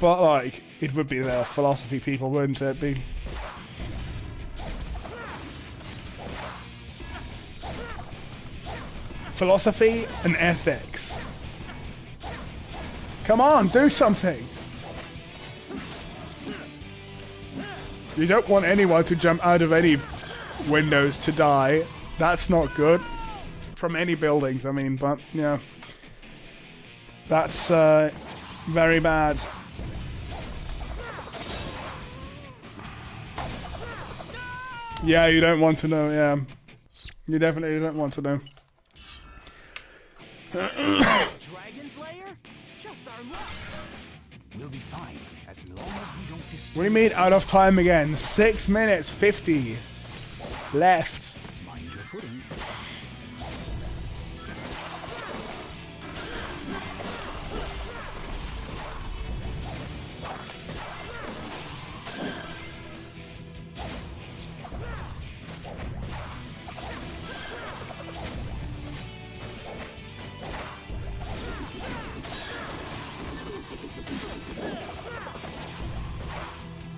But like, it would be the philosophy people, wouldn't it be? Philosophy and ethics. Come on, do something! You don't want anyone to jump out of any windows to die. That's not good. From any buildings, I mean, but yeah. That's very bad. Yeah, you don't want to know, yeah. You definitely don't want to know. Dragon's lair? Just our luck. We'll be fine as long as we don't disturb. What do you mean out of time again? 6 minutes 50 left. Mind your footing.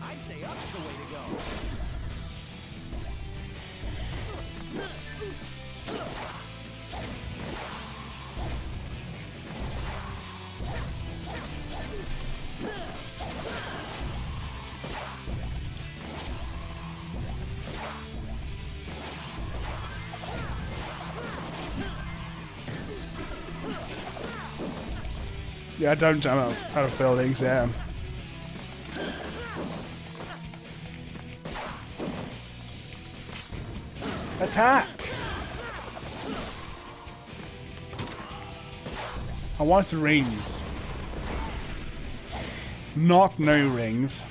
I'd say up's the way to go. Yeah, don't jump out of buildings, yeah. Attack! I want rings. Not no rings.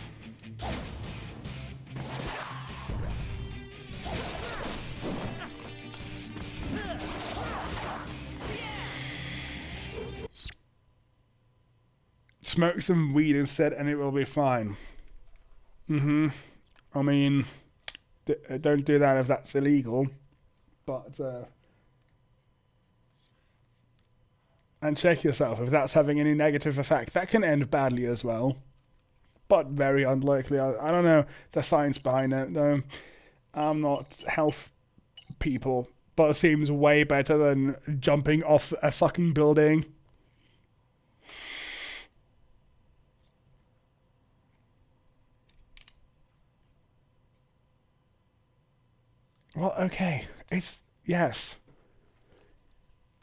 Smoke some weed instead and it will be fine. I mean, don't do that if that's illegal. But, and check yourself if that's having any negative effect. That can end badly as well. But very unlikely. I don't know the science behind it, though. I'm not health people. But it seems way better than jumping off a fucking building. Well, okay. Yes.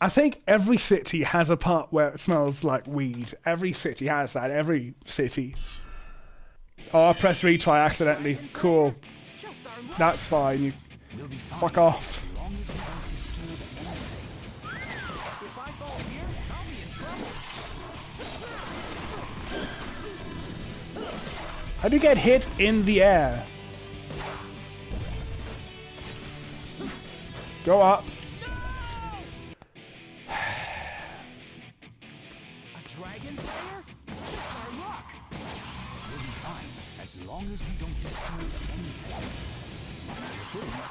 I think every city has a part where it smells like weed. Every city has that. Every city. Oh, I pressed retry accidentally. Cool. Just our luck. That's fine. You We'll be fine fuck off. as long as we don't disturb anything. If I fall here, I'll be in trouble. How do you get hit in the air? Go up. A dragon slayer? Just our luck. We'll be fine as long as we don't disturb anything. Mind your footing.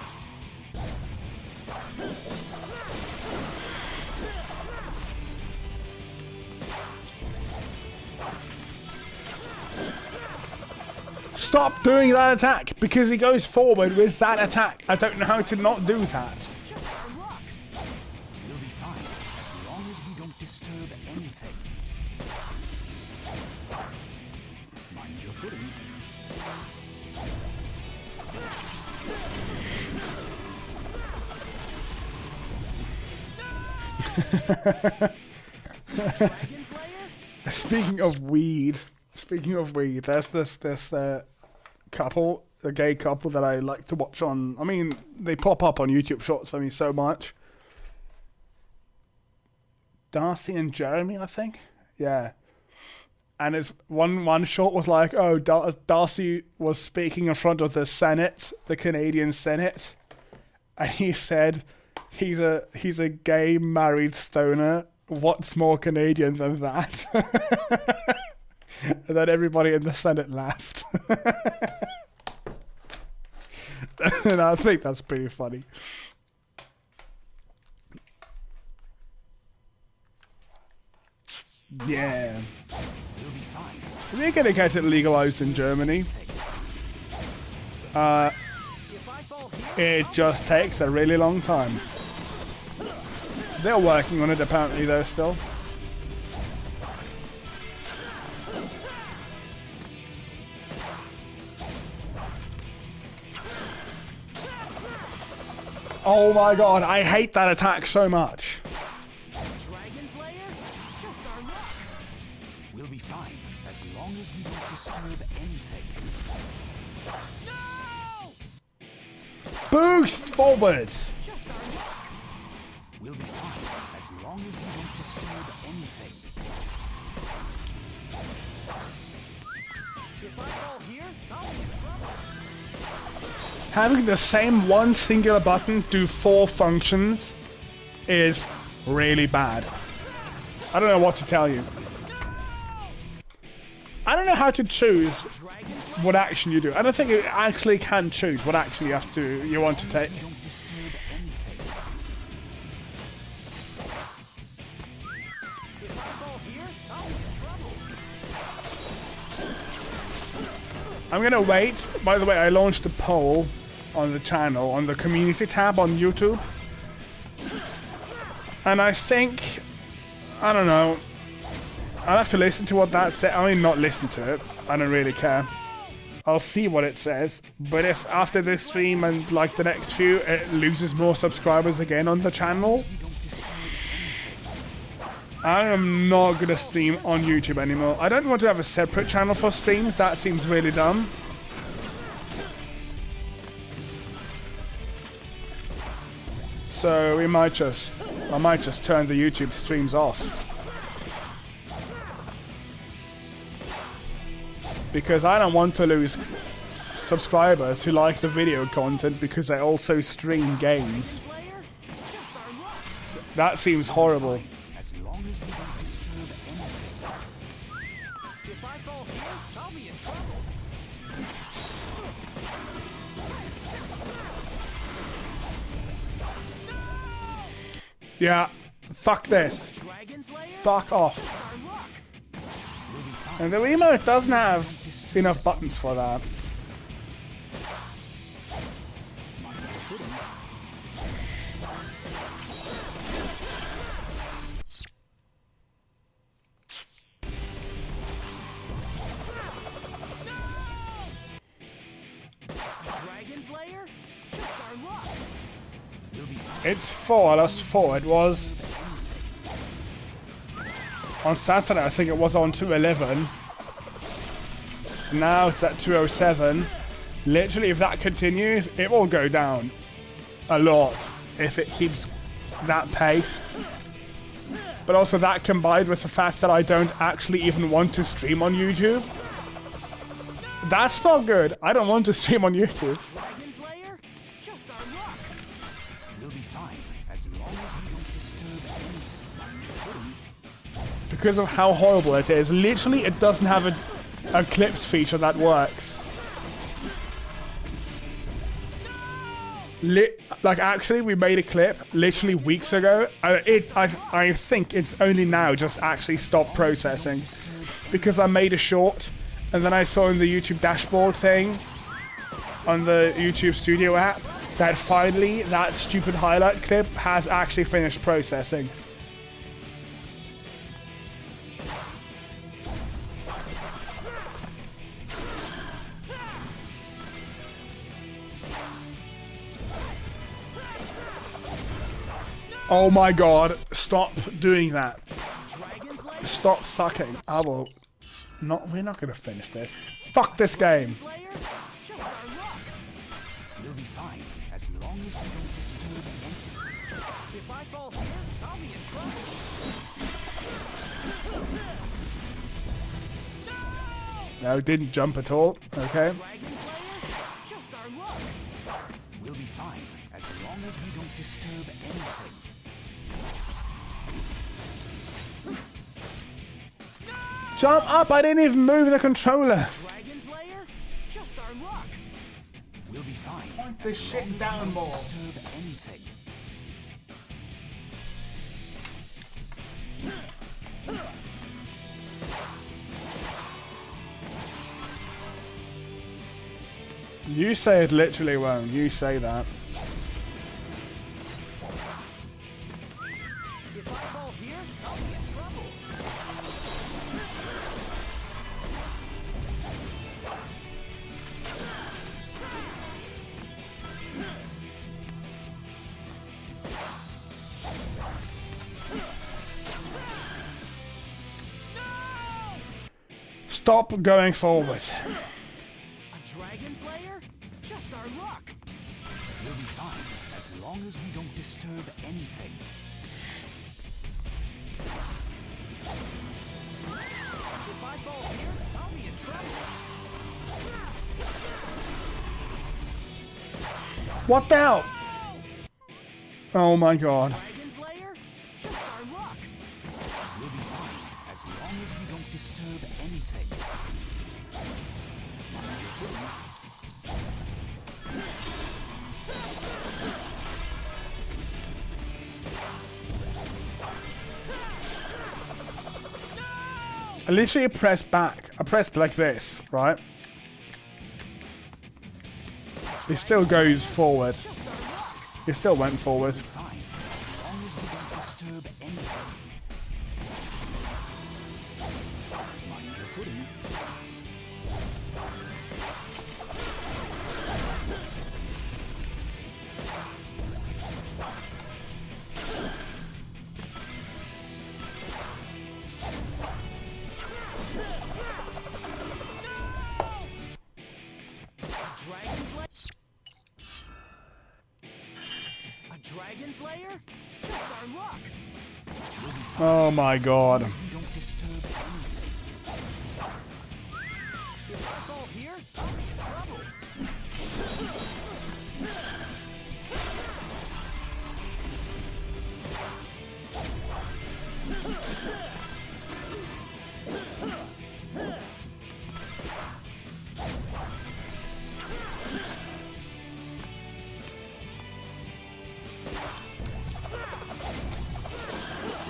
Stop doing that attack because he goes forward with that attack. I don't know how to not do that. Just our luck. We'll be fine as long as we don't disturb anything. Mind your footing. Dragon slayer? Speaking of weed, there's this couple, a gay couple that I like to watch on. I mean, they pop up on YouTube Shorts for me so much. Darcy and Jeremy, I think. Yeah. And it's one short was like, oh, Darcy was speaking in front of the Senate, the Canadian Senate, and he said, he's a gay married stoner. What's more Canadian than that? And then everybody in the Senate laughed. And I think that's pretty funny. Yeah. We'll be fine. They're going to get it legalized in Germany. If I fall here, It just takes a really long time. They're working on it apparently though still. Oh my god, I hate that attack so much. dragon slayer? Just our luck. We'll be fine as long as we don't disturb anything. No! Boost forward. Just our luck. We'll be fine as long as we don't disturb anything. If I fall here, I'll be in trouble. Having the same one singular button do 4 functions is really bad. I don't know what to tell you. I don't know how to choose what action you do. I don't think you actually can choose what action you want to take. If I fall here, I'll be in trouble. I'm gonna wait. By the way, I launched a poll on the channel, on the community tab on YouTube. And I think, I don't know, I'll have to listen to what that says. I mean, not listen to it. I don't really care. I'll see what it says. But if after this stream and like the next few, it loses more subscribers again on the channel, I am not gonna stream on YouTube anymore. I don't want to have a separate channel for streams. That seems really dumb. So I might just turn the YouTube streams off. Because I don't want to lose subscribers who like the video content because they also stream games. That seems horrible. As long as we don't disturb anything. If I fall here, I'll be in trouble. Yeah, fuck this. Dragon Slayer? Fuck off. Our luck. And the remote doesn't have enough buttons for that. Dragon Slayer? Just our luck. It's 4, I lost 4. It was on Saturday, I think it was on 211. Now it's at 207. Literally, if that continues, it will go down a lot if it keeps that pace. But also that combined with the fact that I don't actually even want to stream on YouTube. That's not good. I don't want to stream on YouTube. Dragon Slayer? Just our luck. We'll be fine as long as we don't disturb anything. Because of how horrible it is. Literally, it doesn't have a clips feature that works. Like, actually, we made a clip literally weeks ago. I think it's only now just actually stopped processing. Because I made a short, and then I saw in the YouTube dashboard thing, on the YouTube Studio app, that finally that stupid highlight clip has actually finished processing. Oh my god, stop doing that. Dragon Slayer? Stop sucking. I will not, we're not gonna finish this. Fuck this game. Slayer? Just our luck. We'll be fine as long as we don't disturb anything. If I fall here, I'll be in trouble. No, didn't jump at all. Okay. Dragon Slayer? Just our luck. We'll be fine as long as we don't disturb anything. Jump up! I didn't even move the controller. Dragon Slayer? Just our luck. We'll be fine. Point this shit down more. Disturb anything. You say it literally won't. You say that. If I fall here, I'll be in trouble. Stop going forward. A Dragon Slayer? Just our luck. We'll be fine as long as we don't disturb anything. If I fall here, I'll be in trouble. What the hell? Oh my god. Dragon's Lair? Just our luck. We'll be fine as long as we don't disturb anything. Mind your footing. I literally press back. I pressed like this, right? It still goes forward. It still went forward. Fine as long as we don't disturb anything. Mind your footing. Dragon's Lair? A Dragon's Lair? Just our luck. Oh my god. We don't disturb anything. If I fall here, I'll be in trouble.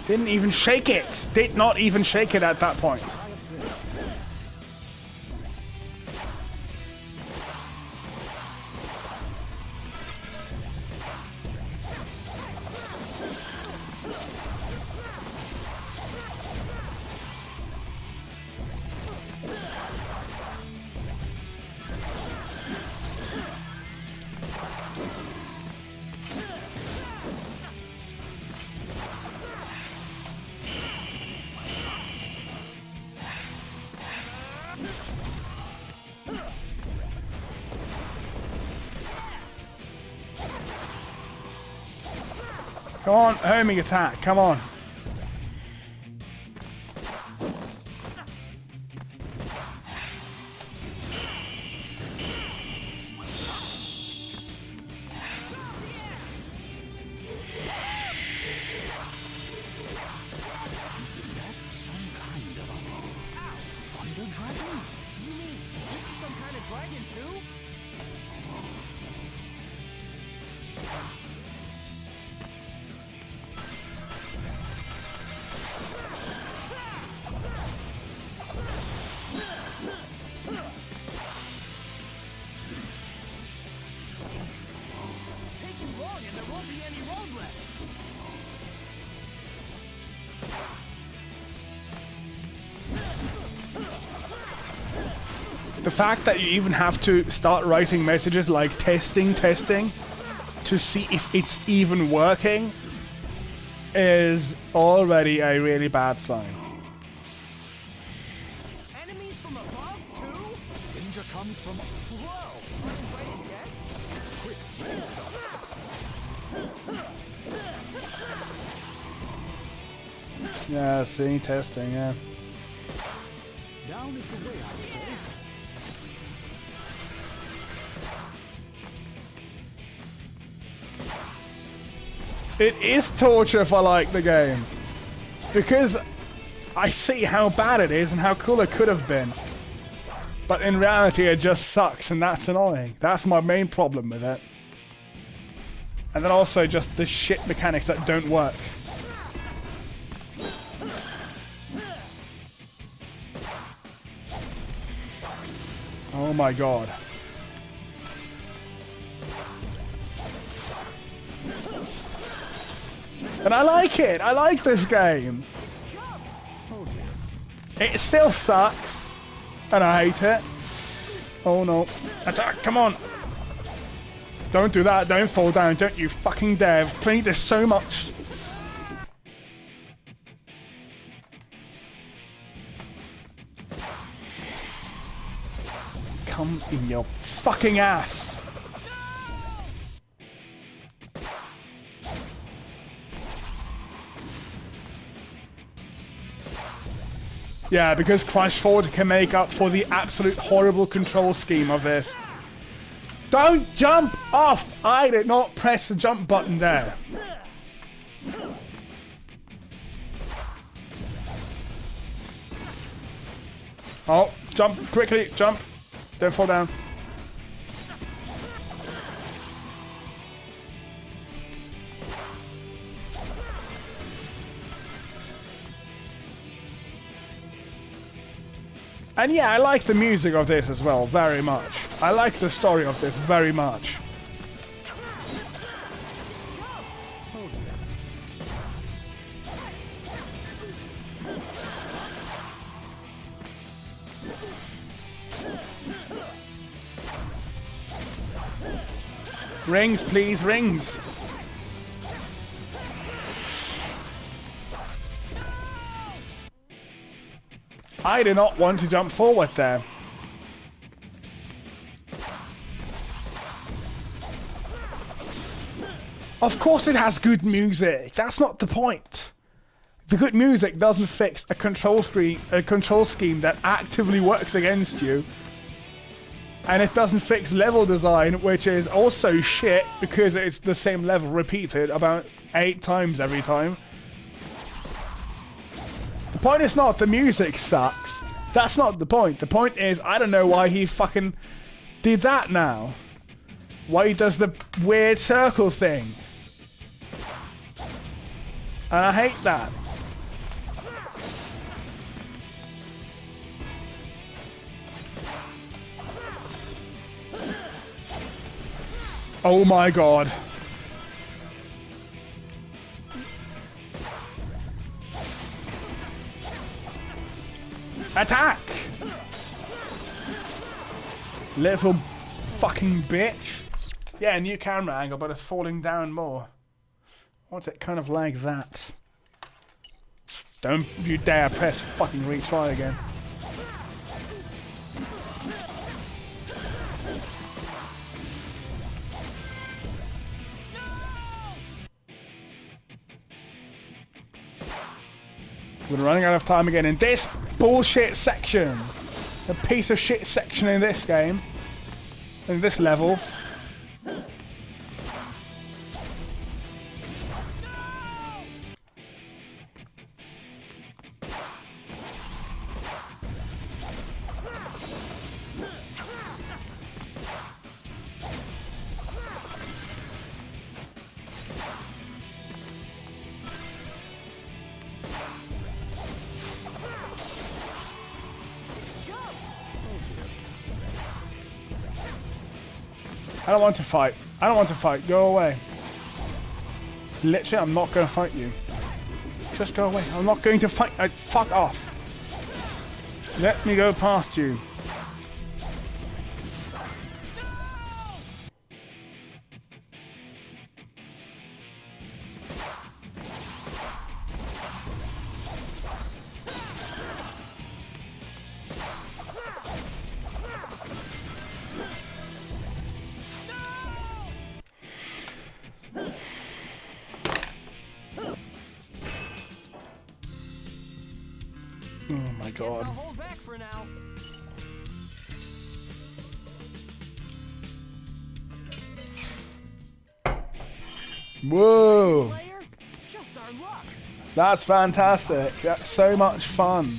Didn't even shake it. Did not even shake it at that point. Come on, homing attack, come on. Is that some kind of a thunder dragon? You mean this is some kind of dragon too? Taking long and there won't be any road left. The fact that you even have to start writing messages like testing, testing, to see if it's even working is already a really bad sign. Enemies from above too? Danger comes from. Whoa! Uninvited guests? Quick, ready yourself. Yeah, see, testing, yeah. Down is the way, I say. It is torture if I like the game. Because I see how bad it is and how cool it could have been. But in reality it just sucks and that's annoying. That's my main problem with it. And then also just the shit mechanics that don't work. Oh my god. And I like it. I like this game. It still sucks. And I hate it. Oh no. Attack, come on. Don't do that. Don't fall down. Don't you fucking dare. I've played this so much. Come in your fucking ass. Yeah, because Crash 4 can make up for the absolute horrible control scheme of this. Don't jump off! I did not press the jump button there. Oh, jump quickly, jump. Don't fall down. And yeah, I like the music of this as well, very much. I like the story of this very much. Rings, please, rings. I do not want to jump forward there. Of course it has good music. That's not the point. The good music doesn't fix a control scheme that actively works against you. And it doesn't fix level design, which is also shit because it's the same level repeated about 8 times every time. The point is not the music sucks. That's not the point. The point is, I don't know why he fucking did that now. Why he does the weird circle thing. And I hate that. Oh my god. Attack! Little fucking bitch. Yeah, new camera angle, but it's falling down more. What's it kind of like that? Don't you dare press fucking retry again. We're running out of time again in this bullshit section. A piece of shit section in this game. In this level. I don't want to fight. I don't want to fight. Go away. Literally, I'm not going to fight you. Just go away. I'm not going to fight. Fuck off. Let me go past you. Oh my god. Guess I'll hold back for now. Whoa. Slayer, just our luck. That's fantastic. That's so much fun.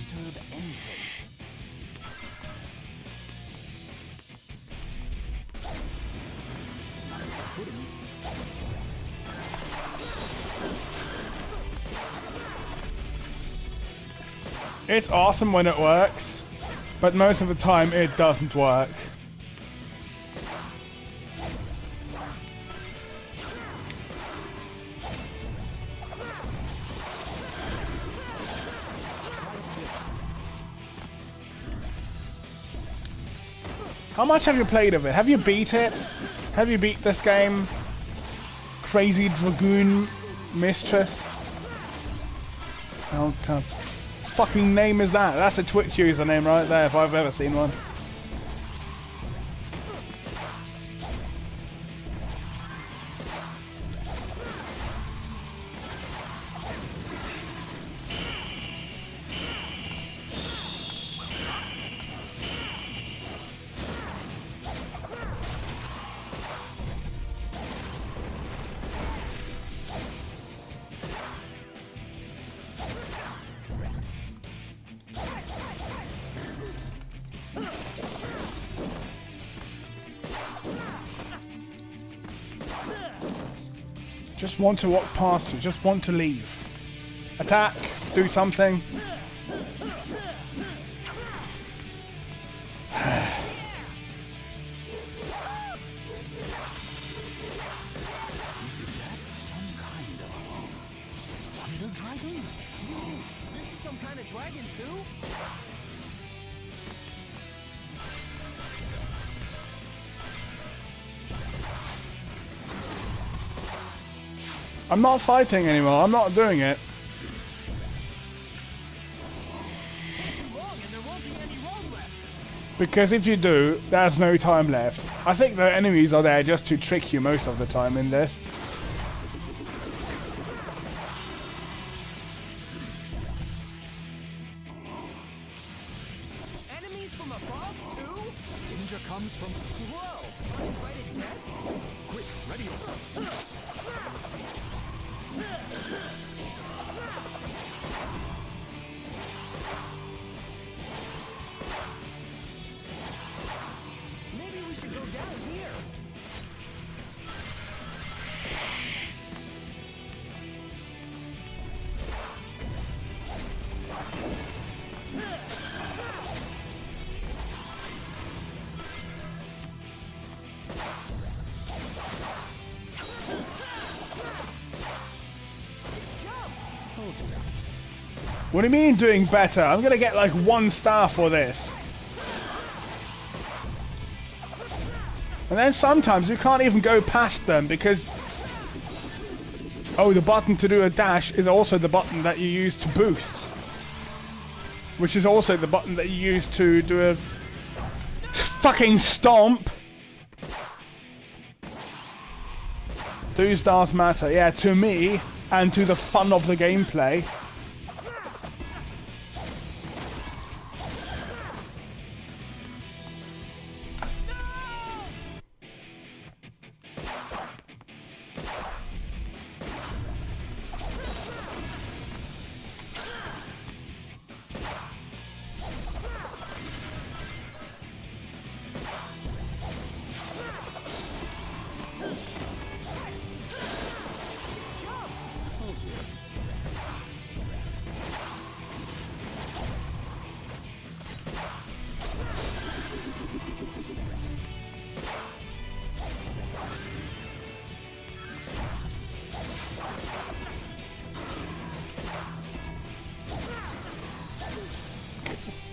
It's awesome when it works, but most of the time it doesn't work. How much have you played of it? Have you beat it? Have you beat this game? Crazy Dragoon Mistress? Oh, kind of fucking name is that? That's a Twitch username right there if I've ever seen one. Just want to walk past you. Just want to leave. Attack. Do something. Some kind of wonder dragon? This is some kind of dragon too? I'm not fighting anymore. I'm not doing it. Too long and there won't be any road left. Because if you do, there's no time left. I think the enemies are there just to trick you most of the time in this. Enemies from above too? Danger comes from... Whoa! Uninvited guests? Quick, ready yourself. Maybe we should go down here. What do you mean doing better? I'm gonna get like 1 star for this. And then sometimes you can't even go past them because... Oh, the button to do a dash is also the button that you use to boost. Which is also the button that you use to do a... fucking stomp! 2 stars matter, yeah, to me, and to the fun of the gameplay.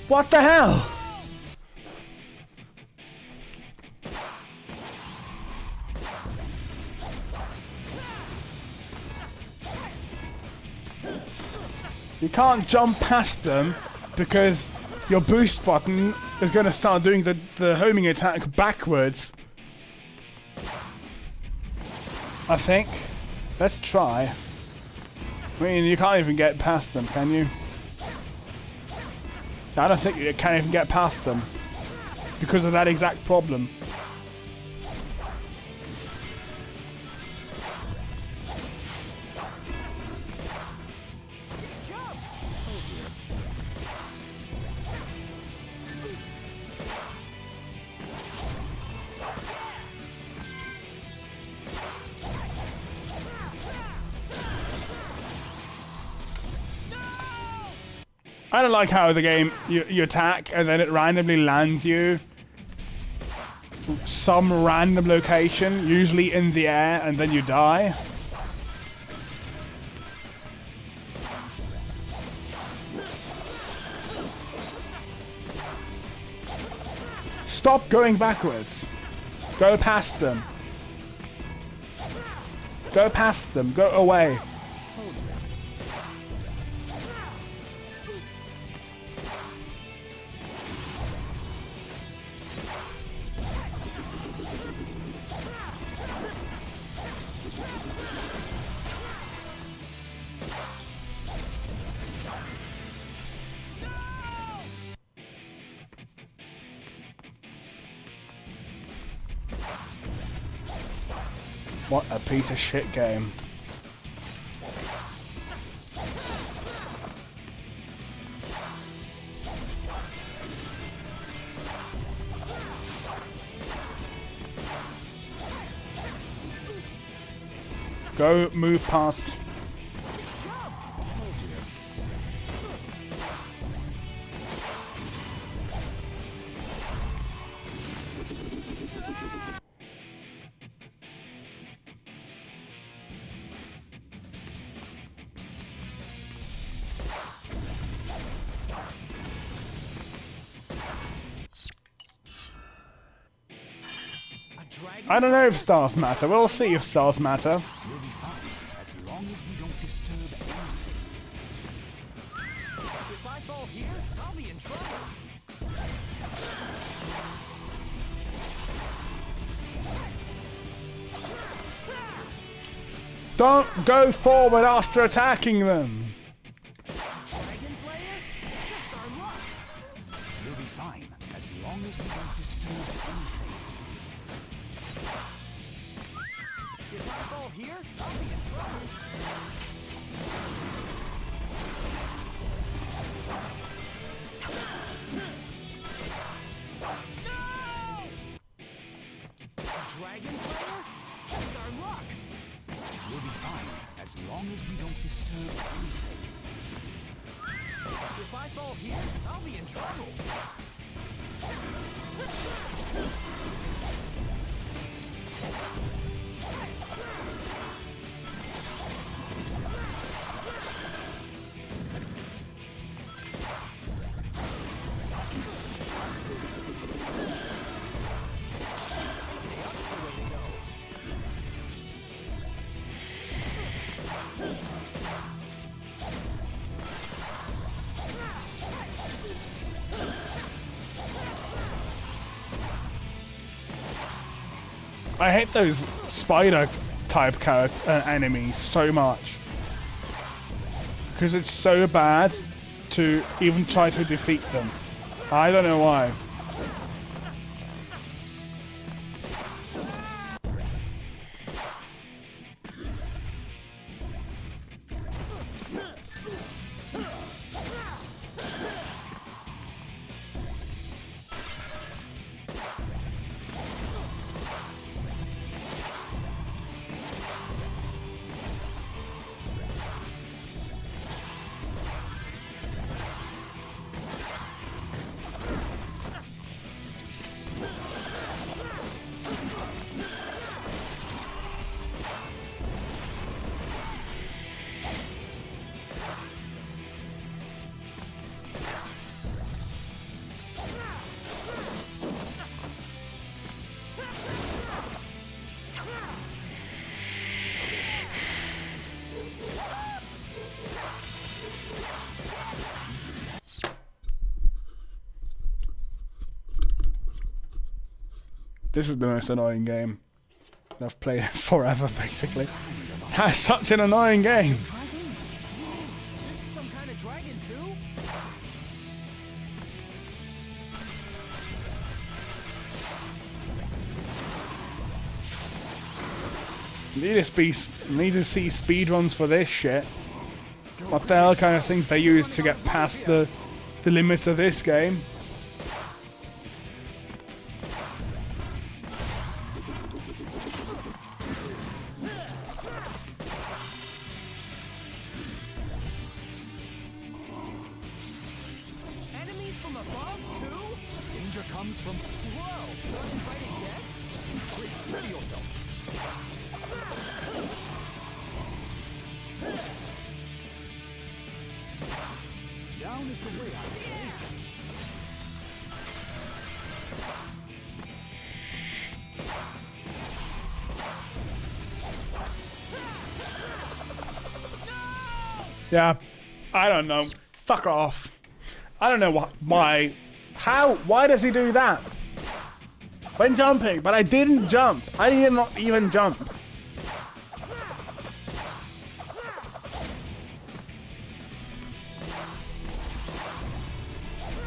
What the hell? You can't jump past them because your boost button is going to start doing the homing attack backwards. I think. Let's try. I mean, you can't even get past them, can you? I don't think you can even get past them because of that exact problem. I don't like how the game, you attack and then it randomly lands you some random location, usually in the air, and then you die. Stop going backwards. Go past them. Go past them. Go away. What a piece of shit game. Go move past. I don't know if stars matter. We'll see if stars matter. We'll be fine as long as we don't disturb anything. If I fall here, I'll be in trouble. Don't go forward after attacking them. Dragon Slayer? Just our luck. We'll be fine as long as we don't disturb anything. If I fall here, I'll be in trouble. Dragon Slayer? Just our luck. We'll be fine as long as we don't disturb anything. If I fall here, I'll be in trouble. Stay up's the way to go. I hate those spider type enemies so much. Because it's so bad to even try to defeat them. I don't know why. This is the most annoying game. I've played it forever, basically. That's such an annoying game. Dragon? This is some kind of dragon too? Need to see speedruns for this shit. What the hell kind of things they use to get past the limits of this game? Enemies from above too? Danger comes from... Whoa! Not invited guests? Quick, ready yourself. Down is the way, I say. Yeah, I don't know. Fuck off. I don't know why. Why does he do that? When jumping, but I didn't jump. I did not even jump.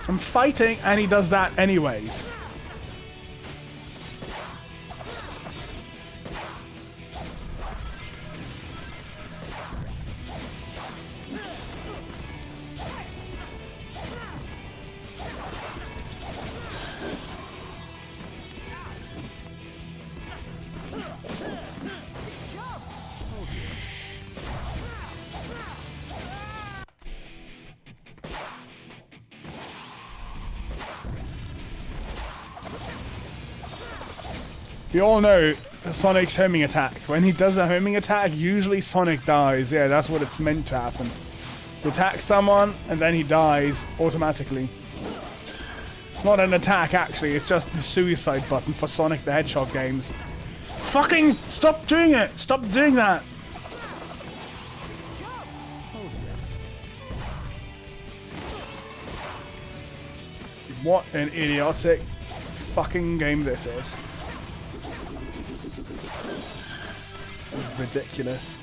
I'm fighting and he does that anyways. We all know Sonic's homing attack. When he does a homing attack, usually Sonic dies. Yeah, that's what it's meant to happen. He attacks someone, and then he dies automatically. It's not an attack, actually. It's just the suicide button for Sonic the Hedgehog games. Fucking stop doing it! Stop doing that! What an idiotic fucking game this is. Ridiculous.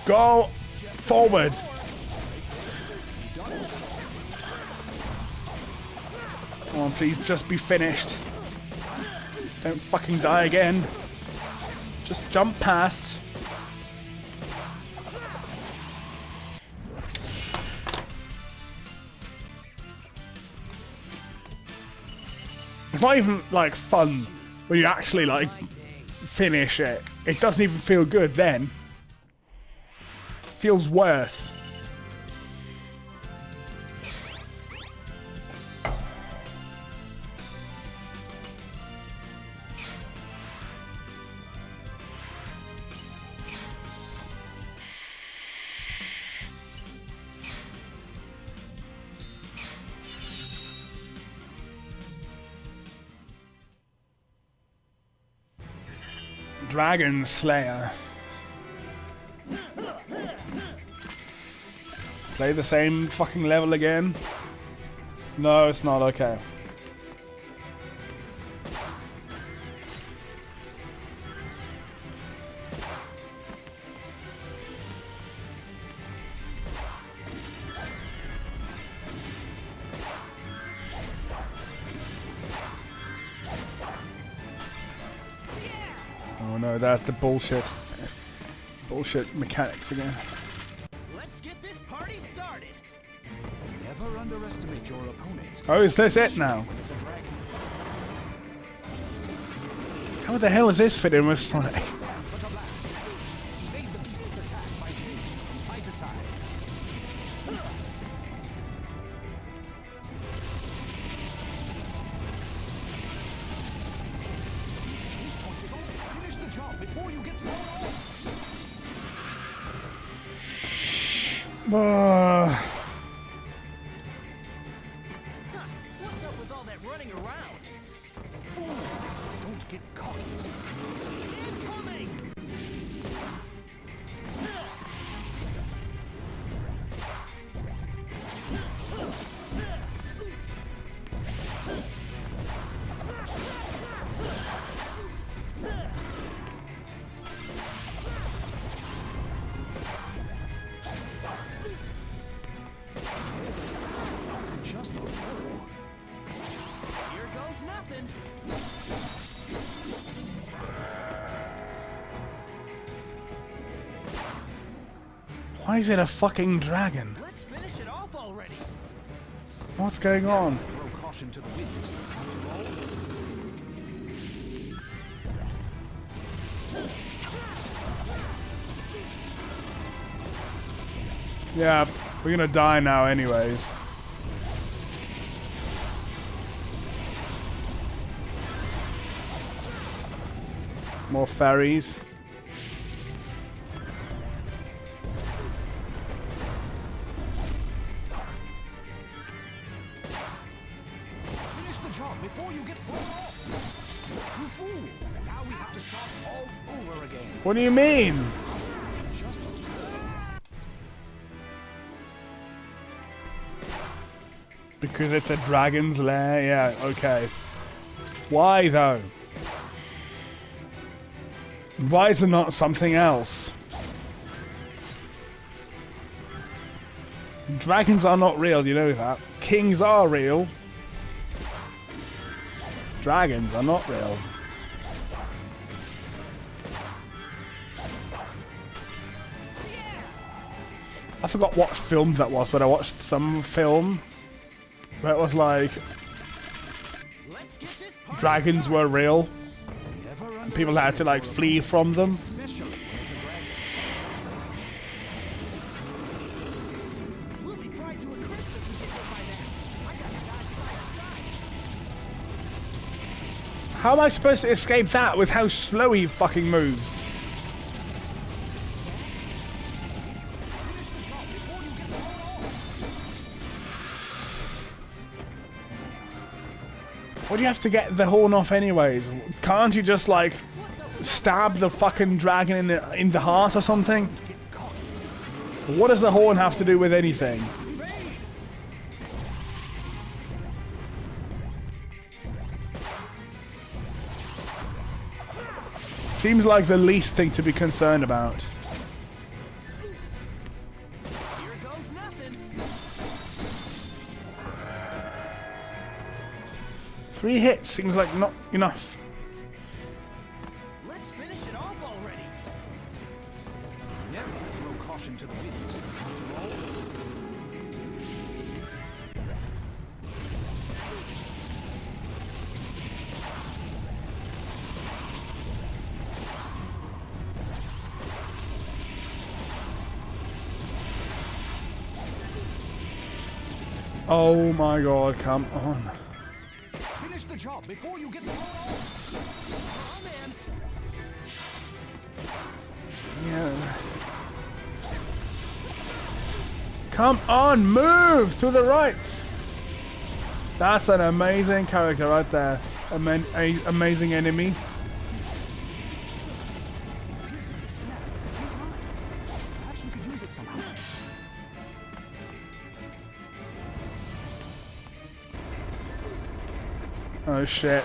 Go forward. Come on, please just be finished. Don't fucking die again. Just jump past. It's not even like fun when you actually like finish it. It doesn't even feel good then. It feels worse. Dragon Slayer. Play the same fucking level again? No, it's not. Okay. Oh no, that's the bullshit. Bullshit mechanics again. Let's get this party started. Never underestimate your opponent. Oh, is this it now? When it's a dragon. How the hell is this fit in with Sonic? Stand such a blast. Evade the beast's attack by swinging from side to side. Sweet point is on. Finish the job before you get thrown off. Huh, what's up with all that running around? Fool! Don't get caught. Incoming! Just a roll. Here goes nothing. Why is it a fucking dragon? Let's finish it off already. What's going on? Throw caution to the wind. After all, Yeah, we're gonna die now anyways. More fairies. finish the job before you get thrown off. You fool! Now we have to start all over again. What do you mean? Just Because it's a dragon's lair? Yeah, okay. Why though? Why is it not something else? Dragons are not real, you know that. Kings are real. Dragons are not real. I forgot what film that was, but I watched some film where it was like Let's get this party dragons were real never and people had to like flee from them. especially when it's a dragon. We'll be fried crisp if we get hit by that. I gotta dodge side to side. How am I supposed to escape that with how slow he fucking moves? Why do you have to get the horn off anyways? Can't you just like stab the fucking dragon in the heart or something? What does the horn have to do with anything? Seems like the least thing to be concerned about. Here goes nothing. 3 hits seems like not enough. Let's finish it off already. Never throw caution to the wind. After all, Oh my god, come on. finish the job before you get blown off. Oh man. Yeah. Come on, move to the right. That's an amazing character right there. Amazing enemy. Snap every time. Perhaps we could use it somehow. Oh shit.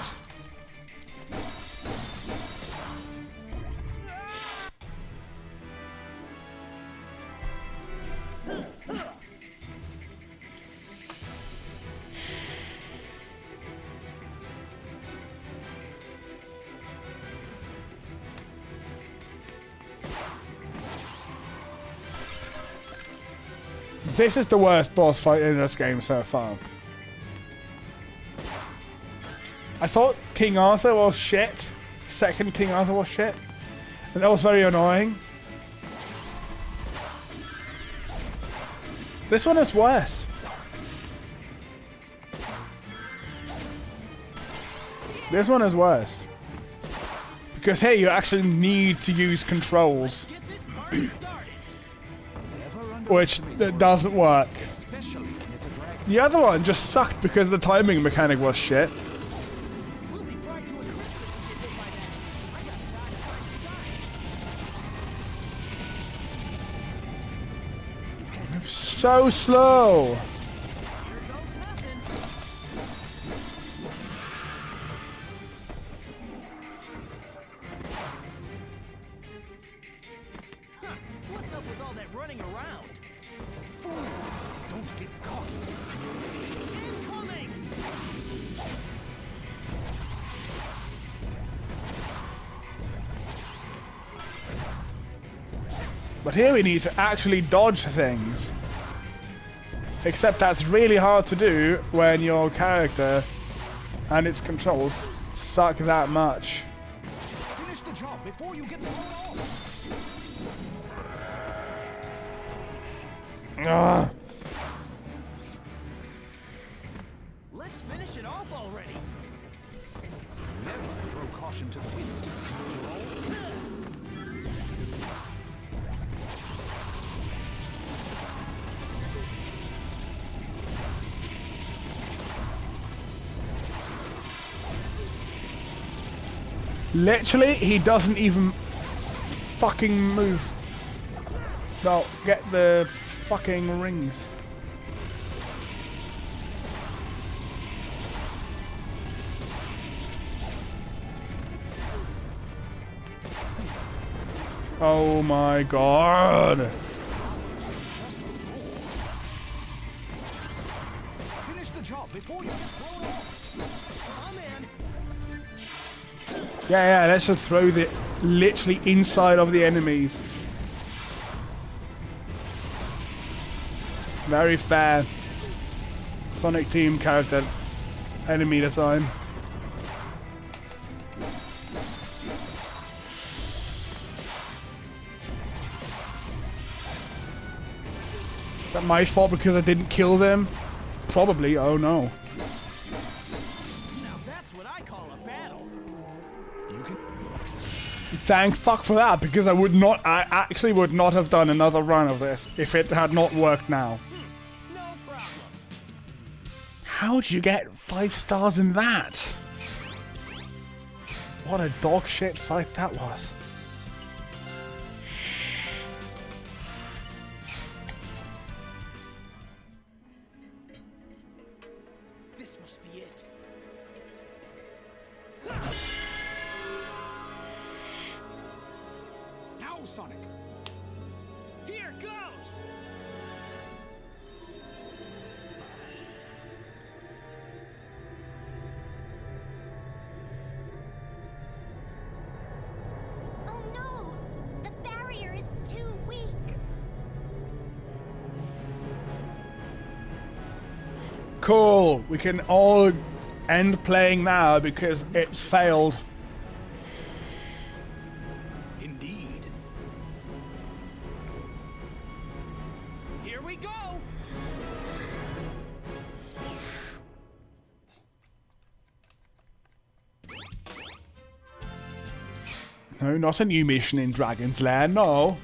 This is the worst boss fight in this game so far. I thought King Arthur was shit. Second King Arthur was shit. And that was very annoying. This one is worse. This one is worse. Because here you actually need to use controls. Get this party started. Which doesn't work. Especially when it's a dragon. The other one just sucked because the timing mechanic was shit. We'll be fried to a crisp if we get hit by that. I gotta dodge side to side. So slow. Here goes nothing. Huh, what's up with all that running around? Don't get caught. Incoming! But here we need to actually dodge things. Except that's really hard to do when your character and its controls suck that much. Finish the job before you get blown off. Ugh. Let's finish it off already. Never throw caution to the wind. After all, Literally, he doesn't even fucking move. No, get the fucking rings. Oh my god. finish the job before you get blown off. I'm in. Yeah, let's just throw the literally inside of the enemies. Very fair. Sonic Team character enemy design. Is that that my fault because I didn't kill them? Probably. Oh no. Now that's what I call a battle. Thank fuck for that, because I actually would not have done another run of this if it had not worked now. No problem. How'd you get 5 stars in that? What a dog shit fight that was. This must be it. Now, Sonic. Here goes. Oh no! The barrier is too weak. Cool. We can all end playing now because it's failed. Indeed. Here we go. No, not a new mission in Dragon's Lair, no.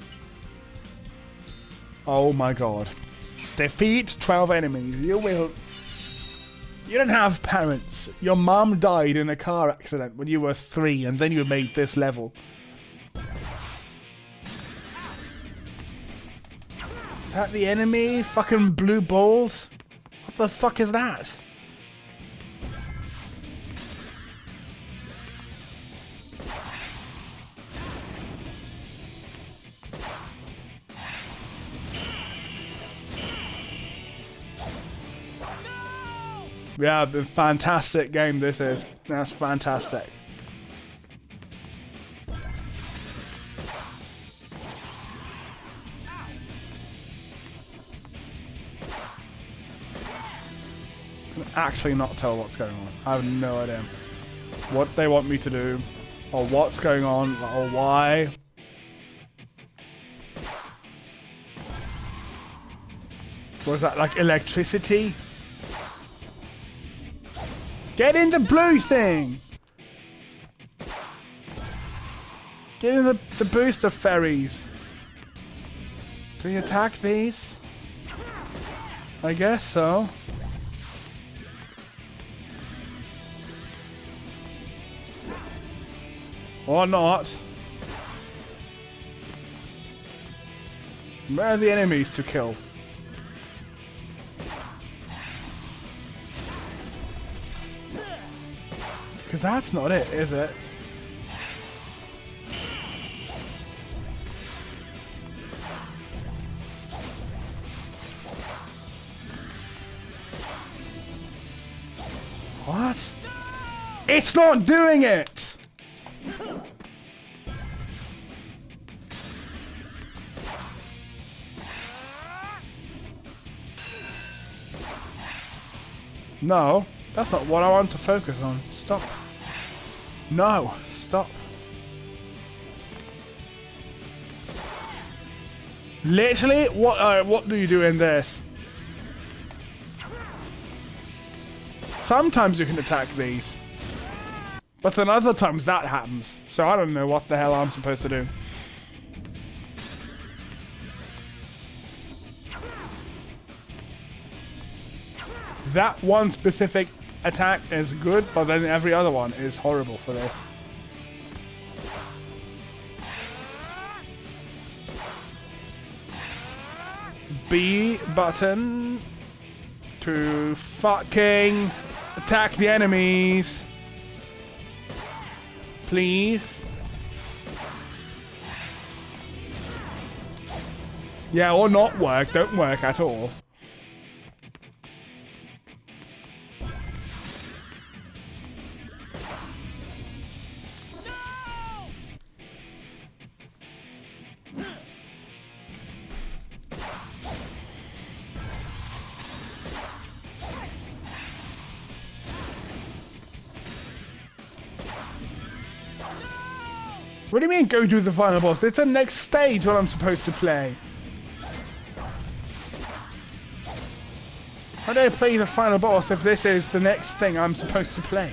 Oh my god. Defeat 12 enemies. You will... You don't have parents. Your mom died in a car accident when you were 3 and then you made this level. Is that the enemy? Fucking blue balls? What the fuck is that? Yeah, a fantastic game this is. That's fantastic. I can actually not tell what's going on. I have no idea what they want me to do, or what's going on, or why. Was that like electricity? Get in the blue thing! Get in the booster ferries. Do we attack these? I guess so. Or not. Where are the enemies to kill? Because that's not it, is it? What? It's not doing it! No, that's not what I want to focus on. Stop. No, stop. Literally, what do you do in this? Sometimes you can attack these, but then other times that happens. So I don't know what the hell I'm supposed to do. That one specific attack is good, but then every other one is horrible for this. B button to fucking attack the enemies. Please. Yeah, or not work. Don't work at all. What do you mean go do the final boss? It's the next stage what I'm supposed to play. How do I play the final boss if this is the next thing I'm supposed to play?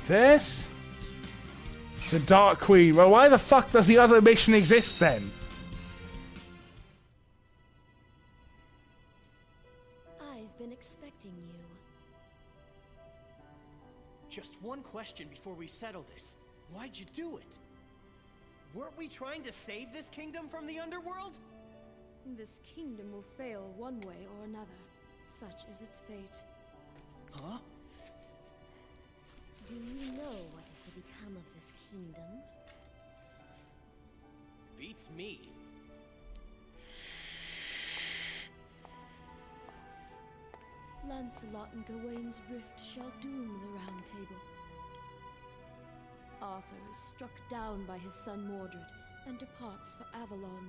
This? The Dark Queen. Well, why the fuck does the other mission exist then? I've been expecting you. Just one question before we settle this. Why'd you do it? Weren't we trying to save this kingdom from the underworld? This kingdom will fail one way or another. Such is its fate. Huh? Do you know what is to become of this kingdom? Beats me. Lancelot and Gawain's rift shall doom the Round Table. Arthur is struck down by his son Mordred and departs for Avalon.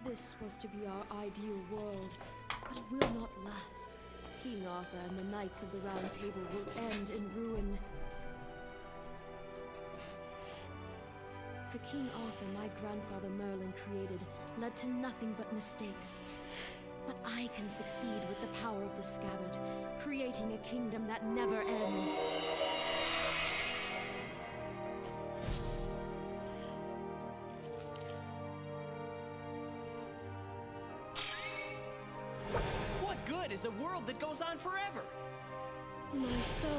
This was to be our ideal world, but it will not last. King Arthur and the Knights of the Round Table will end in ruin. The King Arthur my grandfather Merlin created led to nothing but mistakes. But I can succeed with the power of the scabbard, creating a kingdom that never ends. What good is a world that goes on forever? My sorrow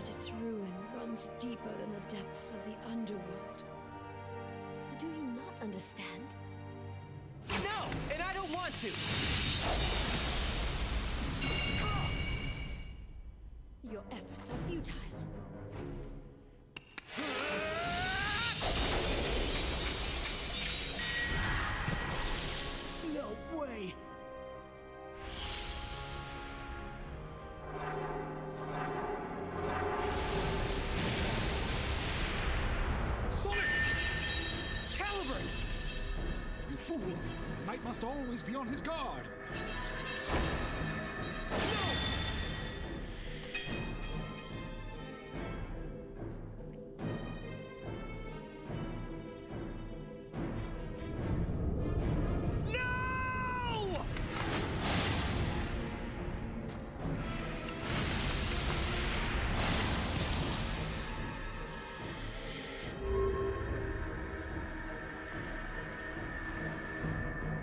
at its ruin runs deeper than the depths of the underworld. Do you not understand? No, and I don't want to. Your efforts are futile. No way. Sonic! Caliburn! You fool! Knight must always be on his guard. No!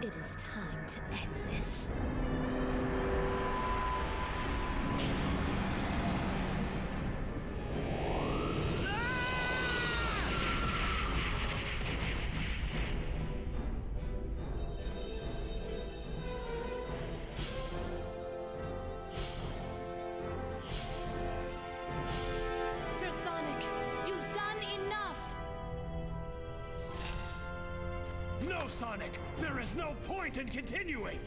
It is time to end this. Sir Sonic, you've done enough! No, Sonic! There is no point in continuing!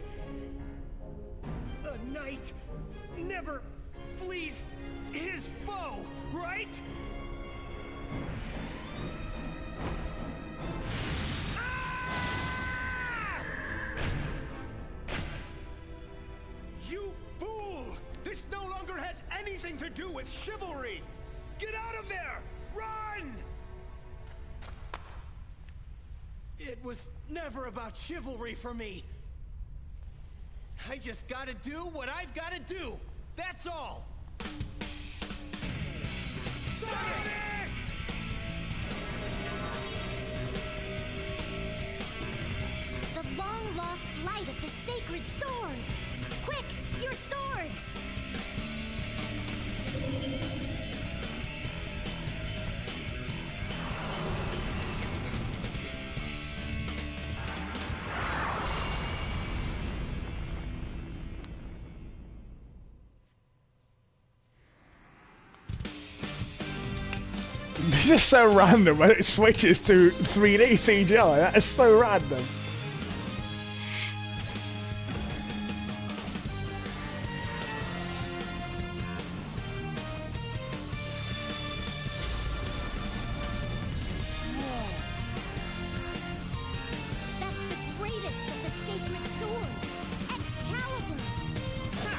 A knight never flees his foe, right? Ah! You fool! This no longer has anything to do with chivalry! Get out of there! Run! It was never about chivalry for me. I just gotta do what I've gotta do. That's all. Sonic! The long-lost light of the sacred sword! Quick, your swords! This is so random when it switches to 3D CGI. That is so random. That's the greatest of the sacred swords! Excalibur! Ha!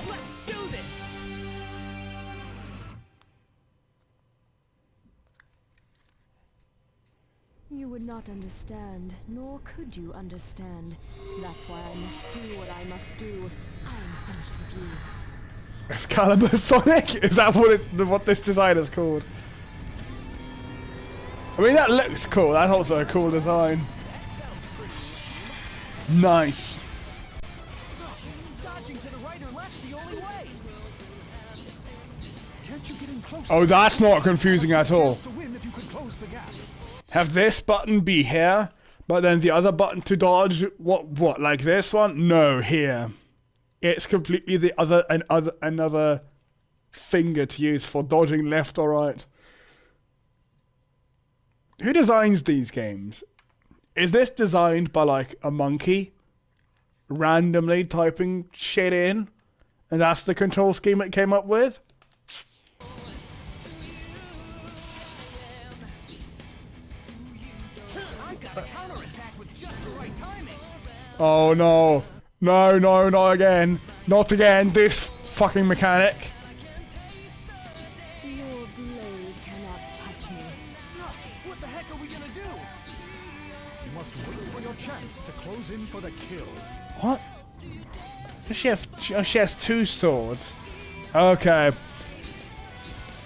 Let's not understand, nor could you understand. That's why I must do what I must do. I am finished with you. Excalibur Sonic? Is that what this design is called? I mean, that looks cool. That's also a cool design. Nice. Dodging to the right or left's the only way. Can't you get in closer? Oh, that's not confusing at all. To win if you could close the gap. Have this button be here, but then the other button to dodge, what, like this one? No, here. It's completely the another finger to use for dodging left or right. Who designs these games? Is this designed by like a monkey randomly typing shit in, and that's the control scheme it came up with? I've got a counterattack with just the right timing. Oh no. No, no, not again. Not again, this fucking mechanic. Your blade cannot touch me. What the heck are we gonna do? You must wait for your chance to close in for the kill. What? She has two swords. Okay.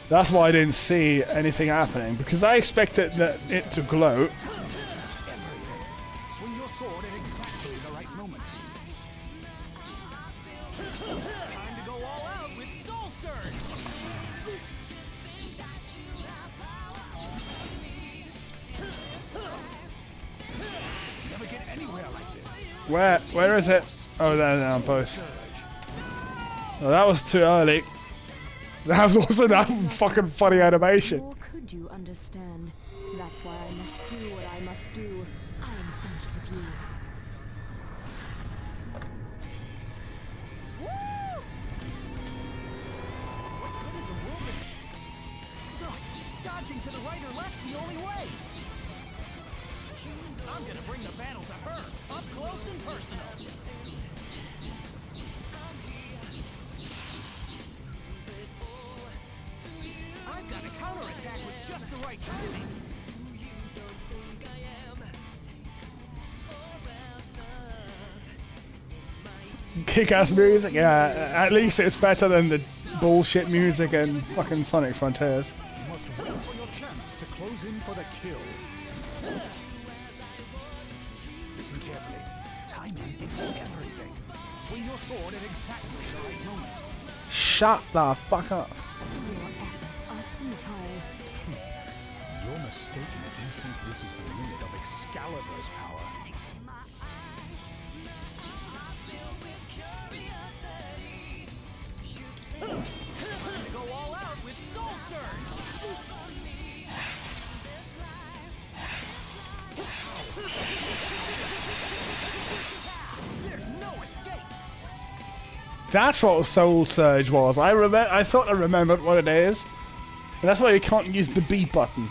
That's why I didn't see anything happening, because I expected it to gloat. Swing your sword at exactly the right moment. Time to go all out with Soul Surge! Never get anywhere like this. Where is it? Oh, there, on both. Oh, that was too early. That was also that fucking funny animation. Nor could you understand. That's why I must do what I must do. I am finished with you. Dodging to the right or left's the only way! I'm gonna bring the battle to her, up close and personal! I've got a counterattack with just the right timing! Kick-ass music, yeah. At least it's better than the bullshit music in fucking Sonic Frontiers. You must wait for your chance to close in for the kill. Listen carefully. Timing is everything. Swing your sword at exactly the right moment. Shut the fuck up. Your efforts are futile. You're mistaken if you think this is the limit of Excalibur's power. Time to go all out with Soul Surge! There's no escape! That's what Soul Surge was. I thought I remembered what it is. And that's why you can't use the B button.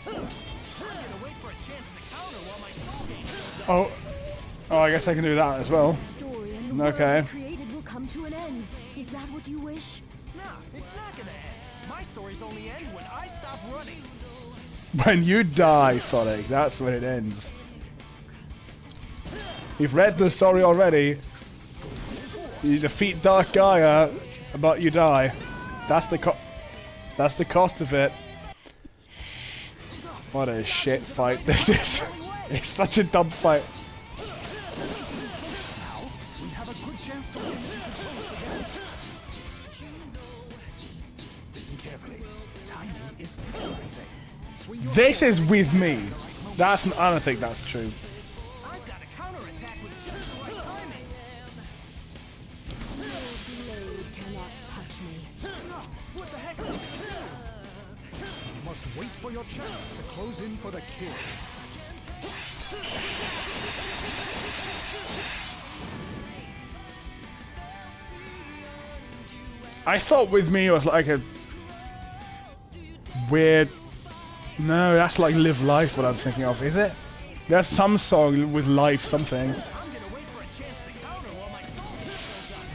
I'm gonna wait for a chance to counter while my soul game goes up. Oh. Oh, I guess I can do that as well. Story and the Okay. world created will come to an end. Is that what you wish? Nah, it's not gonna end. My stories only end when I stop running. When you die, Sonic, that's when it ends. You've read the story already. You defeat Dark Gaia, but you die. That's the cost of it. What a shit fight this is. It's such a dumb fight. Now, we have a good chance to win if you close the gap. Listen carefully. Timing is everything. Swing your This is with me. I don't think that's true. I've got a counterattack with just the right timing. Your blade cannot touch me. What the heck are we gonna do? You must wait for your chance to close in for the kill. I thought with me it was like a weird. No, that's like Live Life what I'm thinking of, is it? There's some song with life something. I'm gonna wait for a chance to counter while my soul game goes up.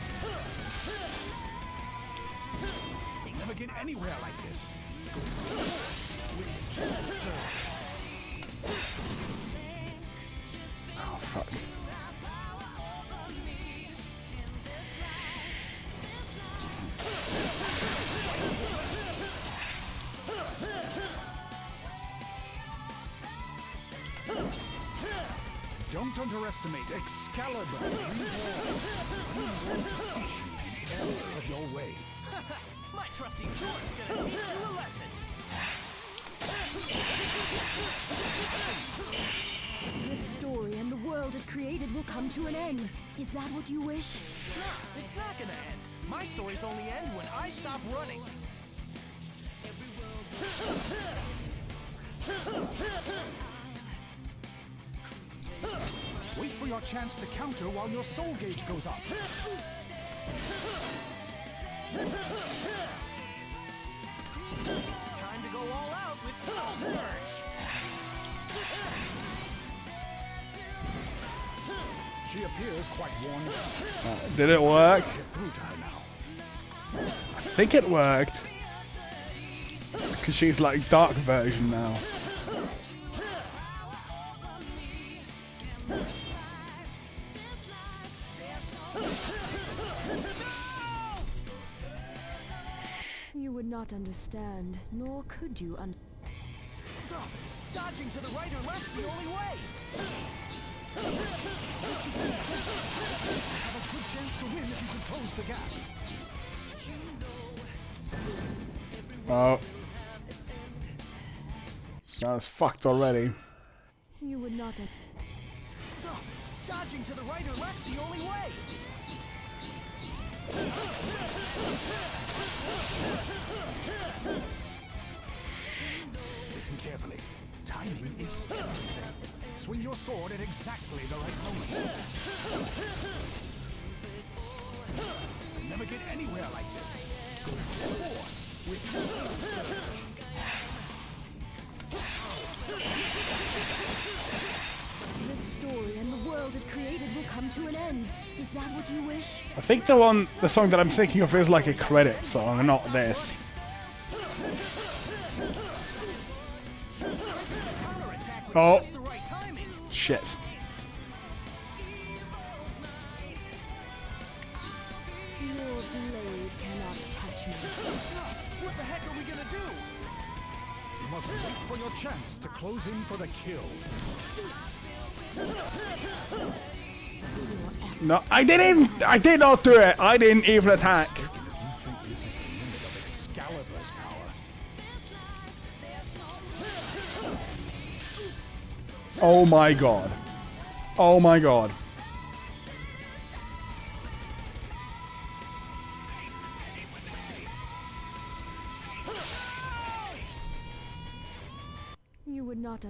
You'll never get anywhere like this. underestimate Excalibur. I'm going to teach you the error of your way. My trusty sword's gonna teach you a lesson. The story and the world it created will come to an end. Is that what you wish? Nah, it's not gonna end. My stories only end when I stop running. Wait for your chance to counter while your soul gauge goes up. Time to go all out with Soul Surge. She appears quite worn down. Did it work? Get through to her now. I think it worked. Because she's like dark version now. You would not understand, nor could you Dodging to the right or left's the only way. Have a good chance to win if you can close the gap. Oh. That was fucked already. You would not Dodging to the right or left's the only way. Listen carefully. Timing is everything. Swing your sword at exactly the right moment. You'll never get anywhere like this. Go full force with Soul Surge. The story and the world it created will come to an end. Is that what you wish? I think the song that I'm thinking of is like a credit song, not this. Oh. Shit. Your blade cannot touch me. What the heck are we gonna do? You must wait for your chance to close in for the kill. No, I did not do it. I didn't even attack. You think this is the limit of Excalibur's power? Oh my god. Oh my god. You would not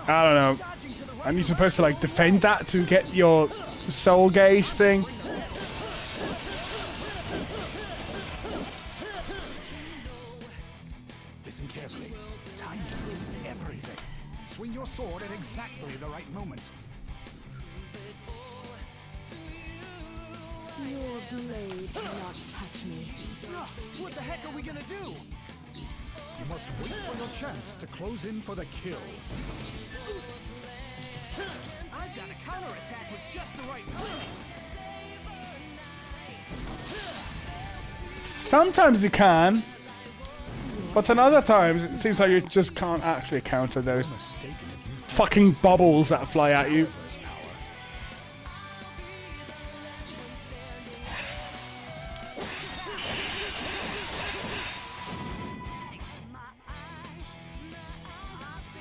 I don't know. Aren't you supposed to like defend that to get your soul gauge thing? Listen carefully. Timing is everything. Swing your sword at exactly the right moment. Your blade cannot touch me. What the heck are we gonna do? You must wait for your chance to close in for the kill. I've got a counterattack with just the right timing. Sometimes you can, but then other times it seems like you just can't actually counter those fucking bubbles that fly at you.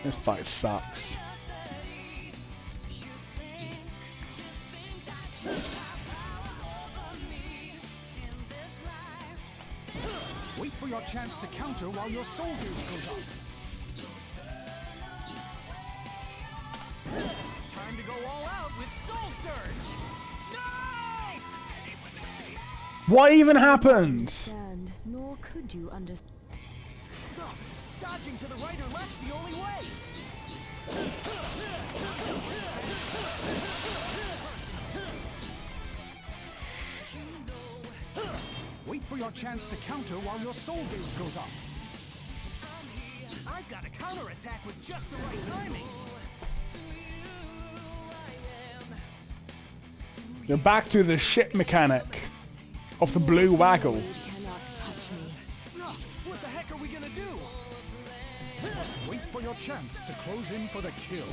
This fight sucks. Wait for your chance to counter while your soul gauge goes up. Time to go all out with Soul Surge. No! What even happened? Stand, nor could you understand. Dodging to the right or left's the only way. Wait for your chance to counter while your soul gauge goes up. I've got a counterattack with just the right timing. You're back to the shit mechanic of the blue waggle. Cannot touch me. What the heck are we gonna do? You must wait for your chance to close in for the kill.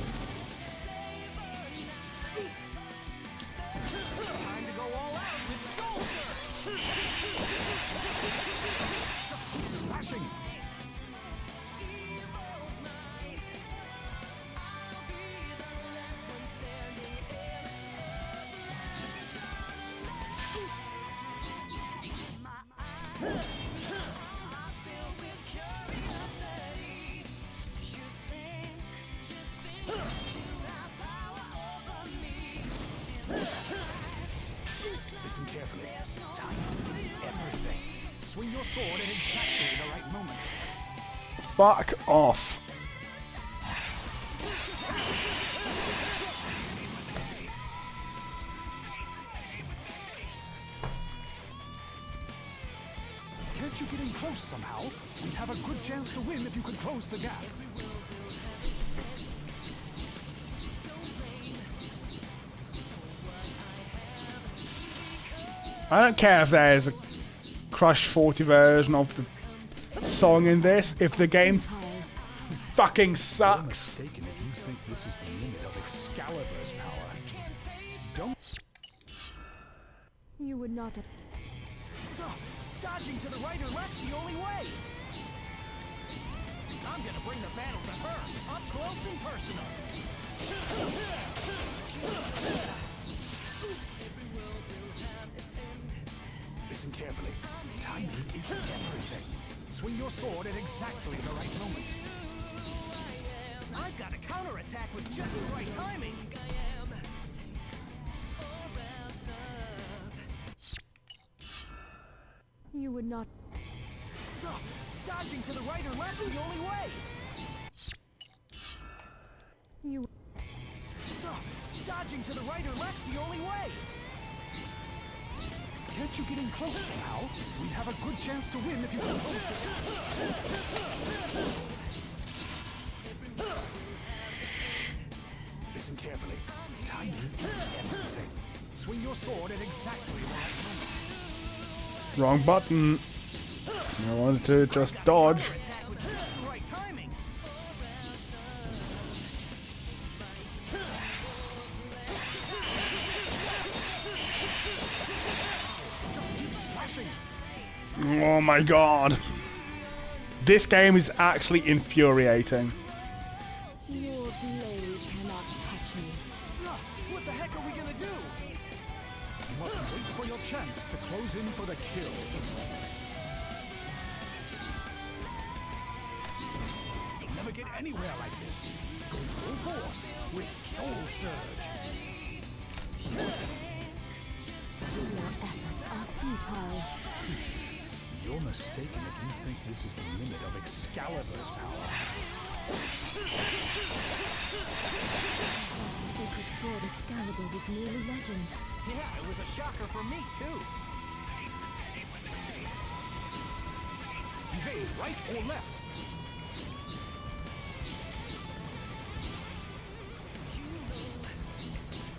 Listen carefully. Timing is everything. Swing your sword at exactly the right moment. Fuck off. Can't you get in close somehow? We'd have a good chance to win if you could close the gap. I don't care if there's a Crush 40 version of the song in this, if the game fucking sucks. Mistaken if you think this is the limit of Excalibur's power. Don't. You would not have... Dodging to the right or left's the only way. I'm gonna bring the battle to her, up close and personal. Listen carefully. Timing is everything. Swing your sword at exactly the right moment. I've got a counterattack with just the right timing. You would not... Dodging to the right or left's the only way. You... Dodging to the right or left's the only way. Can't you get in close somehow? We'd have a good chance to win if you could close the gap. Listen carefully. Timing is everything. Swing your sword at exactly the right moment. Wrong button. I wanted to just dodge. Counterattack with just the right timing. Just keep slashing. Oh my god. This game is actually infuriating. Your blade cannot touch me. What the heck are we gonna do? You must wait for your chance to close in for the kill. You'll never get anywhere like this. Go full force with Soul Surge. Your efforts are futile. You're mistaken if you think this is the limit of Excalibur's power. The sacred sword Excalibur was merely legend. Yeah, it was a shocker for me too. Evade right or left.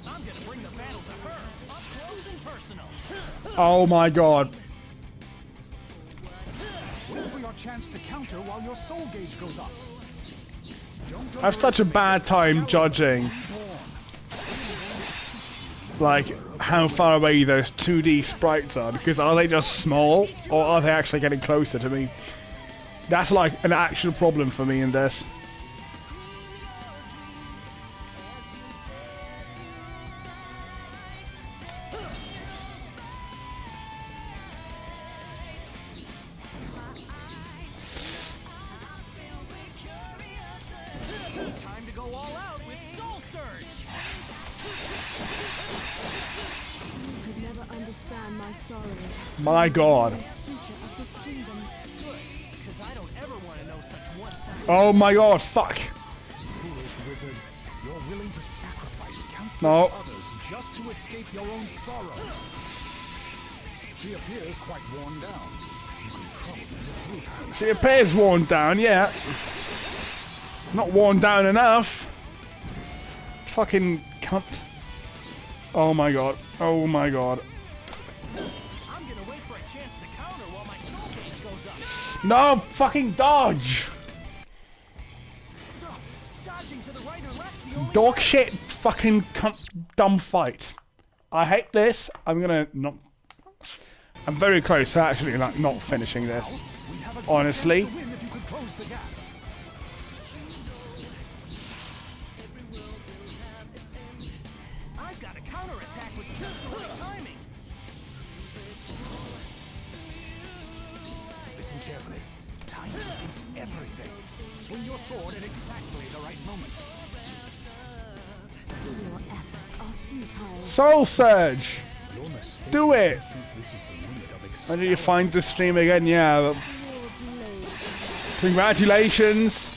I'm gonna bring the battle to her, up close and personal. Oh my god. Wait for your chance to counter while your soul gauge goes up. Don't I have such a bad time judging, like, how far away those 2D sprites are, because are they just small, or are they actually getting closer to me? That's like an actual problem for me in this. Time to go all out with Soul Surge. You could never understand my sorrow. My god. The future of this kingdom. Good, because I don't ever want to know such one-sided. Oh my god, fuck. Foolish wizard, you're willing to sacrifice countless No. others just to escape your own sorrow. She appears quite worn down. You can probably get through to her. She appears worn down, yeah. Not worn down enough. Fucking cunt. Oh my god. Oh my god. I'm gonna wait for a chance to counter while my soul gauge goes up. No, fucking dodge. Dodging to the right or left's the only Dog shit fucking cunt dumb fight. I hate this. I'm gonna not. I'm very close to actually like not finishing this. We'd have a good Honestly. chance to win if you could close the gap. I've got a counterattack with just the right timing. Listen carefully. Timing is everything. Swing your sword at exactly the right moment. Your efforts are futile. Soul Surge. You're mistaken do it. This is the limit of I need to find the stream again, yeah. Congratulations.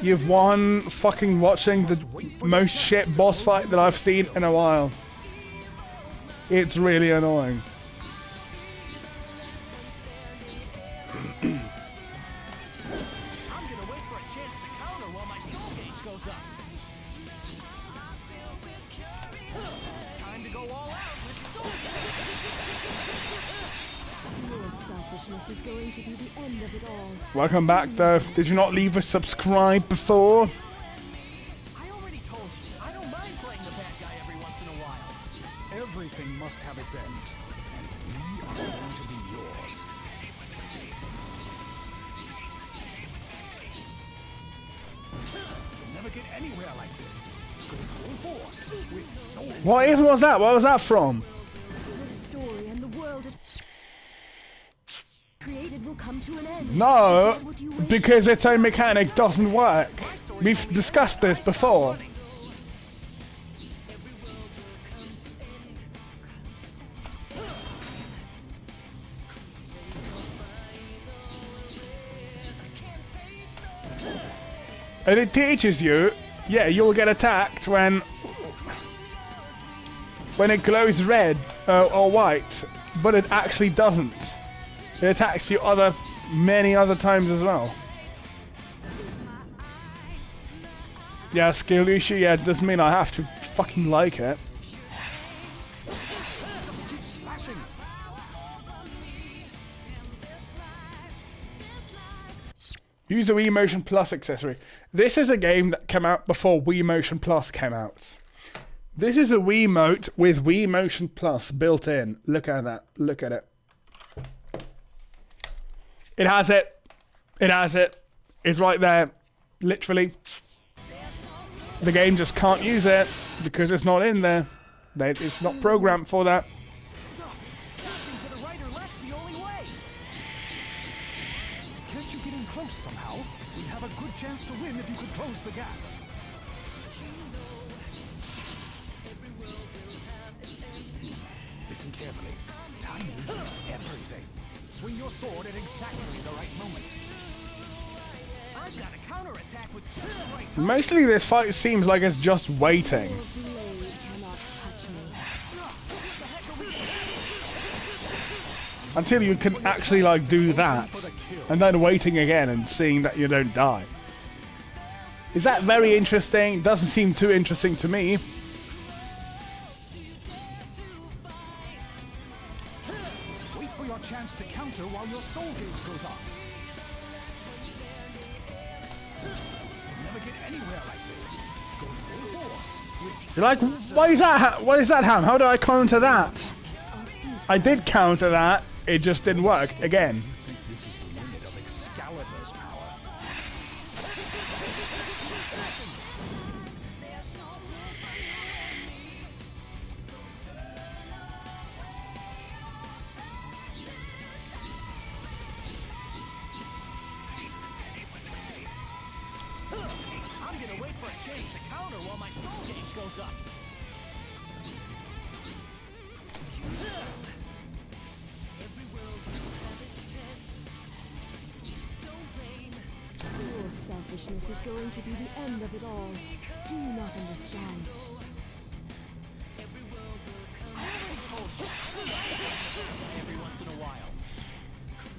You've won fucking watching the most shit boss fight that I've seen in a while. It's really annoying. I'm gonna wait for a chance to counter while my soul gauge goes up. Time to go all out with soul gauge. Your selfishness is going to be the end of it all. Welcome back though. Did you not leave a subscribe before? I already told you, I don't mind playing the bad guy every once in a while. Everything must have its end, and we are going to be yours. You'll never get anywhere like this. Go full force with soul. What even was that? What was that from? The story and the world it created will come to an end. No, Is that what you wish? because its own mechanic doesn't work. We've discussed this before. And it teaches you, yeah, you'll get attacked when it glows red or white, but it actually doesn't. It attacks you many other times as well. Yeah, skill issue, yeah, it doesn't mean I have to fucking like it. Keep slashing. Use the Wii Motion Plus accessory. This is a game that came out before Wii Motion Plus came out. This is a Wiimote with Wii Motion Plus built in. Look at that. Look at it. It has it. It has it. It's right there. Literally. The game just can't use it because it's not in there. It's not programmed for that. Shifting to the right or left's the only way. Can't you get in close somehow? We'd have a good chance to win if you could close the gap. Listen carefully. Timing is everything. Swing your sword at exactly the right moment. I've got a counterattack with just the right time. Mostly this fight seems like it's just waiting. Your blade cannot touch me. Until you can actually like do that. And then waiting again and seeing that you don't die. Is that very interesting? Doesn't seem too interesting to me. Wait for your chance to counter while your soul gauge goes up. You'll never get anywhere like this. Go full force with You're like, what is that? What is that, Ham? How do I counter that? I did counter that. It just didn't work again. I think this is the limit of Excalibur's power. I'm gonna wait for a chance to counter while my soul gauge goes up. Your selfishness is going to be the end of it all. Do you not understand? Every once in a while.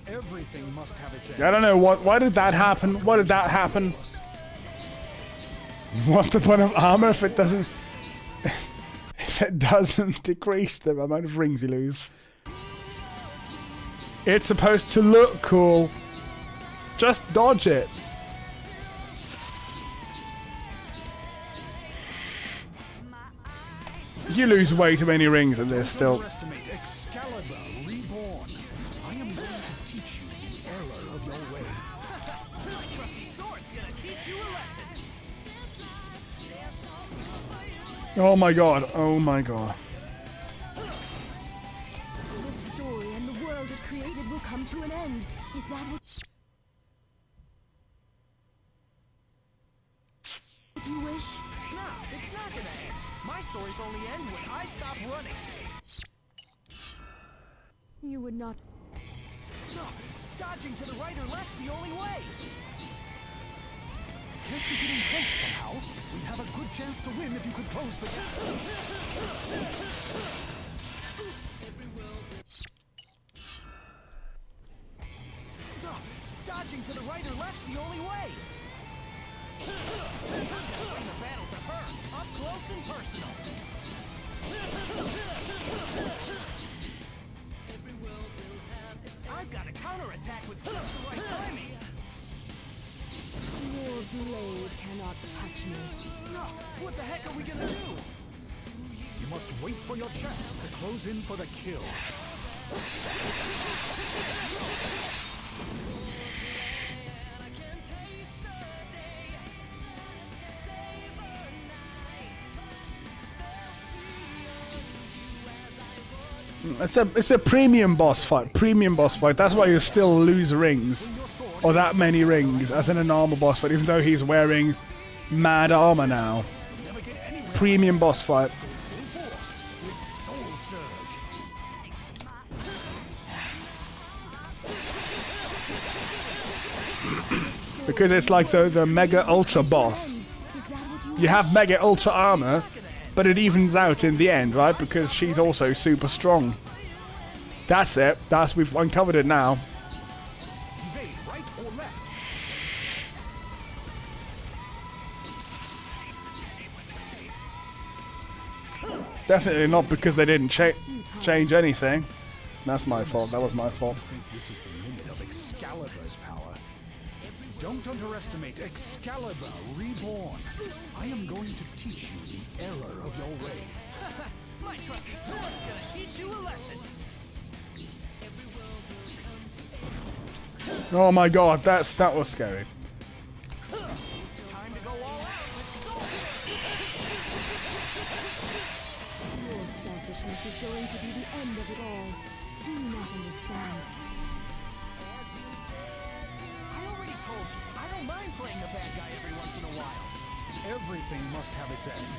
Everything must have its end. I don't know why did that happen? Why did that happen? What's the point of armor if it doesn't decrease the amount of rings you lose? It's supposed to look cool. Just dodge it. You lose way too many rings in this still. Underestimate Excalibur reborn. I am going to teach you the error of your way. My trusty sword's gonna teach you a lesson. Oh my god, oh my god. The story and the world it created will come to an end. Is that what you wish? No, it's not gonna end. My stories only end when I stop running. would not. Dodging to the right or left's the only way. Can't you get in close somehow? We'd have a good chance to win if you could close the gap. Dodging to the right or left's the only way. Bring the battle to her, up close and personal. I've got a counterattack with just the right timing. Your blade cannot touch me. No, what the heck are we gonna do? You must wait for your chance to close in for the kill. It's a premium boss fight. Premium boss fight. That's why you still lose rings. Or that many rings as in a normal boss fight, even though he's wearing mad armor now. Premium boss fight. Because it's like the Mega Ultra boss. You have Mega Ultra armor, but it evens out in the end, right? Because she's also super strong. That's it. We've uncovered it now. Definitely not because they didn't change anything. That's my fault. That was my fault. I think this is the limit of Excalibur's power. Don't underestimate Excalibur Reborn. I am going to teach you the error of your way. My trusty sword's gonna teach you a lesson. Oh my god, that was scary. Time to go all out with sword. Your selfishness is going to be the end of it all. Do you not understand? I already told you, I don't mind playing the bad guy every once in a while. Everything must have its end,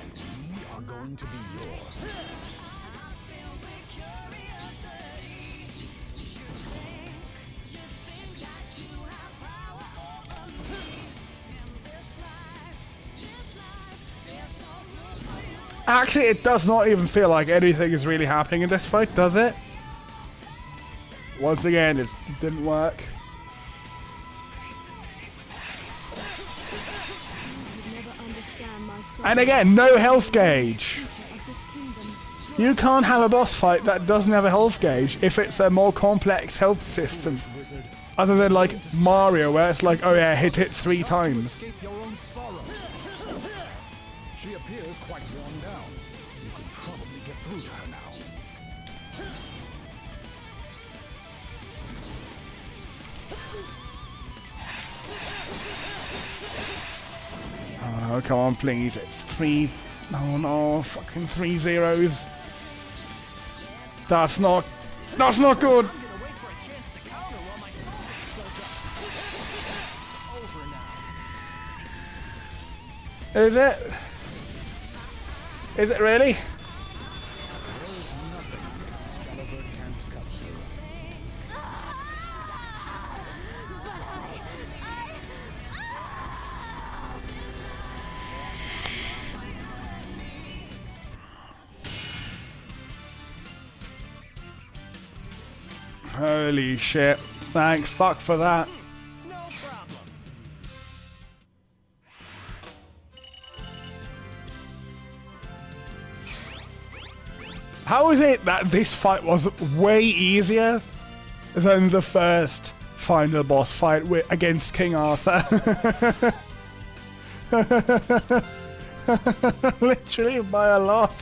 and we are going to be yours. Actually, it does not even feel like anything is really happening in this fight, does it? Once again, it didn't work. And again, no health gauge. You can't have a boss fight that doesn't have a health gauge if it's a more complex health system. Other than like Mario, where it's like, oh yeah, hit it 3 times. Escape your own sorrow. She appears quite worn down. You could probably get through to her now. Oh no, come on, please. It's 3. Oh no, fucking 3 zeros. That's not good. I'm gonna wait for a chance to counter while my sword goes up. Over now. Is it? Is it really? There is nothing Excalibur can't cut through. Holy shit. Thanks, fuck for that. No problem. How is it that this fight was way easier than the first final boss fight against King Arthur? Literally by a lot.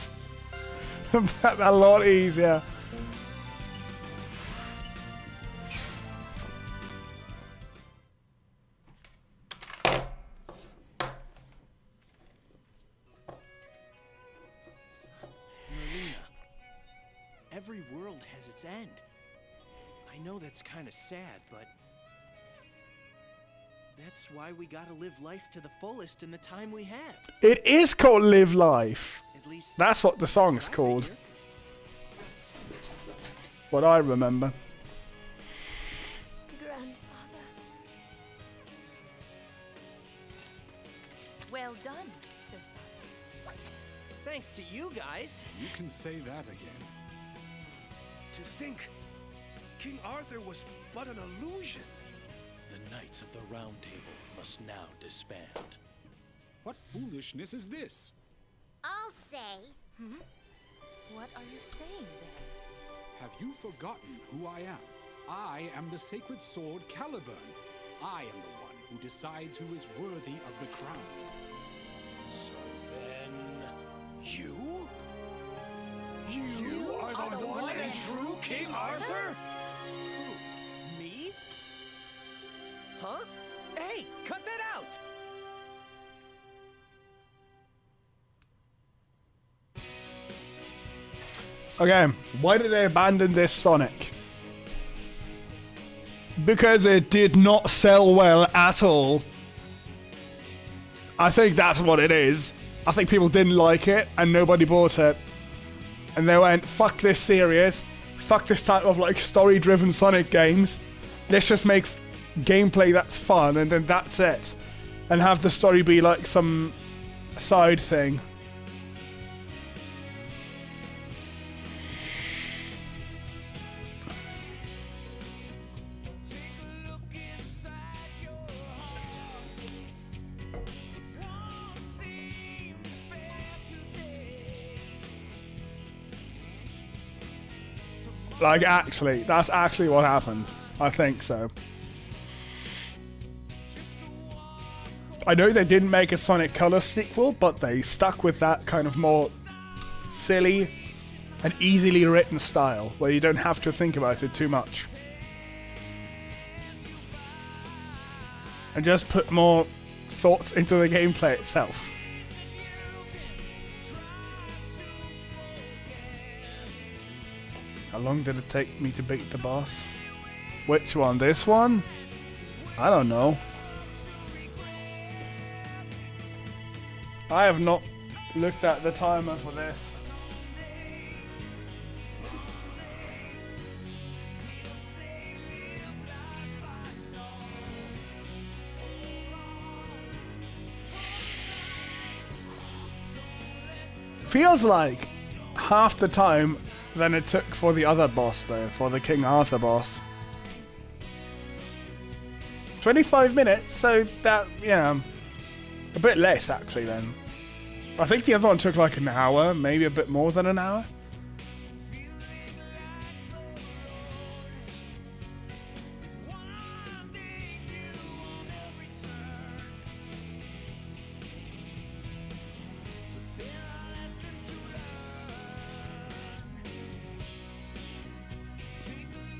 A lot easier. Every world has its end. I know that's kind of sad, but that's why we gotta live life to the fullest in the time we have. It is called Live Life. At least That's what the song's that's what I called. figure. what I remember. Grandfather. Well done, Sir Silas. Thanks to you guys. You can say that again. To think, King Arthur was but an illusion. The Knights of the Round Table must now disband. What foolishness is this? I'll say. What are you saying then? Have you forgotten who I am? I am the sacred sword Caliburn. I am the one who decides who is worthy of the crown. So then, you? You are the one and true King Arthur? Me? Huh? Hey, cut that out! Okay, why did they abandon this Sonic? Because it did not sell well at all. I think that's what it is. I think people didn't like it and nobody bought it. And they went, fuck this series. Fuck this type of like story-driven Sonic games. Let's just make gameplay that's fun and then that's it. And have the story be like some side thing. Like, actually, that's actually what happened. I think so. I know they didn't make a Sonic Colors sequel, but they stuck with that kind of more silly and easily written style, where you don't have to think about it too much. And just put more thoughts into the gameplay itself. How long did it take me to beat the boss? Which one? This one? I don't know. I have not looked at the timer for this. Feels like half the time than it took for the other boss though, for the King Arthur boss. 25 minutes, so that, yeah, a bit less actually then. I think the other one took like an hour, maybe a bit more than an hour.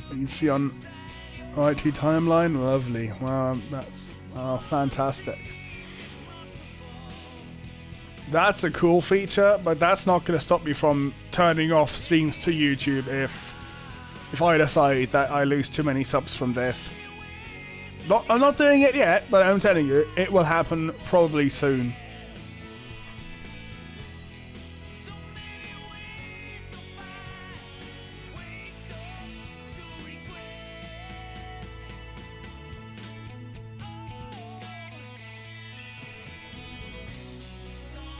You can see on IT timeline, lovely. Wow, that's fantastic. That's a cool feature, but that's not going to stop me from turning off streams to YouTube if I decide that I lose too many subs from this. I'm not doing it yet, but I'm telling you, it will happen probably soon.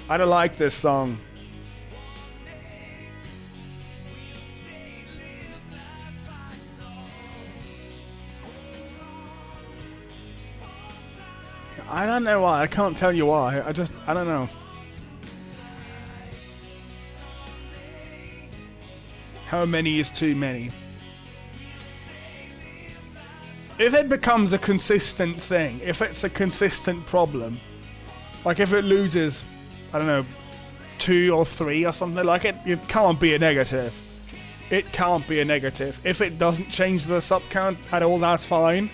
I don't like this song. I don't know why. I can't tell you why. I don't know. How many is too many? If it becomes a consistent thing, if it's a consistent problem, like if it loses, I don't know, 2 or 3 or something, like it can't be a negative. It can't be a negative. If it doesn't change the sub count at all, that's fine.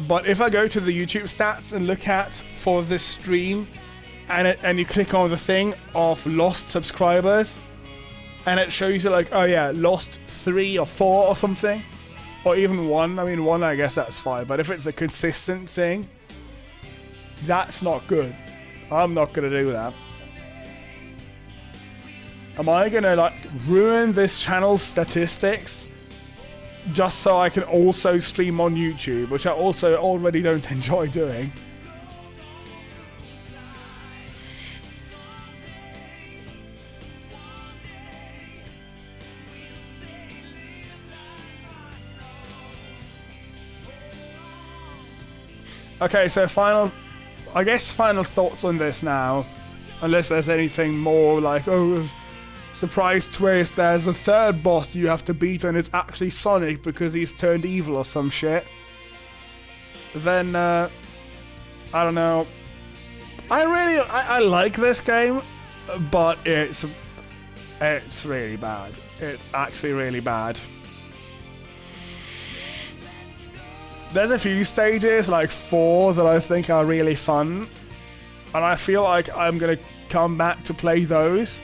But if I go to the YouTube stats and look at for this stream, and you click on the thing of lost subscribers, and it shows you like, oh yeah, lost 3 or 4 or something, or even 1. I mean, 1, I guess that's fine. But if it's a consistent thing, that's not good. I'm not going to do that. Am I gonna like ruin this channel's statistics just so I can also stream on YouTube, which I also already don't enjoy doing? Okay, so final thoughts on this now. Unless there's anything more like, oh, surprise twist, there's a third boss you have to beat and it's actually Sonic because he's turned evil or some shit. Then, I don't know. I like this game, but it's really bad. It's actually really bad. There's a few stages, like 4, that I think are really fun. And I feel like I'm going to come back to play those.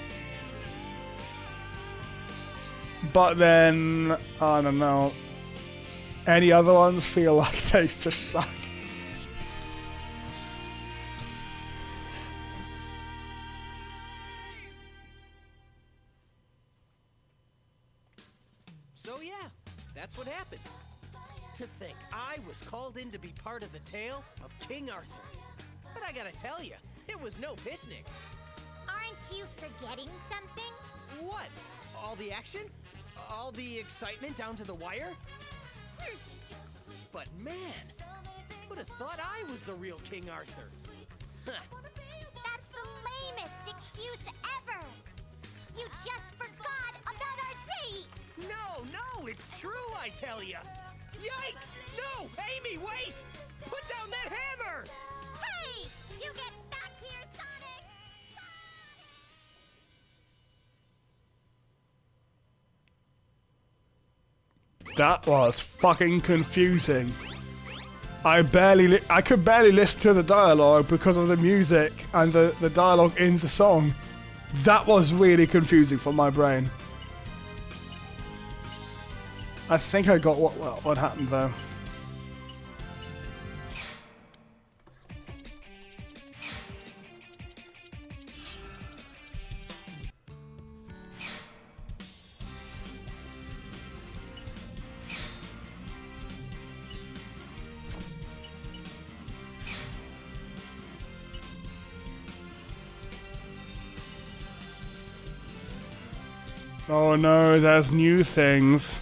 But then, I don't know. Any other ones feel like they just suck. So yeah, that's what happened. To think I was called in to be part of the tale of King Arthur. But I gotta tell you, it was no picnic. Aren't you forgetting something? What? All the action? All the excitement down to the wire? But man, who'd have thought I was the real King Arthur? Huh. That's the lamest excuse ever! You just forgot about our date! No, it's true, I tell ya! Yikes! No! Amy, wait! Put down that hammer! Hey! You get back here, Sonic! That was fucking confusing. I could barely listen to the dialogue because of the music and the dialogue in the song. That was really confusing for my brain. I think I got what happened though. Oh no, there's new things.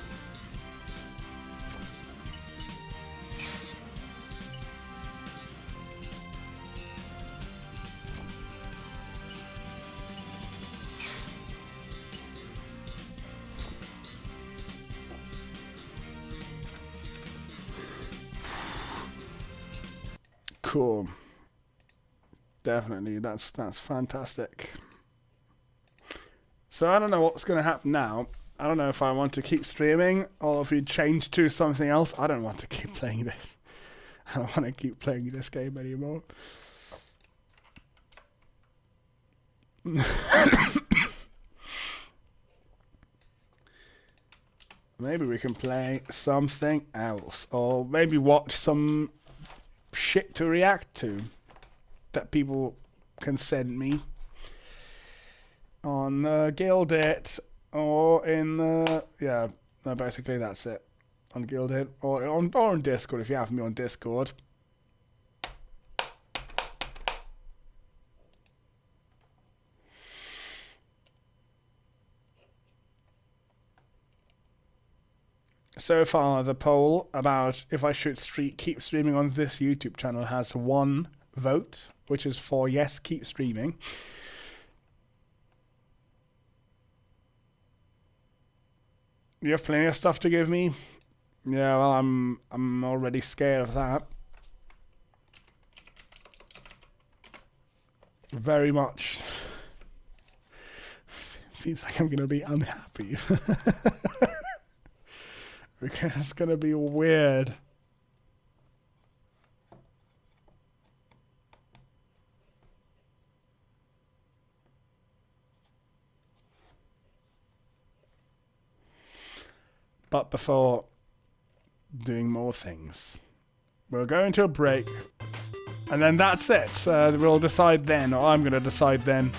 Cool. Definitely, that's fantastic. So I don't know what's going to happen now. I don't know if I want to keep streaming or if we change to something else. I don't want to keep playing this. I don't want to keep playing this game anymore. Maybe we can play something else. Or maybe watch some shit to react to that people can send me on Guilded or in the basically that's it, on Guilded or on Discord if you have me on Discord. So far, the poll about if I should keep streaming on this YouTube channel has 1 vote, which is for yes, keep streaming. You have plenty of stuff to give me? Yeah, well, I'm already scared of that. Very much. Feels like I'm gonna be unhappy. Because it's gonna be weird. But before doing more things, we'll go into a break. And then that's it. We'll decide then, or I'm going to decide then.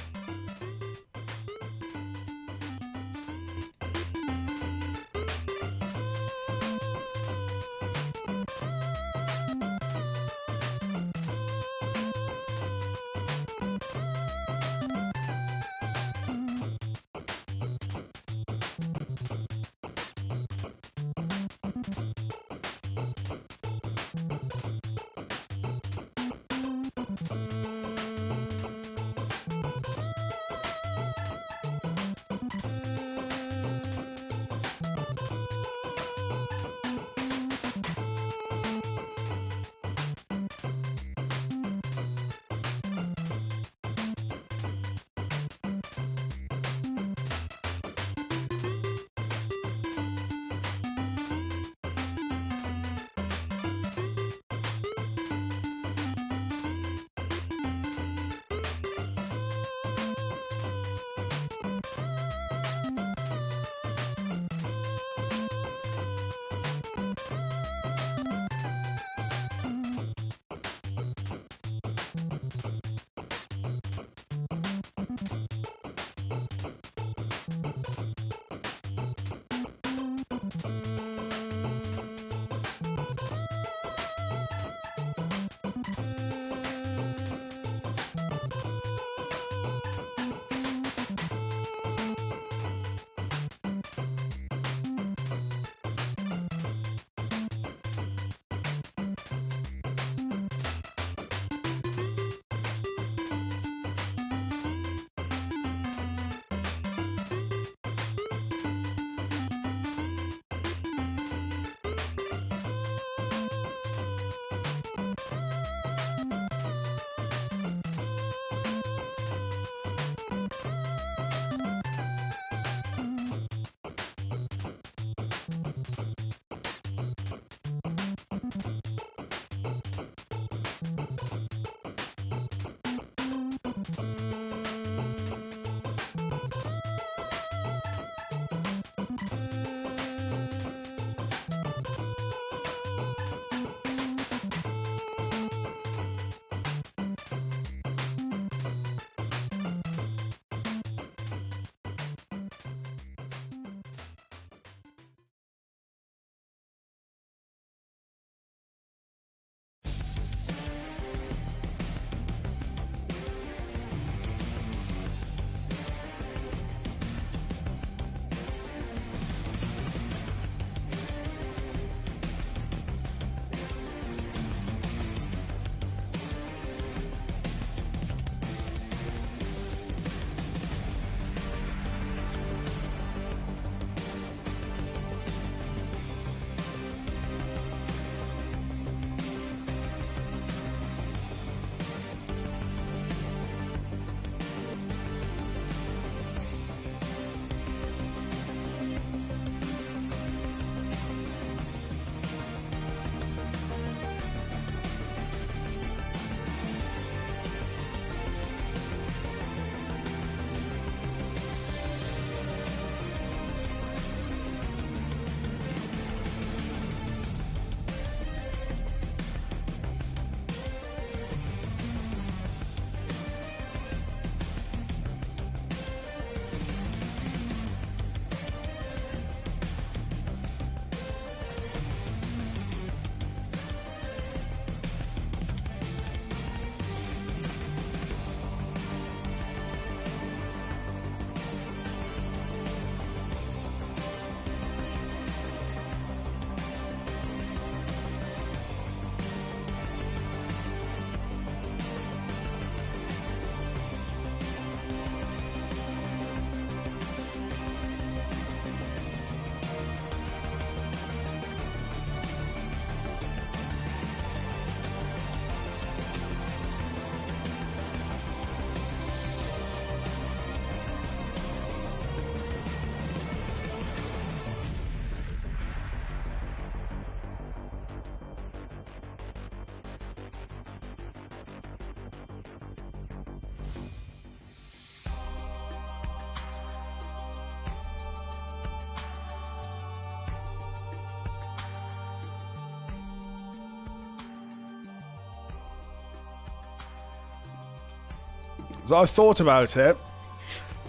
So I thought about it,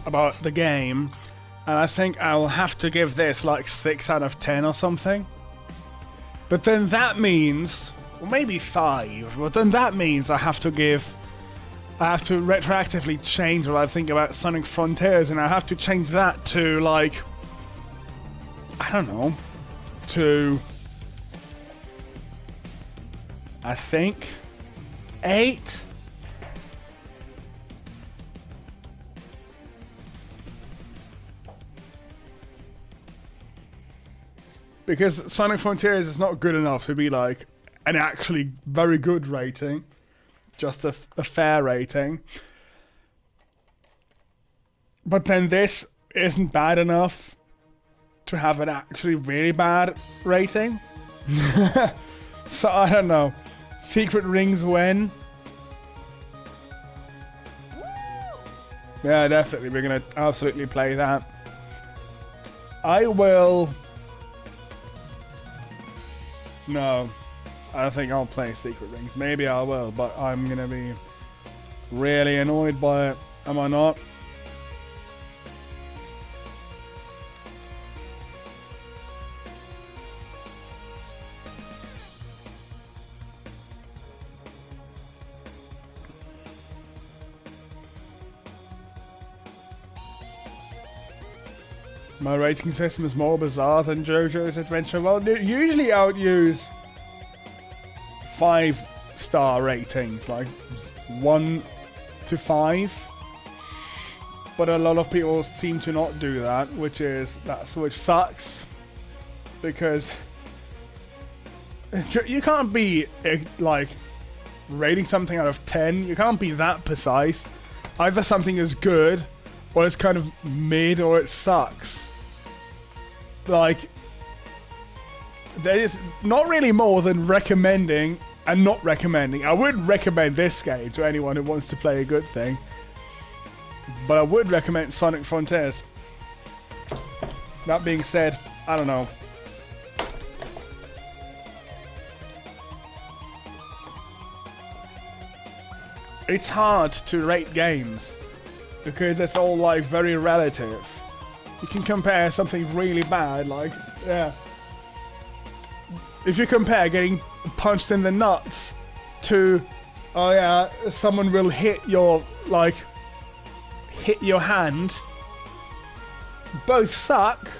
about the game, and I think I'll have to give this like 6 out of 10 or something. But then that means, or maybe 5, but then that means I have to retroactively change what I think about Sonic Frontiers, and I have to change that to like, I don't know, to, I think, 8? Because Sonic Frontiers is not good enough to be like an actually very good rating. Just a fair rating. But then this isn't bad enough to have an actually really bad rating. So I don't know. Secret Rings when? Yeah, definitely. We're going to absolutely play that. I will... No, I don't think I'll play Secret Rings. Maybe I will, but I'm gonna be really annoyed by it. Am I not? My rating system is more bizarre than JoJo's Adventure World. Usually I would use 5-star ratings, like 1 to 5. But a lot of people seem to not do that, which sucks. Because you can't be like rating something out of 10. You can't be that precise. Either something is good, or it's kind of mid, or it sucks. Like, there is not really more than recommending and not recommending. I would recommend this game to anyone who wants to play a good thing. But I would recommend Sonic Frontiers. That being said, I don't know. It's hard to rate games because it's all like very relative. You can compare something really bad, like, yeah. If you compare getting punched in the nuts to, oh yeah, someone will hit your hand, both suck.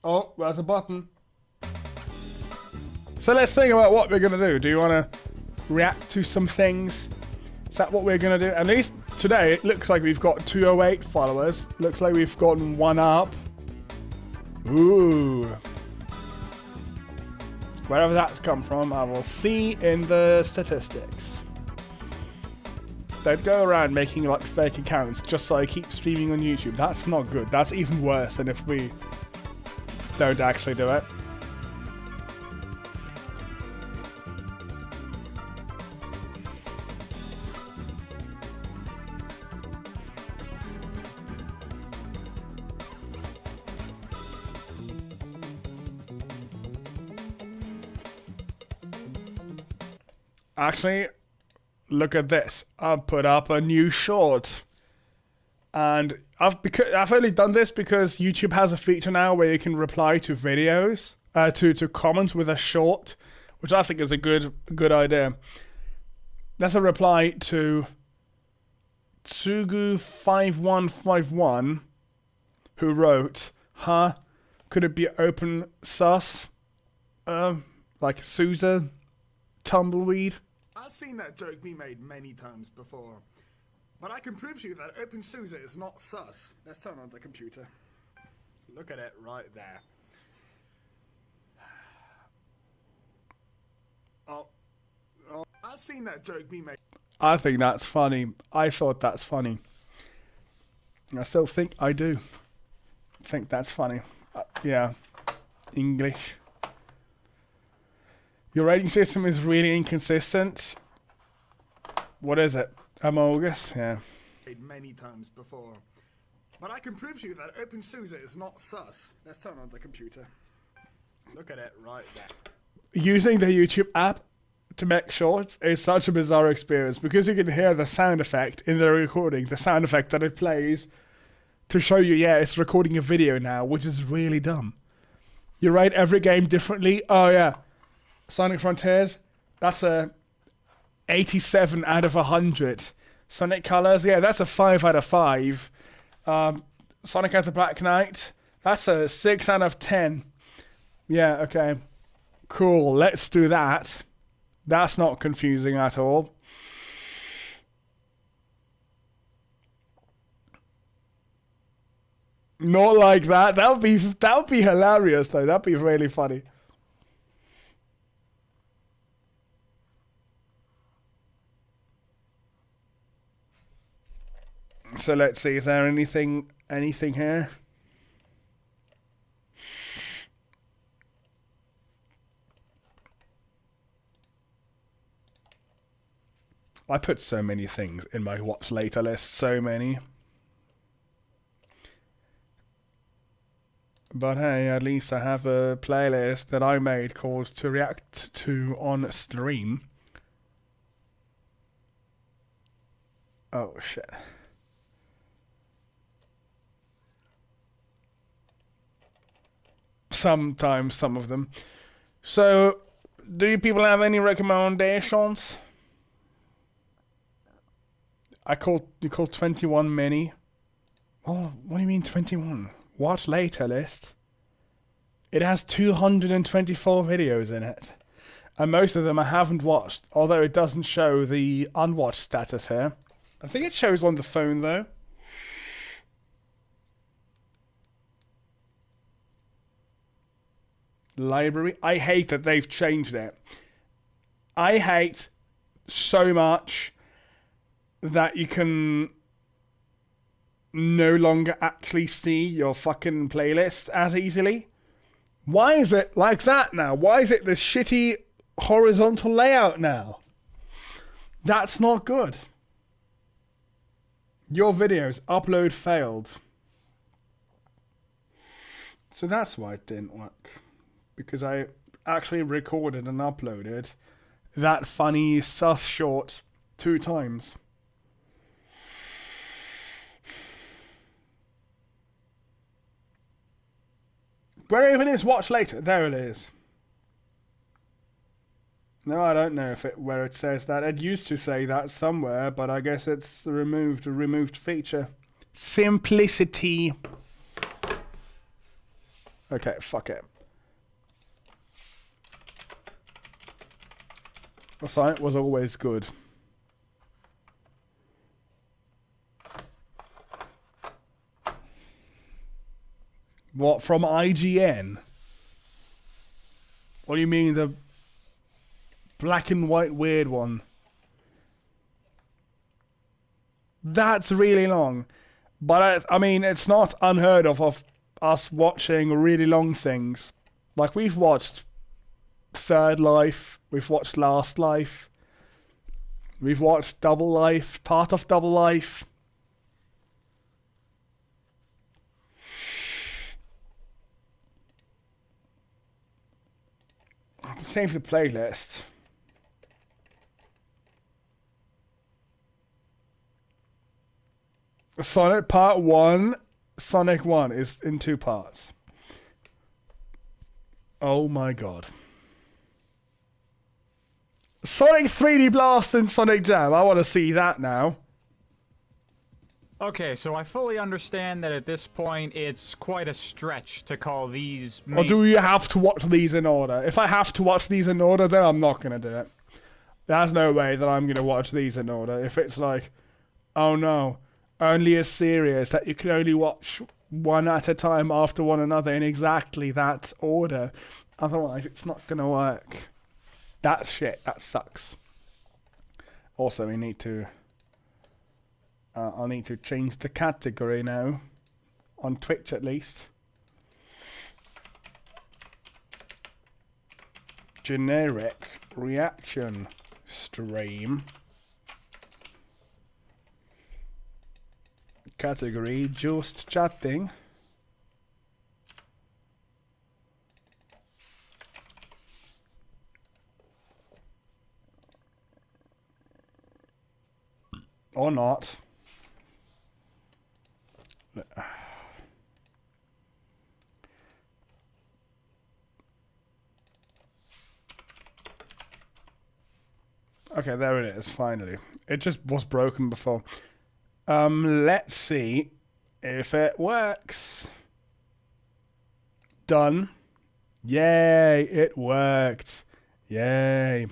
Oh, there's a button. So let's think about what we're going to do. Do you want to react to some things? Is that what we're going to do? At least today, it looks like we've got 208 followers. Looks like we've gotten 1 up. Ooh. Wherever that's come from, I will see in the statistics. Don't go around making like fake accounts just so I keep streaming on YouTube. That's not good. That's even worse than if we don't actually do it. Actually, look at this. I've put up a new short. And I've only done this because YouTube has a feature now where you can reply to videos, to comments with a short, which I think is a good idea. That's a reply to Tsugu5151, who wrote, "Huh? Could it be open sus? Like Sousa Tumbleweed?" I've seen that joke be made many times before. But I can prove to you that OpenSUSE is not sus. Let's turn on the computer. Look at it right there. Oh, I've seen that joke be made. I think that's funny. I thought that's funny. I still think I do. Think that's funny. Yeah. English. Your rating system is really inconsistent. What is it? Amogus? Yeah. Many times before. But I can prove to you that OpenSUSE is not sus. Let's turn on the computer. Look at it right there. Using the YouTube app to make shorts is such a bizarre experience because you can hear the sound effect in the recording, the sound effect that it plays to show you, yeah, it's recording a video now, which is really dumb. You rate every game differently. Oh yeah, Sonic Frontiers, that's a 87 out of 100. Sonic Colors, yeah, that's a 5 out of 5. Sonic and the Black Knight, that's a 6 out of 10. Yeah, okay. Cool, let's do that. That's not confusing at all. Not like that. That would be hilarious though. That'd be really funny. So let's see, is there anything here? I put so many things in my watch later list, so many. But hey, at least I have a playlist that I made called To React To on Stream. Oh shit. Sometimes, some of them. So, do you people have any recommendations? You call 21 many? Oh, what do you mean 21? Watch later list. It has 224 videos in it. And most of them I haven't watched, although it doesn't show the unwatched status here. I think it shows on the phone though. Library. I hate that they've changed it. I hate so much that you can no longer actually see your fucking playlist as easily. Why is it like that now? Why is it this shitty horizontal layout now? That's not good. Your videos upload failed. So that's why it didn't work. Because I actually recorded and uploaded that funny sus short 2 times. Where even is watch later? There it is. No, I don't know where it says that. It used to say that somewhere, but I guess it's a removed feature. Simplicity. Okay, fuck it. The site was always good. What, from IGN? What do you mean, the black and white weird one? That's really long. But I mean, it's not unheard of us watching really long things. Like, we've watched Third Life, we've watched Last Life, we've watched Double Life, part of Double Life. Save the playlist. Sonic Part 1, Sonic 1 is in 2 parts. Oh my god. Sonic 3D Blast and Sonic Jam. I want to see that now. Okay, so I fully understand that at this point it's quite a stretch to call these Or do you have to watch these in order? If I have to watch these in order, then I'm not going to do it. There's no way that I'm going to watch these in order. If it's like, oh no, only a series that you can only watch one at a time after one another in exactly that order. Otherwise, it's not going to work. That's shit. That sucks. Also, we need to... I'll need to change the category now. On Twitch, at least. generic reaction stream. Category just chatting. Or not. Okay, there it is, finally. It just was broken before. Let's see if it works. Done. Yay, it worked. Yay.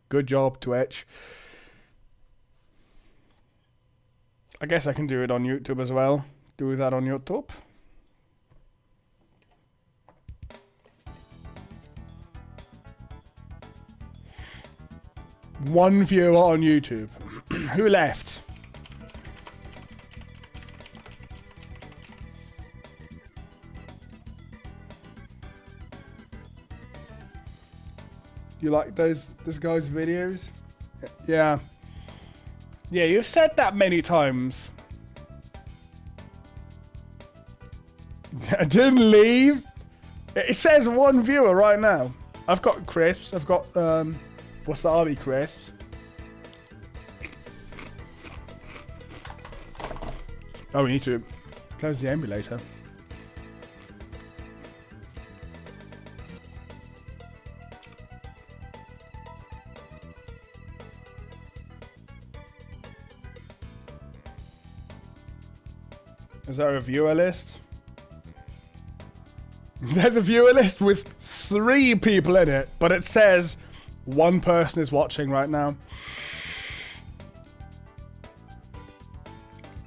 Good job, Twitch. I guess I can do it on YouTube as well. Do that on YouTube. One viewer on YouTube. Who left? You like this guy's videos? Yeah. Yeah, you've said that many times. I didn't leave. It says one viewer right now. I've got crisps. I've got wasabi crisps. Oh, we need to close the emulator. Is there a viewer list? There's a viewer list with 3 people in it, but it says 1 person is watching right now.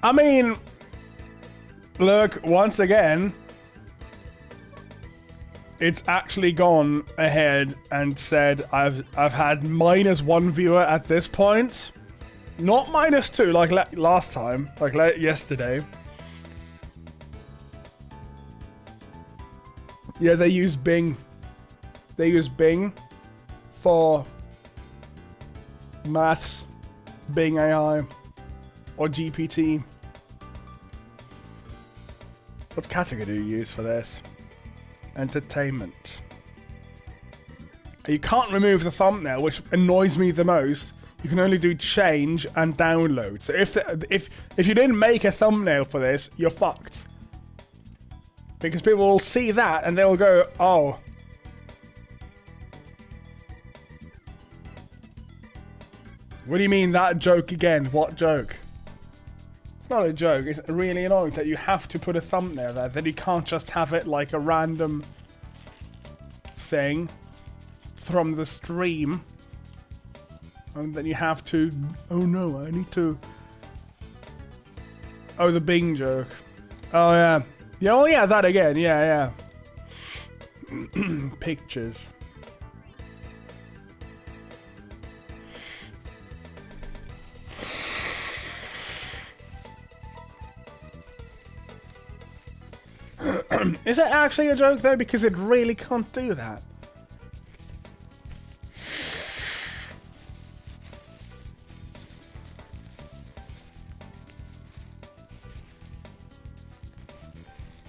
I mean, look, once again, it's actually gone ahead and said I've had -1 viewer at this point. Not -2 like last time, like yesterday. Yeah, they use Bing. They use Bing for maths, Bing AI, or GPT. What category do you use for this? Entertainment. You can't remove the thumbnail, which annoys me the most. You can only do change and download. So if you didn't make a thumbnail for this, you're fucked. Because people will see that and they'll go, oh. What do you mean that joke again? What joke? It's not a joke. It's really annoying that you have to put a thumbnail there. That you can't just have it like a random thing from the stream. And then you have to... Oh no, I need to... Oh, the Bing joke. Oh yeah. Yeah, oh yeah, that again. Yeah, yeah. Pictures. Is it actually a joke though? Because it really can't do that.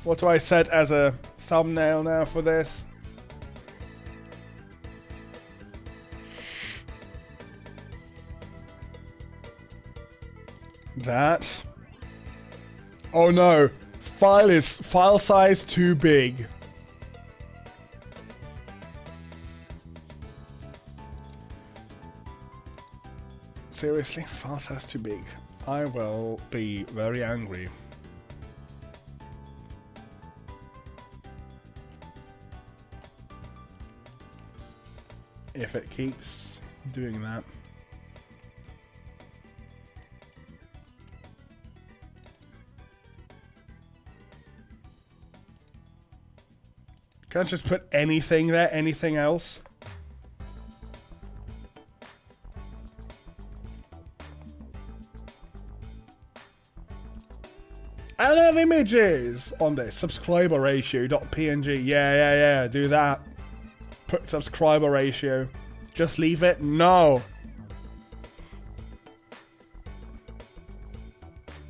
What do I set as a thumbnail now for this? That. Oh no. File size too big. Seriously? File size too big. I will be very angry. If it keeps doing that. Can't just put anything there, anything else? I have images on this subscriber ratio.png. Yeah, do that. subscriber ratio. Just leave it? No.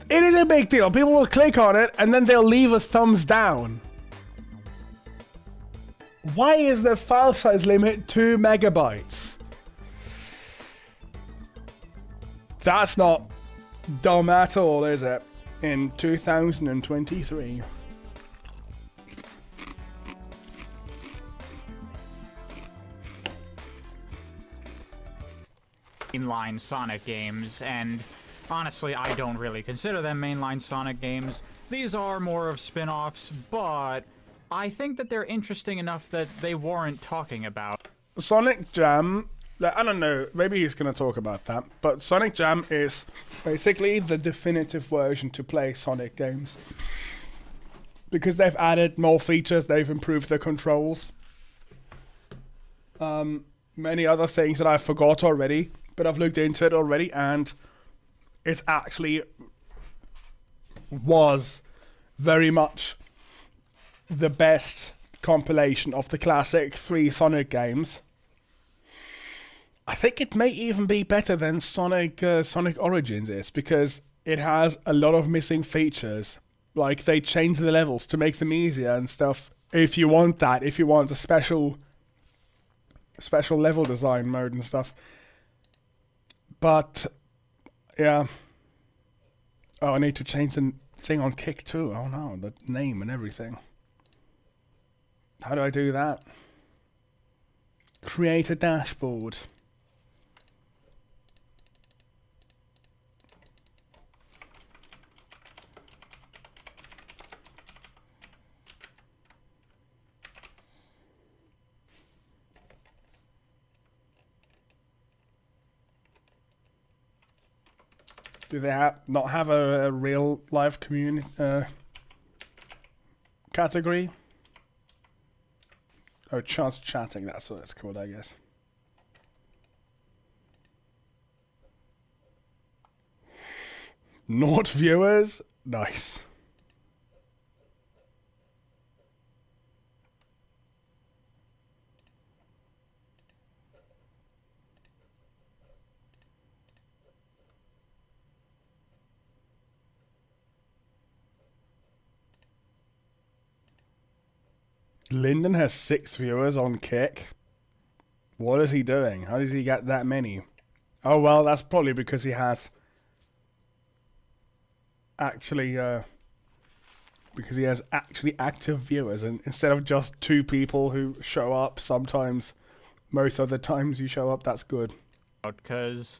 It is a big deal. People will click on it and then they'll leave a thumbs down. Why is the file size limit 2 megabytes? That's not dumb at all, is it? In 2023. Mainline Sonic games, and honestly, I don't really consider them mainline Sonic games. These are more of spin-offs, but I think that they're interesting enough that they warrant talking about. Sonic Jam, I don't know, maybe he's going to talk about that, but Sonic Jam is basically the definitive version to play Sonic games. Because they've added more features, they've improved the controls. Many other things that I forgot already, but I've looked into it already, and it's actually was very much the best compilation of the classic 3 Sonic games. I think it may even be better than Sonic Origins is, because it has a lot of missing features. Like, they changed the levels to make them easier and stuff. If you want that, if you want a special level design mode and stuff. But, yeah. Oh, I need to change the thing on Kick too. Oh no, the name and everything. How do I do that? Create a dashboard. Do they not have a real live community category? Oh, chance chatting, that's what it's called, I guess. Not viewers? Nice. Lyndon has 6 viewers on Kick. What is he doing? How does he get that many? Oh, well, that's probably because he has actually active viewers, and instead of just 2 people who show up sometimes, most of the times you show up, that's good. Because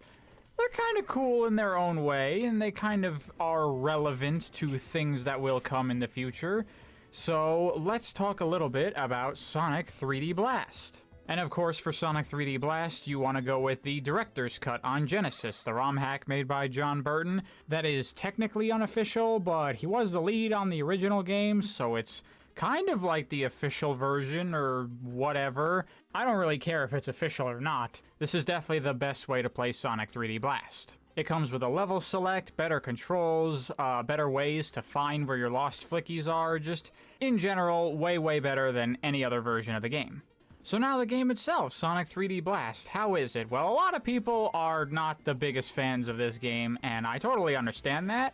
they're kind of cool in their own way, and they kind of are relevant to things that will come in the future. So let's talk a little bit about Sonic 3D Blast. And of course, for Sonic 3D Blast, you want to go with the director's cut on Genesis, the ROM hack made by John Burton. That is technically unofficial, but he was the lead on the original game, so it's kind of like the official version or whatever. I don't really care if it's official or not. This is definitely the best way to play Sonic 3D Blast. It comes with a level select, better controls, better ways to find where your lost flickies are, just in general, way better than any other version of the game. So now the game itself, Sonic 3D Blast, how is it? Well, a lot of people are not the biggest fans of this game, and I totally understand that.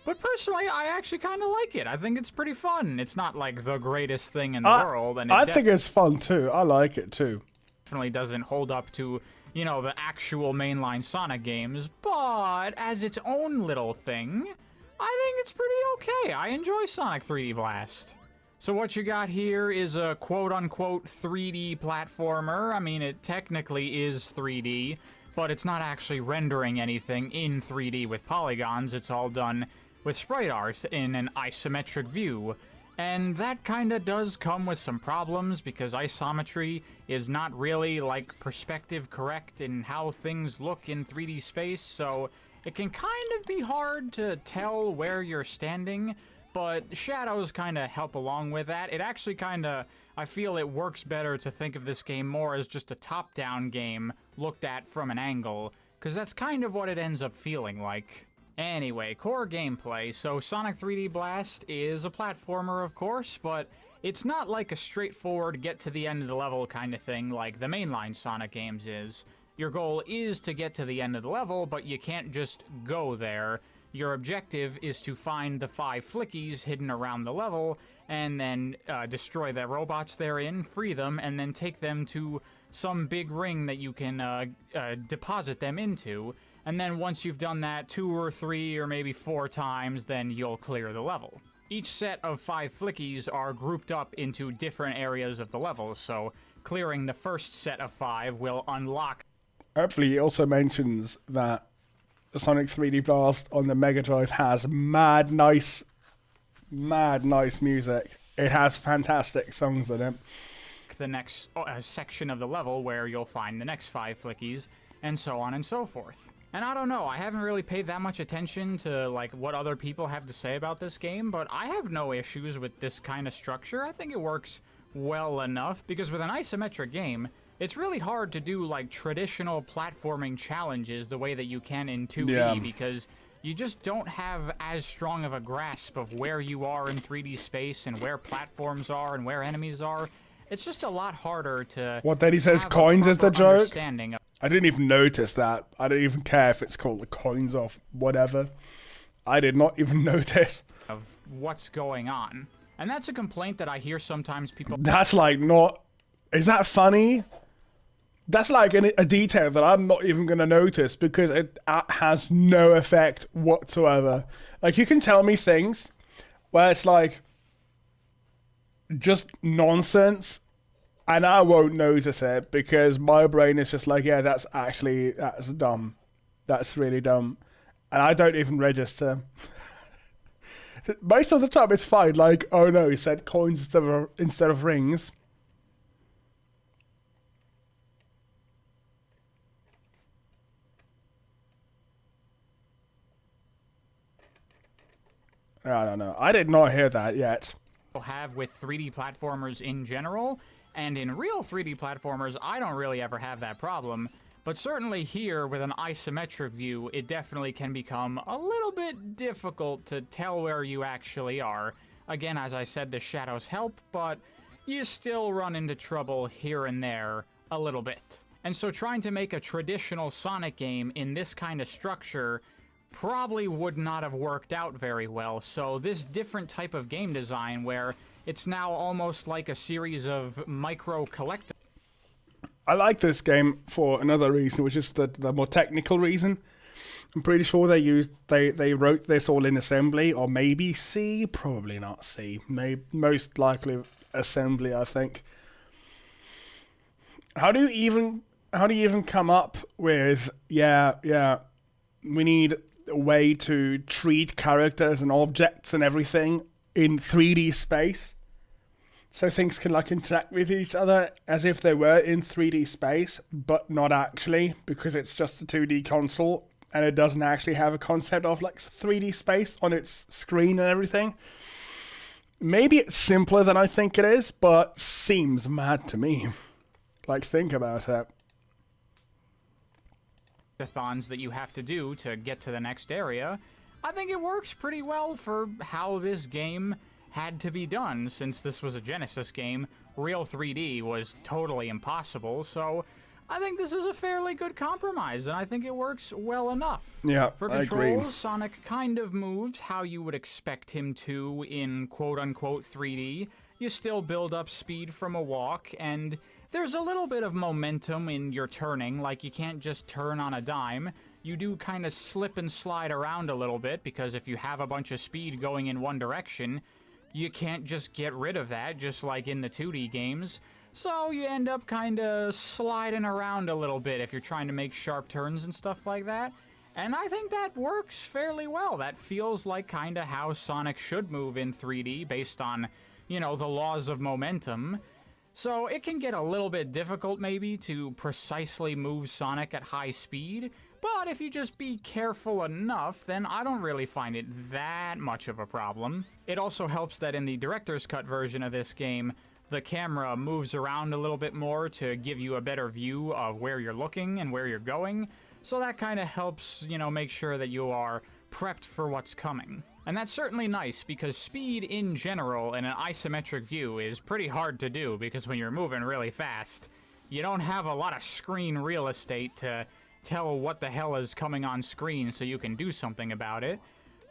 But personally, I actually kind of like it. I think it's pretty fun. It's not like the greatest thing in the world. And I think it's fun too. I like it too. Definitely doesn't hold up to, you know, the actual mainline Sonic games, but as its own little thing, I think it's pretty okay. I enjoy Sonic 3D Blast. So what you got here is a quote-unquote 3D platformer. I mean, it technically is 3D, but it's not actually rendering anything in 3D with polygons. It's all done with sprite art in an isometric view. And that kinda does come with some problems, because isometry is not really, like, perspective correct in how things look in 3D space, so it can kind of be hard to tell where you're standing, but shadows kinda help along with that. It actually kinda, I feel it works better to think of this game more as just a top-down game looked at from an angle, because that's kind of what it ends up feeling like. Anyway, core gameplay. So Sonic 3D Blast is a platformer, of course, but it's not like a straightforward get to the end of the level kind of thing like the mainline Sonic games is. Your goal is to get to the end of the level, but you can't just go there. Your objective is to find the 5 flickies hidden around the level, and then destroy the robots therein, free them, and then take them to some big ring that you can deposit them into. And then once you've done that 2 or 3 or maybe 4 times, then you'll clear the level. Each set of 5 flickies are grouped up into different areas of the level, so clearing the first set of 5 will unlock. Hopefully, he also mentions that Sonic 3D Blast on the Mega Drive has mad nice music. It has fantastic songs in it. The next section of the level where you'll find the next 5 flickies, and so on and so forth. And I don't know, I haven't really paid that much attention to like what other people have to say about this game, but I have no issues with this kind of structure. I think it works well enough, because with an isometric game, it's really hard to do like traditional platforming challenges the way that you can in 2D, because you just don't have as strong of a grasp of where you are in 3D space and where platforms are and where enemies are. It's just a lot harder to... What, that he says have coins a is the proper joke? understanding of I didn't even notice that. I don't even care if it's called the coins off whatever. I did not even notice. what's going on. And that's a complaint that I hear sometimes people... That's like not... Is that funny? That's like a detail that I'm not even going to notice because it has no effect whatsoever. Like, you can tell me things where it's like just nonsense and I won't notice it because my brain is just like, yeah, that's dumb. That's really dumb. And I don't even register. Most of the time it's fine. Like, oh no, he said coins instead of rings. I don't know. I did not hear that yet. Have with 3D platformers in general, and in real 3D platformers, I don't really ever have that problem. But certainly here, with an isometric view, it definitely can become a little bit difficult to tell where you actually are. Again, as I said, the shadows help, but you still run into trouble here and there a little bit. And so trying to make a traditional Sonic game in this kind of structure probably would not have worked out very well. So this different type of game design where it's now almost like a series of micro collectibles. I like this game for another reason, which is the more technical reason. I'm pretty sure they wrote this all in assembly, or maybe C, probably not C. Most likely assembly, I think. How do you even come up with we need a way to treat characters and objects and everything in 3D space so things can like interact with each other as if they were in 3D space, but not actually, because it's just a 2D console and it doesn't actually have a concept of like 3D space on its screen and everything. Maybe it's simpler than I think it is, but seems mad to me. Like, think about it. Thons that you have to do to get to the next area. I think it works pretty well for how this game had to be done. Since this was a Genesis game, real 3D was totally impossible, so I think this is a fairly good compromise, and I think it works well enough. Yeah, for I controls, agree. Sonic kind of moves how you would expect him to in quote-unquote 3D. You still build up speed from a walk, and there's a little bit of momentum in your turning, like you can't just turn on a dime. You do kind of slip and slide around a little bit, because if you have a bunch of speed going in one direction, you can't just get rid of that, just like in the 2D games. So you end up kind of sliding around a little bit if you're trying to make sharp turns and stuff like that. And I think that works fairly well. That feels like kind of how Sonic should move in 3D based on, you know, the laws of momentum. So it can get a little bit difficult maybe to precisely move Sonic at high speed, but if you just be careful enough, then I don't really find it that much of a problem. It also helps that in the director's cut version of this game, the camera moves around a little bit more to give you a better view of where you're looking and where you're going, so that kind of helps, you know, make sure that you are prepped for what's coming. And that's certainly nice, because speed in general in an isometric view is pretty hard to do, because when you're moving really fast, you don't have a lot of screen real estate to tell what the hell is coming on screen so you can do something about it.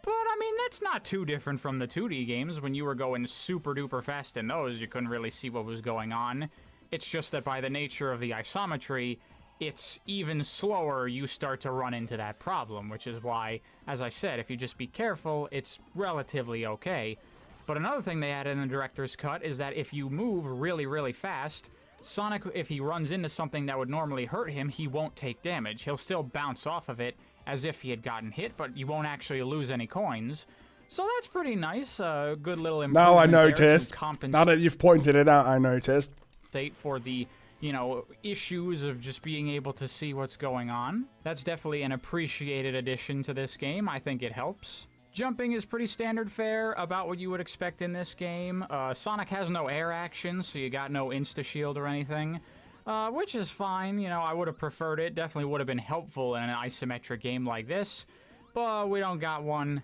But, I mean, that's not too different from the 2D games. When you were going super duper fast in those, you couldn't really see what was going on. It's just that by the nature of the isometry, it's even slower you start to run into that problem, which is why, as I said, if you just be careful, it's relatively okay. But another thing they added in the director's cut is that if you move really, really fast, Sonic, if he runs into something that would normally hurt him, he won't take damage. He'll still bounce off of it as if he had gotten hit, but you won't actually lose any coins. So that's pretty nice. A good little improvement. Now I there noticed. to compensate Now that you've pointed it out, I noticed. For the, you know, issues of just being able to see what's going on. That's definitely an appreciated addition to this game. I think it helps. Jumping is pretty standard fare, about what you would expect in this game. Sonic has no air action, so you got no insta-shield or anything. Which is fine, you know, I would have preferred it. Definitely would have been helpful in an isometric game like this. But we don't got one.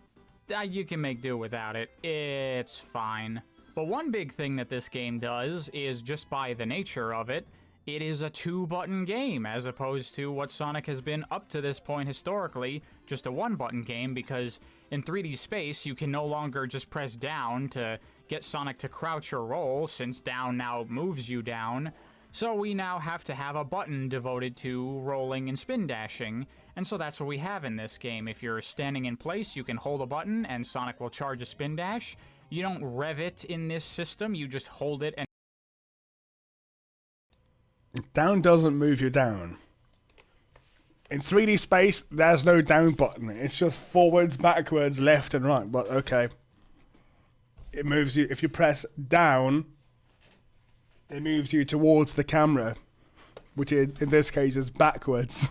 You can make do without it. It's fine. But one big thing that this game does is, just by the nature of it, it is a 2-button game, as opposed to what Sonic has been up to this point historically, just a 1-button game, because in 3D space, you can no longer just press down to get Sonic to crouch or roll, since down now moves you down. So we now have to have a button devoted to rolling and spin dashing, and so that's what we have in this game. If you're standing in place, you can hold a button, and Sonic will charge a spin dash. You don't rev it in this system, you just hold it and... Down doesn't move you down. In 3D space, there's no down button. It's just forwards, backwards, left and right. But okay. It moves you. If you press down, it moves you towards the camera. Which in this case is backwards.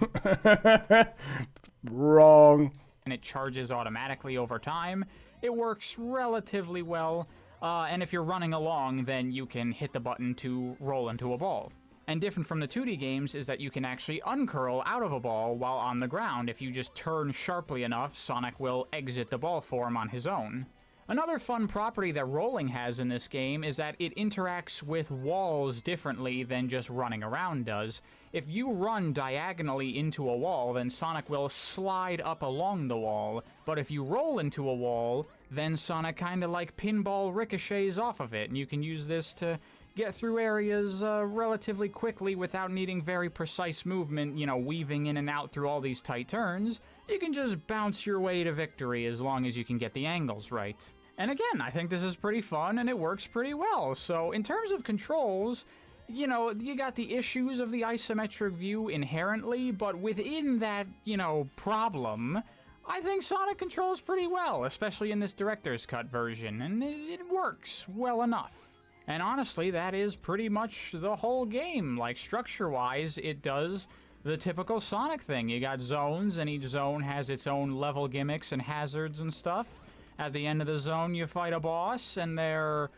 Wrong. And it charges automatically over time. It works relatively well. And if you're running along, then you can hit the button to roll into a ball. And different from the 2D games is that you can actually uncurl out of a ball while on the ground. If you just turn sharply enough, Sonic will exit the ball form on his own. Another fun property that rolling has in this game is that it interacts with walls differently than just running around does. If you run diagonally into a wall, then Sonic will slide up along the wall. But if you roll into a wall, then Sonic kinda like pinball ricochets off of it, and you can use this to get through areas relatively quickly without needing very precise movement, you know, weaving in and out through all these tight turns. You can just bounce your way to victory as long as you can get the angles right. And again, I think this is pretty fun and it works pretty well. So in terms of controls, you know, you got the issues of the isometric view inherently, but within that, you know, problem, I think Sonic controls pretty well, especially in this director's cut version, and it works well enough. And honestly, that is pretty much the whole game. Like, structure-wise, it does the typical Sonic thing. You got zones, and each zone has its own level gimmicks and hazards and stuff. At the end of the zone, you fight a boss, and they're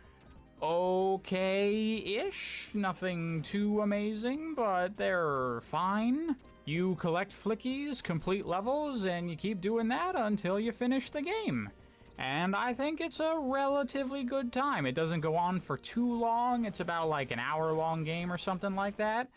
okay-ish. Nothing too amazing, but they're fine. You collect flickies, complete levels, and you keep doing that until you finish the game. And I think it's a relatively good time. It doesn't go on for too long. It's about like an hour-long game or something like that.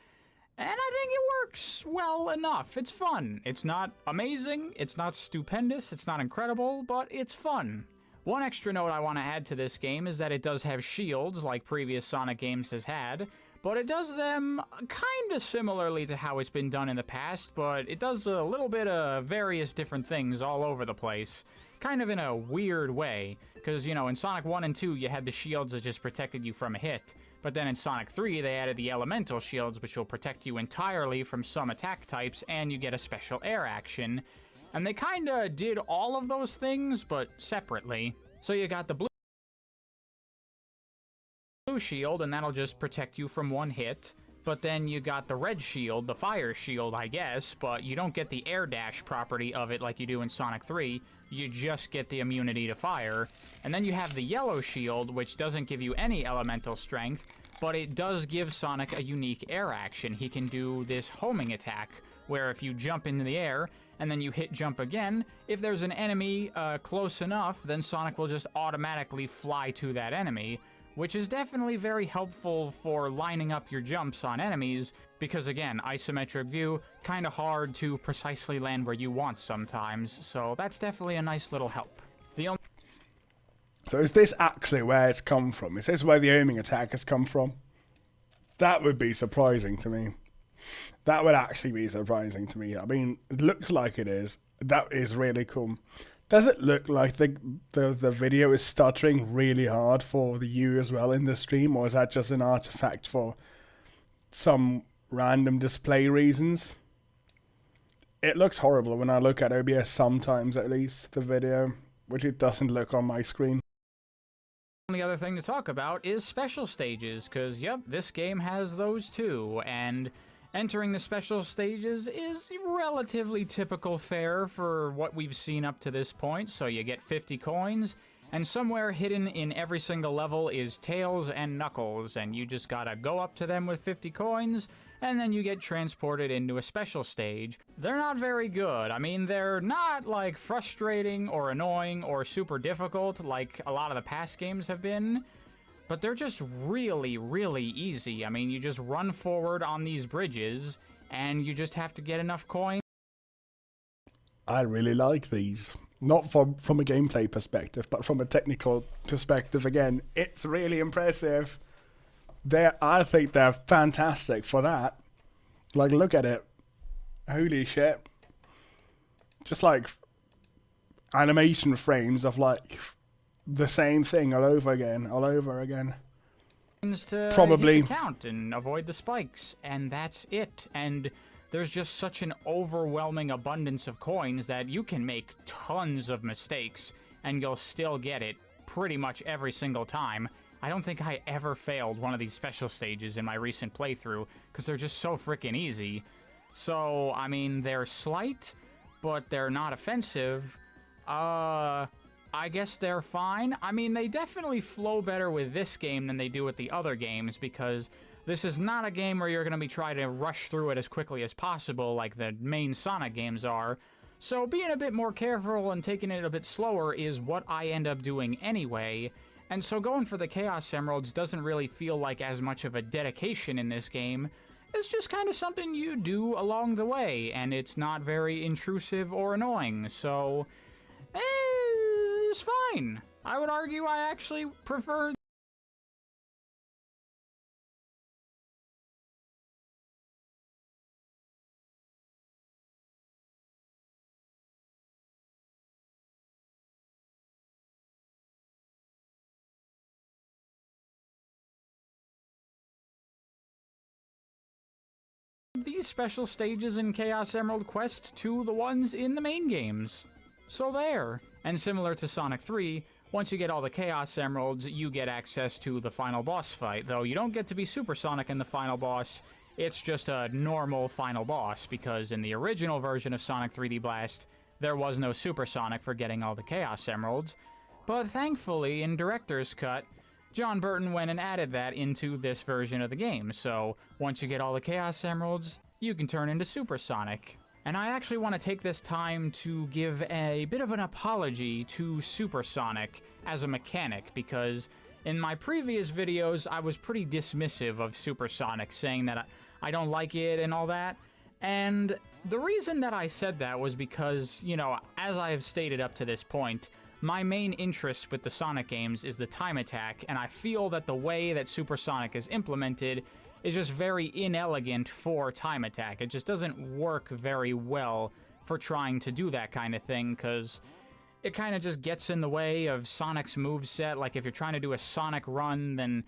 And I think it works well enough. It's fun. It's not amazing. It's not stupendous. It's not incredible, but it's fun. One extra note I want to add to this game is that it does have shields, like previous Sonic games has had, but it does them kind of similarly to how it's been done in the past, but it does a little bit of various different things all over the place. Kind of in a weird way, because, you know, in Sonic 1 and 2, you had the shields that just protected you from a hit. But then in Sonic 3, they added the elemental shields, which will protect you entirely from some attack types, and you get a special air action. And they kinda did all of those things, but separately. So you got the blue shield, and that'll just protect you from one hit. But then you got the red shield, the fire shield, I guess, but you don't get the air dash property of it like you do in Sonic 3. You just get the immunity to fire. And then you have the yellow shield, which doesn't give you any elemental strength, but it does give Sonic a unique air action. He can do this homing attack, where if you jump into the air, and then you hit jump again, if there's an enemy close enough, then Sonic will just automatically fly to that enemy, which is definitely very helpful for lining up your jumps on enemies, because again, isometric view, kind of hard to precisely land where you want sometimes, so that's definitely a nice little help. So is this actually where it's come from? Is this where the aiming attack has come from? That would be surprising to me. That would actually be surprising to me. I mean, it looks like it is. That is really cool. Does it look like the video is stuttering really hard for you as well in the stream, or is that just an artifact for some random display reasons? It looks horrible when I look at OBS sometimes, at least, the video, which it doesn't look on my screen. The other thing to talk about is special stages, because, yep, this game has those too, and entering the special stages is relatively typical fare for what we've seen up to this point, so you get 50 coins, and somewhere hidden in every single level is Tails and Knuckles, and you just gotta go up to them with 50 coins, and then you get transported into a special stage. They're not very good. I mean, they're not, like, frustrating or annoying or super difficult like a lot of the past games have been, but they're just really, really easy. I mean, you just run forward on these bridges, and you just have to get enough coins. I really like these. Not from a gameplay perspective, but from a technical perspective again. It's really impressive. I think they're fantastic for that. Like, look at it. Holy shit. Just like animation frames of like the same thing all over again. To Probably hit the count and avoid the spikes, and that's it. And there's just such an overwhelming abundance of coins that you can make tons of mistakes and you'll still get it pretty much every single time. I don't think I ever failed one of these special stages in my recent playthrough because they're just so freaking easy. So, I mean, they're slight, but they're not offensive. I guess they're fine. I mean, they definitely flow better with this game than they do with the other games, because this is not a game where you're going to be trying to rush through it as quickly as possible like the main Sonic games are. So being a bit more careful and taking it a bit slower is what I end up doing anyway. And so going for the Chaos Emeralds doesn't really feel like as much of a dedication in this game. It's just kind of something you do along the way, and it's not very intrusive or annoying, so it's fine. I would argue I actually prefer these special stages in Chaos Emerald Quest to the ones in the main games. So there. And similar to Sonic 3, once you get all the Chaos Emeralds, you get access to the final boss fight, though you don't get to be Super Sonic in the final boss. It's just a normal final boss, because in the original version of Sonic 3D Blast, there was no Super Sonic for getting all the Chaos Emeralds. But thankfully, in Director's Cut, John Burton went and added that into this version of the game, so once you get all the Chaos Emeralds, you can turn into Super Sonic. And I actually want to take this time to give a bit of an apology to Super Sonic as a mechanic, because in my previous videos, I was pretty dismissive of Super Sonic, saying that I don't like it and all that. And the reason that I said that was because, you know, as I have stated up to this point, my main interest with the Sonic games is the time attack, and I feel that the way that Super Sonic is implemented is just very inelegant for time attack. It just doesn't work very well for trying to do that kind of thing, because it kind of just gets in the way of Sonic's moveset. Like, if you're trying to do a Sonic run, then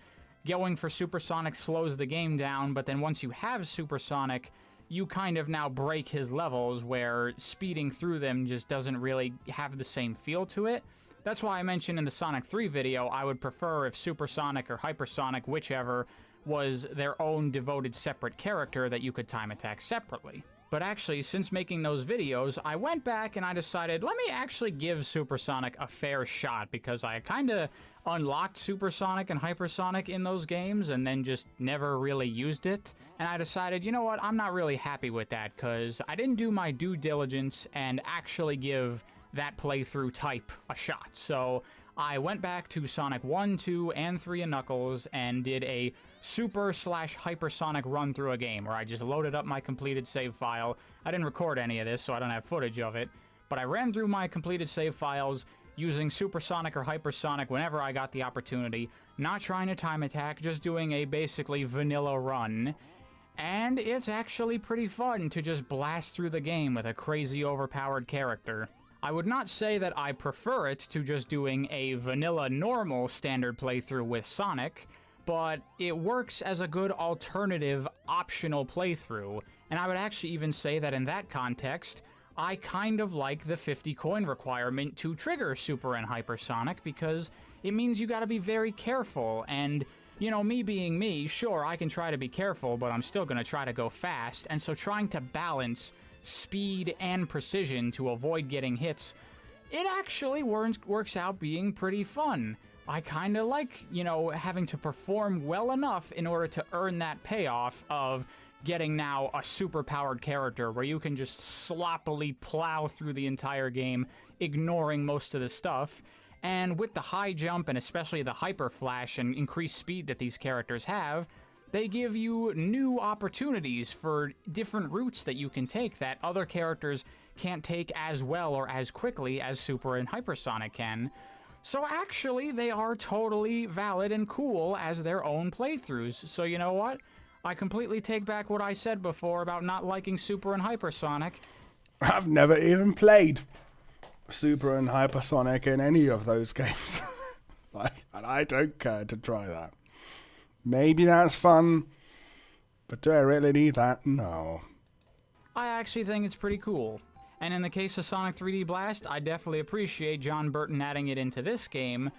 going for Super Sonic slows the game down, but then once you have Super Sonic, you kind of now break his levels, where speeding through them just doesn't really have the same feel to it. That's why I mentioned in the Sonic 3 video, I would prefer if Super Sonic or Hypersonic, whichever, was their own devoted separate character that you could time attack separately. But actually, since making those videos, I went back and I decided, let me actually give Supersonic a fair shot, because I kind of unlocked Supersonic and Hypersonic in those games and then just never really used it. And I decided, you know what, I'm not really happy with that, because I didn't do my due diligence and actually give that playthrough type a shot. So I went back to Sonic 1, 2, and 3 and Knuckles and did a Super/Hypersonic run through a game where I just loaded up my completed save file. I didn't record any of this, so I don't have footage of it, but I ran through my completed save files using Supersonic or Hypersonic whenever I got the opportunity, not trying to time attack, just doing a basically vanilla run. And it's actually pretty fun to just blast through the game with a crazy overpowered character. I would not say that I prefer it to just doing a vanilla normal standard playthrough with Sonic, but it works as a good alternative optional playthrough, and I would actually even say that in that context, I kind of like the 50 coin requirement to trigger Super and Hypersonic, because it means you gotta be very careful, and, you know, me being me, sure, I can try to be careful, but I'm still gonna try to go fast, and so trying to balance speed and precision to avoid getting hits, it actually works out being pretty fun. I kind of like, you know, having to perform well enough in order to earn that payoff of getting now a super-powered character where you can just sloppily plow through the entire game, ignoring most of the stuff. And with the high jump and especially the hyper flash and increased speed that these characters have, they give you new opportunities for different routes that you can take that other characters can't take as well or as quickly as Super and Hypersonic can. So actually, they are totally valid and cool as their own playthroughs. So you know what? I completely take back what I said before about not liking Super and Hypersonic. I've never even played Super and Hypersonic in any of those games. And I don't care to try that. Maybe that's fun, but do I really need that? No. I actually think it's pretty cool. And in the case of Sonic 3D Blast, I definitely appreciate John Burton adding it into this game,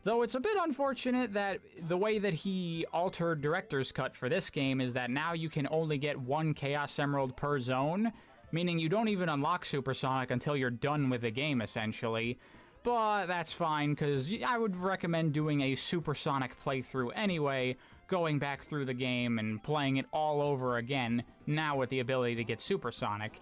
though it's a bit unfortunate that the way that he altered Director's Cut for this game is that now you can only get one Chaos Emerald per zone, meaning you don't even unlock Supersonic until you're done with the game, essentially. But that's fine, because I would recommend doing a Supersonic playthrough anyway, going back through the game and playing it all over again, now with the ability to get Supersonic.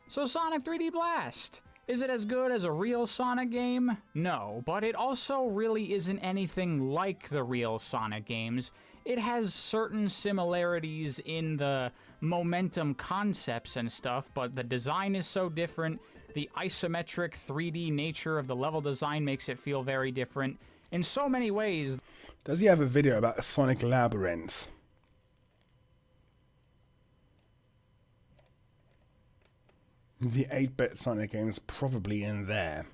So Sonic 3D Blast! Is it as good as a real Sonic game? No, but it also really isn't anything like the real Sonic games. It has certain similarities in the momentum concepts and stuff, but the design is so different. The isometric 3D nature of the level design makes it feel very different. In so many ways... Does he have a video about Sonic Labyrinth? The 8-bit Sonic game is probably in there.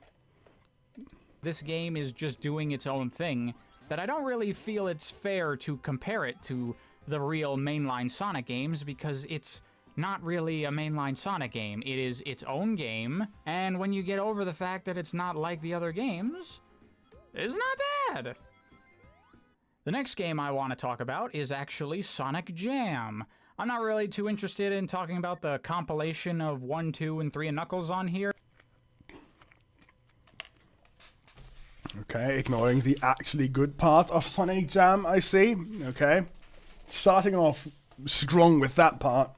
This game is just doing its own thing, that I don't really feel it's fair to compare it to the real mainline Sonic games, because it's not really a mainline Sonic game. It is its own game, and when you get over the fact that it's not like the other games, it's not bad. The next game I want to talk about is actually Sonic Jam. I'm not really too interested in talking about the compilation of 1, 2, and 3 and Knuckles on here. Okay, ignoring the actually good part of Sonic Jam, I see. Okay. Starting off strong with that part.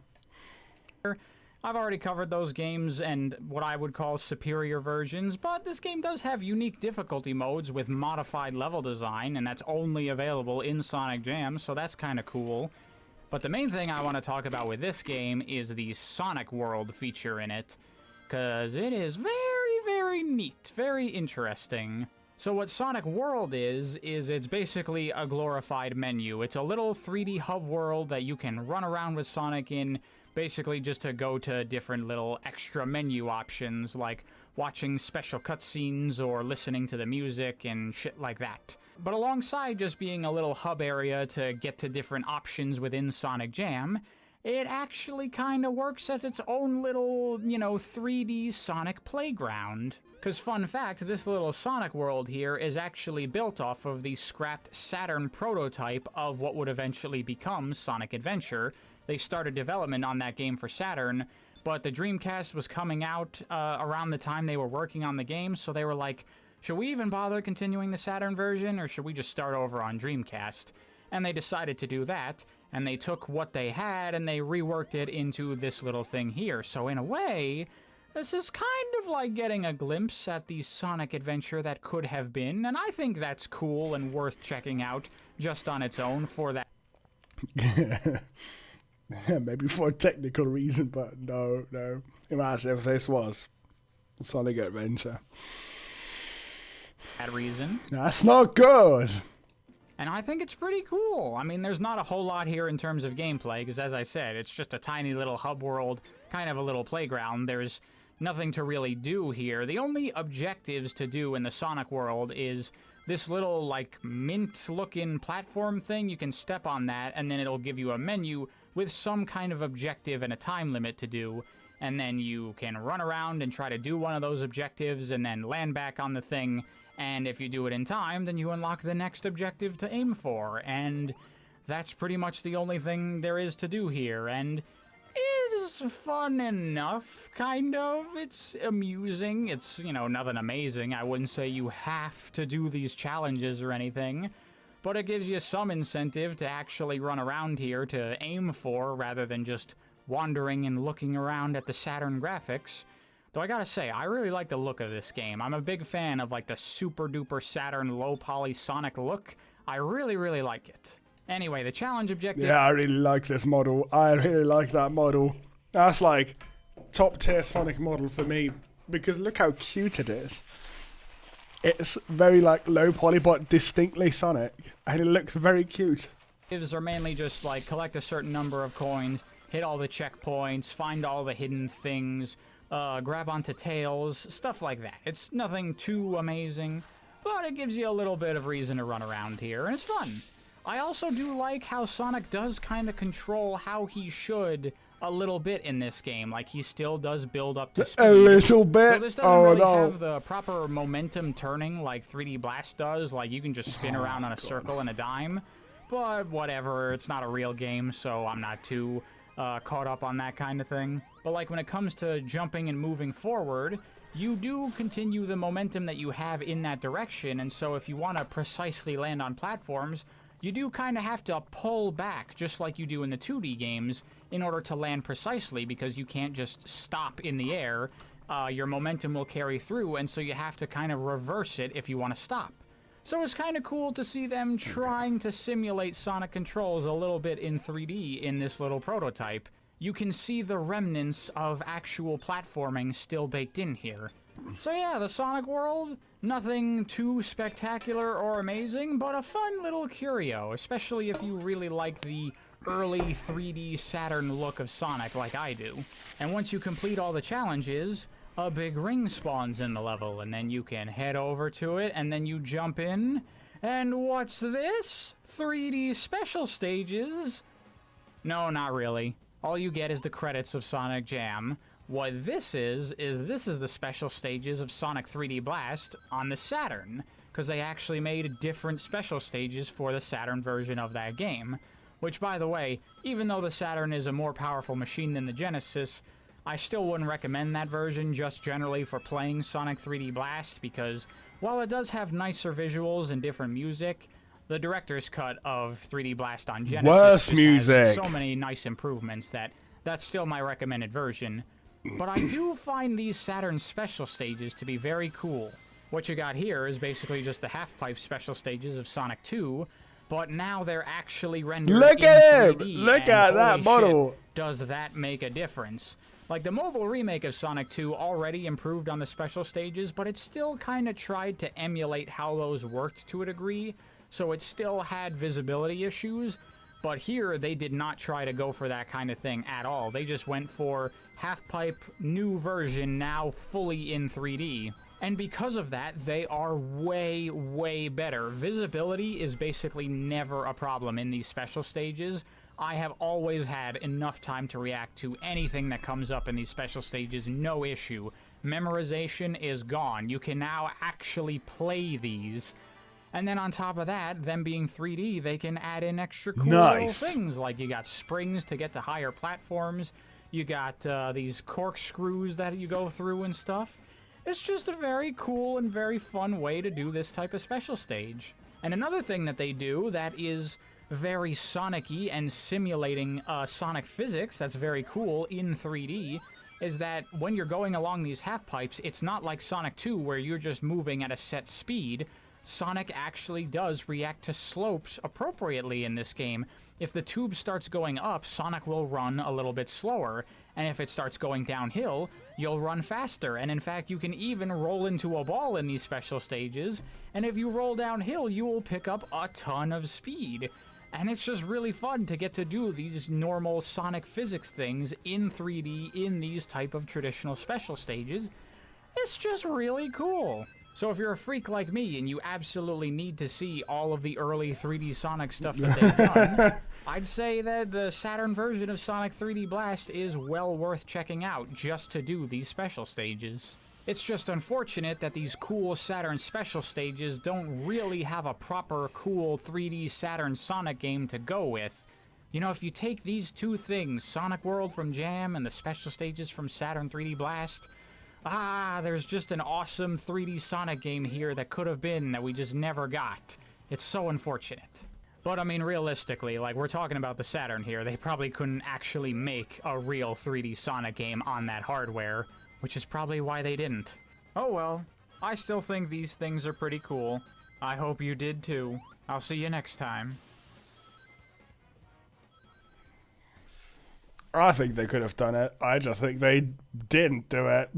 I've already covered those games and what I would call superior versions, but this game does have unique difficulty modes with modified level design, and that's only available in Sonic Jam, so that's kind of cool. But the main thing I want to talk about with this game is the Sonic World feature in it, because it is very, very neat, very interesting. So what Sonic World is it's basically a glorified menu. It's a little 3D hub world that you can run around with Sonic in, basically just to go to different little extra menu options, like watching special cutscenes or listening to the music and shit like that. But alongside just being a little hub area to get to different options within Sonic Jam, it actually kind of works as its own little, 3D Sonic playground. Because fun fact, this little Sonic world here is actually built off of the scrapped Saturn prototype of what would eventually become Sonic Adventure. They started development on that game for Saturn, but the Dreamcast was coming out around the time they were working on the game, so they were like, should we even bother continuing the Saturn version, or should we just start over on Dreamcast? And they decided to do that, and they took what they had and they reworked it into this little thing here. So in a way, this is kind of like getting a glimpse at the Sonic adventure that could have been, and I think that's cool and worth checking out just on its own for that. Maybe for a technical reason, but no. Imagine if this was Sonic Adventure. That reason. That's not good. And I think it's pretty cool. I mean, there's not a whole lot here in terms of gameplay, because as I said, it's just a tiny little hub world, kind of a little playground. There's nothing to really do here. The only objectives to do in the Sonic world is this little, like, mint-looking platform thing. You can step on that, and then it'll give you a menu with some kind of objective and a time limit to do. And then you can run around and try to do one of those objectives and then land back on the thing. And if you do it in time, then you unlock the next objective to aim for. And that's pretty much the only thing there is to do here. And it's fun enough, kind of. It's amusing. It's, you know, nothing amazing. I wouldn't say you have to do these challenges or anything. But it gives you some incentive to actually run around here to aim for, rather than just wandering and looking around at the Saturn graphics. Though I gotta say, I really like the look of this game. I'm a big fan of, like, the super-duper Saturn low-poly Sonic look. I really, really like it. Anyway, the challenge objective... Yeah, I really like this model. I really like that model. That's, like, top-tier Sonic model for me. Because look how cute it is. It's very, like, low-poly, but distinctly Sonic. And it looks very cute. Are mainly just, like, collect a certain number of coins, hit all the checkpoints, find all the hidden things... grab onto tails, stuff like that. It's nothing too amazing, but it gives you a little bit of reason to run around here, and it's fun. I also do like how Sonic does kind of control how he should a little bit in this game. Like, he still does build up to speed. A little bit? Well, this doesn't really have the proper momentum turning like 3D Blast does. Like, you can just spin around on a circle and a dime. But whatever, it's not a real game, so I'm not too... caught up on that kind of thing. But like when it comes to jumping and moving forward, you do continue the momentum that you have in that direction, and so if you want to precisely land on platforms, you do kind of have to pull back, just like you do in the 2D games, in order to land precisely, because you can't just stop in the air. Your momentum will carry through, and so you have to kind of reverse it if you want to stop. So it's kind of cool to see them trying to simulate Sonic controls a little bit in 3D in this little prototype. You can see the remnants of actual platforming still baked in here. So yeah, the Sonic world, nothing too spectacular or amazing, but a fun little curio, especially if you really like the early 3D Saturn look of Sonic like I do. And once you complete all the challenges, a big ring spawns in the level, and then you can head over to it, and then you jump in, and what's this? 3D special stages? No, not really. All you get is the credits of Sonic Jam. What this is the special stages of Sonic 3D Blast on the Saturn, because they actually made different special stages for the Saturn version of that game. Which, by the way, even though the Saturn is a more powerful machine than the Genesis, I still wouldn't recommend that version just generally for playing Sonic 3D Blast, because while it does have nicer visuals and different music, the director's cut of 3D Blast on Genesis Worse just music. has so many nice improvements that that's still my recommended version. But I do find these Saturn special stages to be very cool. What you got here is basically just the half-pipe special stages of Sonic 2, but now they're actually rendered Look in at him! 3D, Look and at that holy model! shit, does that make a difference? Like, the mobile remake of Sonic 2 already improved on the special stages, but it still kind of tried to emulate how those worked to a degree, so it still had visibility issues. But here, they did not try to go for that kind of thing at all. They just went for half-pipe, new version, now fully in 3D. And because of that, they are way, way better. Visibility is basically never a problem in these special stages. I have always had enough time to react to anything that comes up in these special stages, no issue. Memorization is gone. You can now actually play these. And then on top of that, them being 3D, they can add in extra cool little things, like you got springs to get to higher platforms. You got these corkscrews that you go through and stuff. It's just a very cool and very fun way to do this type of special stage. And another thing that they do that is very Sonic-y and simulating Sonic physics that's very cool in 3D is that when you're going along these half pipes, it's not like Sonic 2 where you're just moving at a set speed. Sonic actually does react to slopes appropriately in this game. If the tube starts going up, Sonic will run a little bit slower, and if it starts going downhill, you'll run faster. And in fact, you can even roll into a ball in these special stages, and if you roll downhill, you will pick up a ton of speed. And it's just really fun to get to do these normal Sonic physics things in 3D in these type of traditional special stages. It's just really cool. So if you're a freak like me and you absolutely need to see all of the early 3D Sonic stuff that they've done, I'd say that the Saturn version of Sonic 3D Blast is well worth checking out just to do these special stages. It's just unfortunate that these cool Saturn special stages don't really have a proper cool 3D Saturn Sonic game to go with. You know, if you take these two things, Sonic World from Jam and the special stages from Saturn 3D Blast, there's just an awesome 3D Sonic game here that could have been that we just never got. It's so unfortunate. But I mean, realistically, like, we're talking about the Saturn here. They probably couldn't actually make a real 3D Sonic game on that hardware, which is probably why they didn't. Oh well, I still think these things are pretty cool. I hope you did too. I'll see you next time. I think they could have done it. I just think they didn't do it.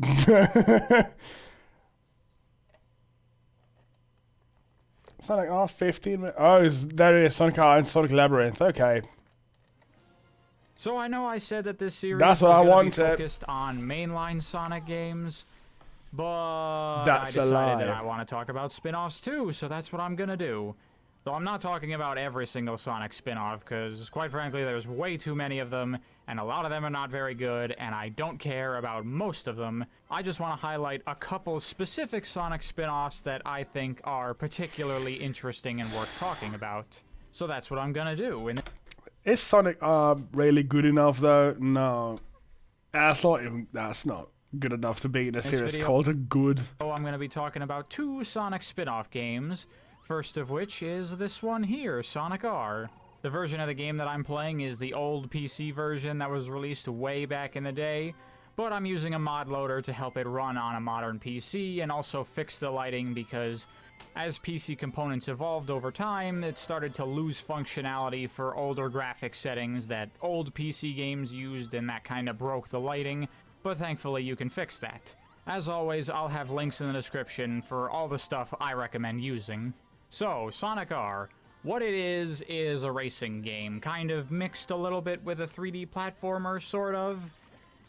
Sonic R 15 minutes. Oh, there it is. Sonic R and Sonic Labyrinth. Okay. So I know I said that this series That's what I was gonna wanted. be focused on mainline Sonic games, but That's I a decided lie. that I want to talk about spin-offs too, so that's what I'm gonna do. Though I'm not talking about every single Sonic spin-off, because quite frankly there's way too many of them, and a lot of them are not very good, and I don't care about most of them. I just want to highlight a couple specific Sonic spin-offs that I think are particularly interesting and worth talking about. So that's what I'm gonna do. And Is Sonic R really good enough though? No. That's not good enough to be in a series video- called a good. I'm going to be talking about two Sonic spin-off games, first of which is this one here, Sonic R. The version of the game that I'm playing is the old PC version that was released way back in the day, but I'm using a mod loader to help it run on a modern PC and also fix the lighting because as PC components evolved over time, it started to lose functionality for older graphic settings that old PC games used, and that kind of broke the lighting, but thankfully you can fix that. As always, I'll have links in the description for all the stuff I recommend using. So, Sonic R. What it is a racing game, kind of mixed a little bit with a 3D platformer, sort of.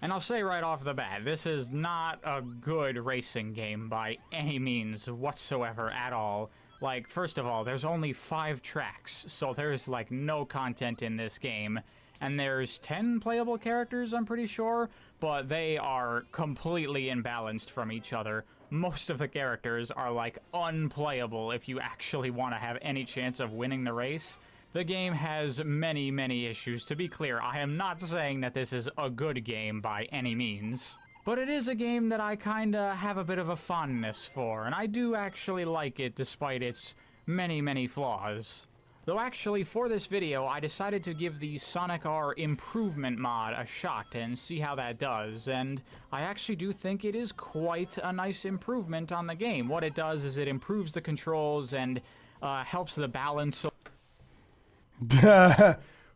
And I'll say right off the bat, this is not a good racing game by any means whatsoever at all. Like, first of all, there's only 5 tracks, so there's, like, no content in this game. And there's 10 playable characters, I'm pretty sure, but they are completely imbalanced from each other. Most of the characters are, like, unplayable if you actually want to have any chance of winning the race. The game has many, many issues. To be clear, I am not saying that this is a good game by any means. But it is a game that I kinda have a bit of a fondness for, and I do actually like it despite its many, many flaws. Though actually, for this video, I decided to give the Sonic R Improvement mod a shot and see how that does, and I actually do think it is quite a nice improvement on the game. What it does is it improves the controls and helps the balance.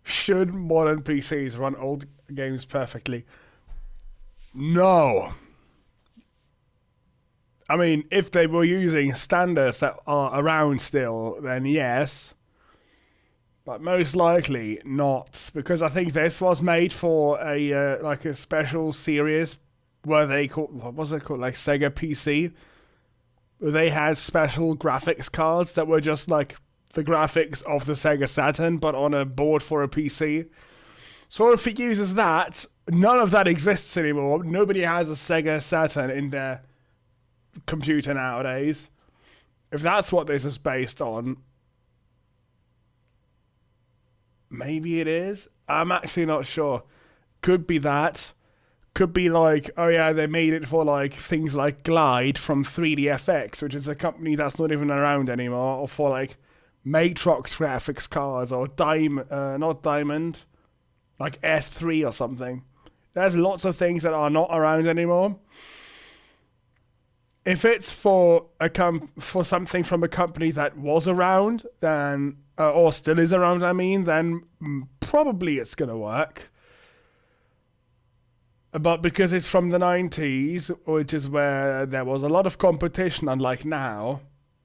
Should modern PCs run old games perfectly? No. I mean, if they were using standards that are around still, then yes. But most likely not, because I think this was made for a like a special series where they called, what was it called, like Sega PC. They had special graphics cards that were just like the graphics of the Sega Saturn, but on a board for a PC. So if it uses that, none of that exists anymore. Nobody has a Sega Saturn in their computer nowadays. If that's what this is based on, maybe it is. I'm actually not sure. Could be that. could be like, oh yeah, they made it for like things like Glide from 3DFX, which is a company that's not even around anymore, or for like Matrox graphics cards, or not Diamond, like S3 or something. There's lots of things that are not around anymore. If it's for for something from a company that was around, then or still is around, I mean, then probably it's gonna work. But because it's from the 90s, which is where there was a lot of competition, unlike now,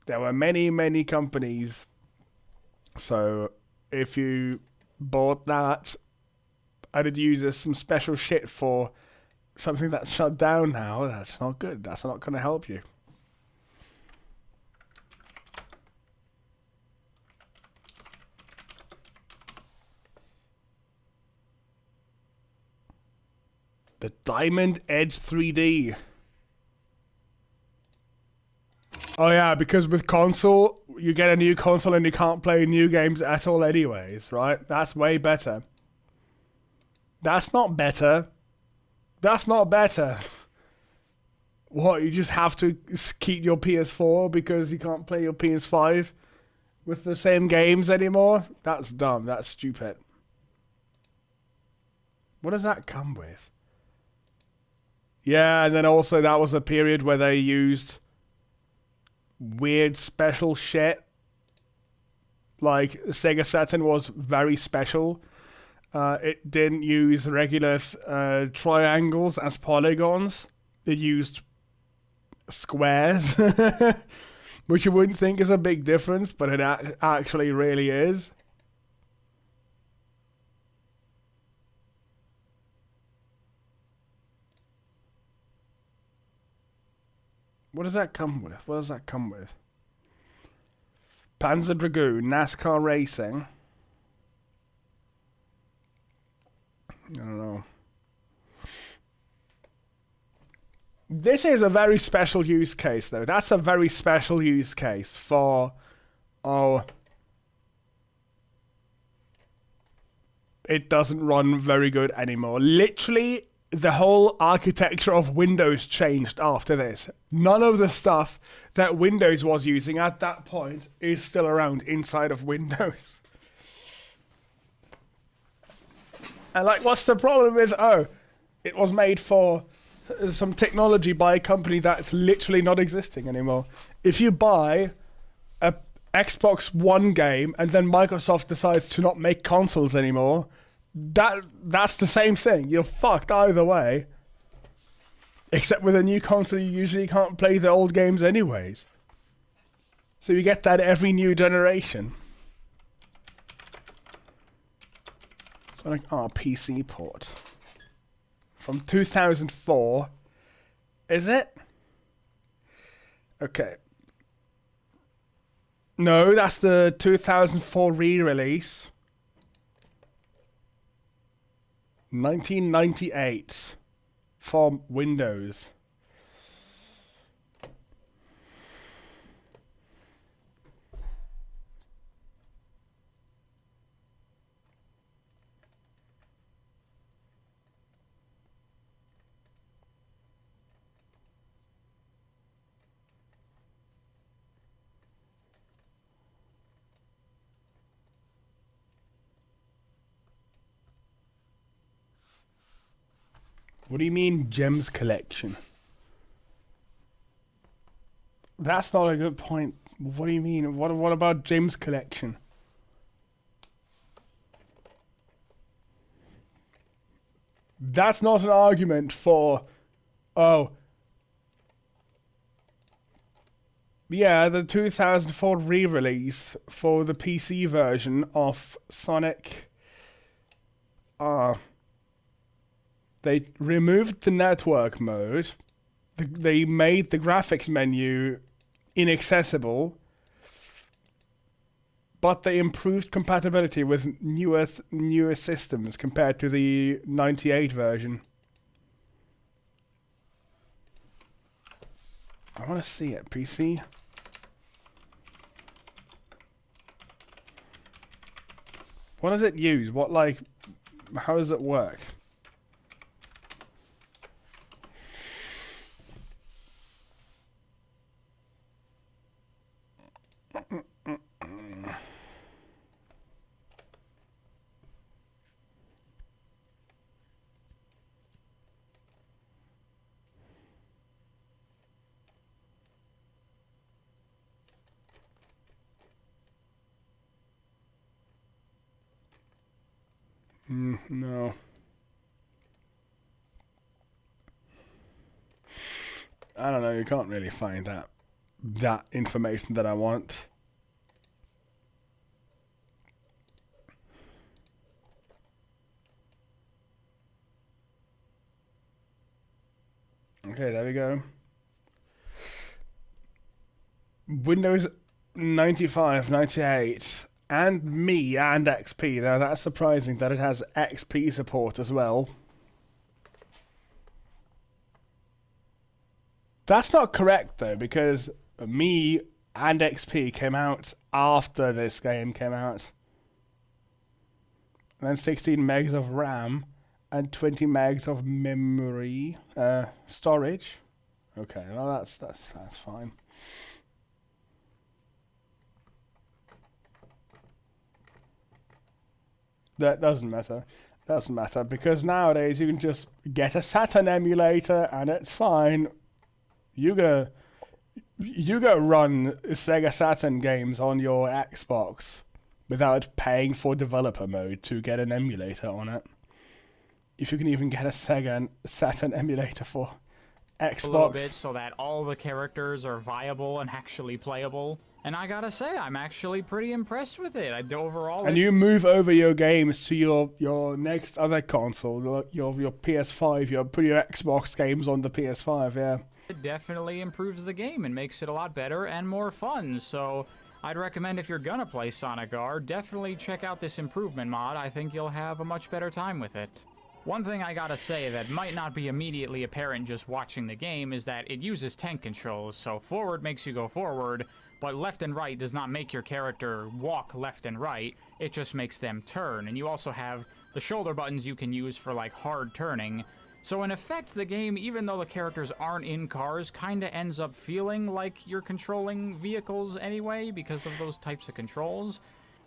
there were many, many companies. So if you bought that and it uses some special shit for something that's shut down now, that's not good. That's not going to help you. The Diamond Edge 3D. Oh yeah, because with console, you get a new console and you can't play new games at all anyways, right? That's way better. That's not better. That's not better. What, you just have to keep your PS4 because you can't play your PS5 with the same games anymore? That's dumb. That's stupid. What does that come with? Yeah, and then also that was a period where they used weird special shit. Like, Sega Saturn was very special. It didn't use regular triangles as polygons. It used squares, which you wouldn't think is a big difference, but it actually really is. What does that come with? What does that come with? Panzer Dragoon, NASCAR Racing. I don't know. This is a very special use case, though. That's a very special use case for... Oh... It doesn't run very good anymore. Literally, the whole architecture of Windows changed after this. None of the stuff that Windows was using at that point is still around inside of Windows. And like, what's the problem with, oh, it was made for some technology by a company that's literally not existing anymore. If you buy a Xbox One game and then Microsoft decides to not make consoles anymore, that's the same thing. You're fucked either way. Except with a new console, you usually can't play the old games anyways. So you get that every new generation. Sonic R PC port. From 2004. Is it? Okay. No, that's the 2004 re-release. 1998 for Windows. What do you mean, gems collection? That's not a good point. What do you mean? What about gems collection? That's not an argument for, oh, yeah, the 2004 re-release for the PC version of Sonic. They removed the network mode. They made the graphics menu inaccessible. But they improved compatibility with newer systems compared to the 98 version. I want to see it. PC. What does it use? What, like, how does it work? No. I don't know, you can't really find that information that I want. Okay, there we go. Windows 95, 98, and me and XP. Now that's surprising that it has XP support as well. That's not correct though, because me and XP came out after this game came out. And then 16 megs of RAM and 20 megs of memory storage. Okay, well that's fine. That doesn't matter. Doesn't matter because nowadays you can just get a Saturn emulator and it's fine. You go run Sega Saturn games on your Xbox without paying for developer mode to get an emulator on it. If you can even get a Sega Saturn emulator for Xbox. A little bit so that all the characters are viable and actually playable. And I gotta say, I'm actually pretty impressed with it. Overall. And you move over your games to your next other console, your PS5. You put your Xbox games on the PS5, yeah. It definitely improves the game and makes it a lot better and more fun. So I'd recommend if you're gonna play Sonic R, definitely check out this improvement mod. I think you'll have a much better time with it. One thing I gotta say that might not be immediately apparent just watching the game is that it uses tank controls. So forward makes you go forward, but left and right does not make your character walk left and right, it just makes them turn. And you also have the shoulder buttons you can use for like hard turning. So in effect, the game, even though the characters aren't in cars, kinda ends up feeling like you're controlling vehicles anyway because of those types of controls.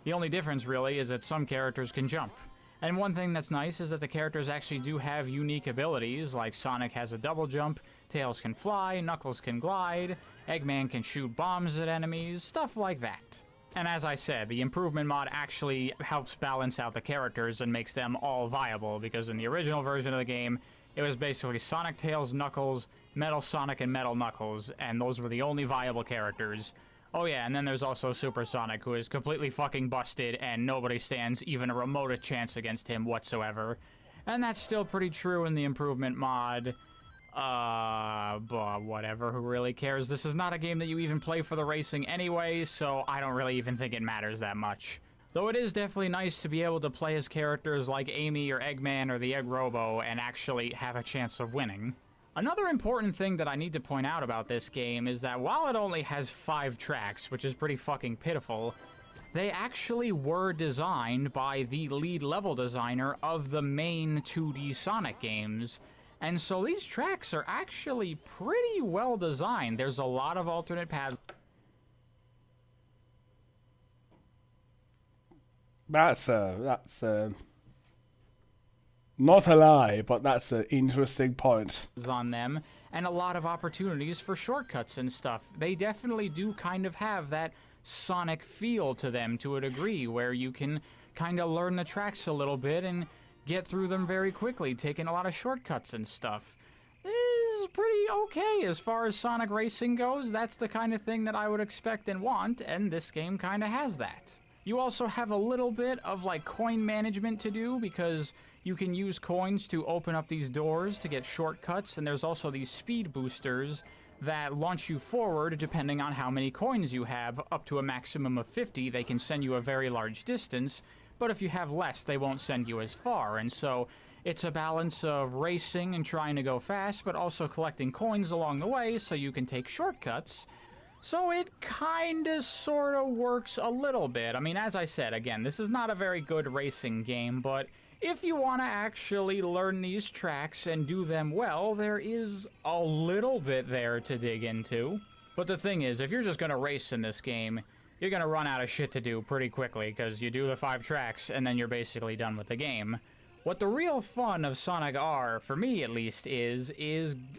The only difference really is that some characters can jump. And one thing that's nice is that the characters actually do have unique abilities, like Sonic has a double jump, Tails can fly, Knuckles can glide, Eggman can shoot bombs at enemies, stuff like that. And as I said, the improvement mod actually helps balance out the characters and makes them all viable, because in the original version of the game, it was basically Sonic, Tails, Knuckles, Metal Sonic, and Metal Knuckles, and those were the only viable characters. Oh yeah, and then there's also Super Sonic, who is completely fucking busted, and nobody stands even a remote chance against him whatsoever. And that's still pretty true in the improvement mod. But whatever, who really cares? This is not a game that you even play for the racing anyway, so I don't really even think it matters that much. Though it is definitely nice to be able to play as characters like Amy or Eggman or the Egg Robo and actually have a chance of winning. Another important thing that I need to point out about this game is that while it only has 5 tracks, which is pretty fucking pitiful, they actually were designed by the lead level designer of the main 2D Sonic games. And so these tracks are actually pretty well designed. There's a lot of alternate paths. That's not a lie, but that's an interesting point. On them, and a lot of opportunities for shortcuts and stuff. They definitely do kind of have that Sonic feel to them to a degree, where you can kind of learn the tracks a little bit and get through them very quickly, taking a lot of shortcuts and stuff. This is pretty okay as far as Sonic racing goes. That's the kind of thing that I would expect and want, and this game kind of has that. You also have a little bit of like coin management to do, because you can use coins to open up these doors to get shortcuts, and there's also these speed boosters that launch you forward depending on how many coins you have. Up to a maximum of 50, they can send you a very large distance, but if you have less, they won't send you as far. And so it's a balance of racing and trying to go fast, but also collecting coins along the way so you can take shortcuts. So it kinda sorta works a little bit. I mean, as I said, again, this is not a very good racing game, but if you want to actually learn these tracks and do them well, there is a little bit there to dig into. But the thing is, if you're just going to race in this game, you're going to run out of shit to do pretty quickly, because you do the 5 tracks and then you're basically done with the game. What the real fun of Sonic R, for me at least, is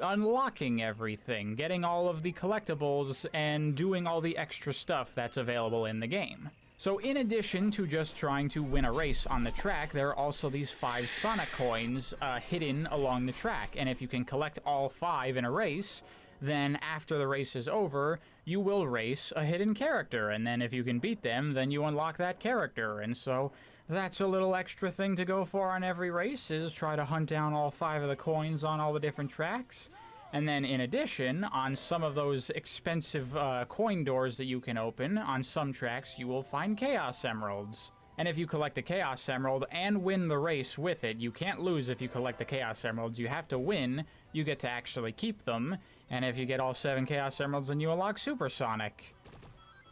unlocking everything, getting all of the collectibles, and doing all the extra stuff that's available in the game. So in addition to just trying to win a race on the track, there are also these 5 Sonic coins hidden along the track. And if you can collect all 5 in a race, then after the race is over, you will race a hidden character. And then if you can beat them, then you unlock that character. And so that's a little extra thing to go for on every race, is try to hunt down all 5 of the coins on all the different tracks. And then in addition, on some of those expensive coin doors that you can open, on some tracks you will find Chaos Emeralds. And if you collect a Chaos Emerald and win the race with it, you can't lose if you collect the Chaos Emeralds. You have to win. You get to actually keep them. And if you get all 7 Chaos Emeralds, then you unlock Supersonic.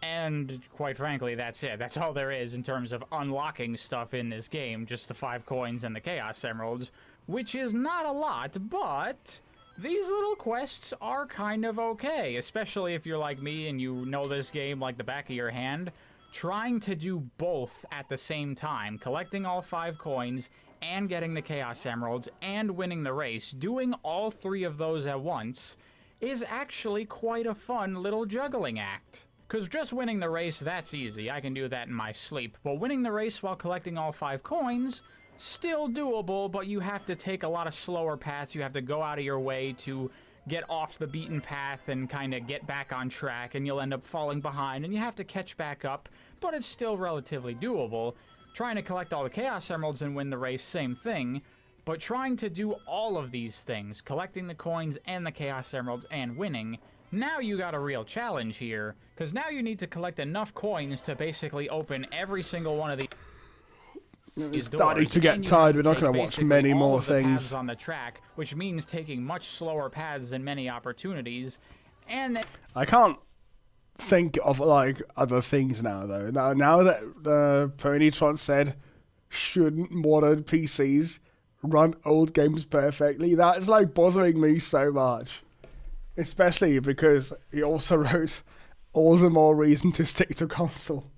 And quite frankly, that's it. That's all there is in terms of unlocking stuff in this game. Just the 5 coins and the Chaos Emeralds, which is not a lot, but these little quests are kind of okay, especially if you're like me and you know this game like the back of your hand. Trying to do both at the same time, collecting all 5 coins and getting the Chaos Emeralds and winning the race, doing all 3 of those at once, is actually quite a fun little juggling act. Because just winning the race, that's easy. I can do that in my sleep. But winning the race while collecting all 5 coins, still doable, but you have to take a lot of slower paths. You have to go out of your way to get off the beaten path and kind of get back on track, and you'll end up falling behind, and you have to catch back up, but it's still relatively doable. Trying to collect all the Chaos Emeralds and win the race, same thing, but trying to do all of these things, collecting the coins and the Chaos Emeralds and winning, now you got a real challenge here, because now you need to collect enough coins to basically open every single one of these. It's starting to get tired. We're not going to watch many more things on the track, which means taking much slower paths and many opportunities. And I can't think of like other things now, though. Now that Ponytron said, shouldn't modern PCs run old games perfectly? That's like bothering me so much, especially because he also wrote all the more reason to stick to console.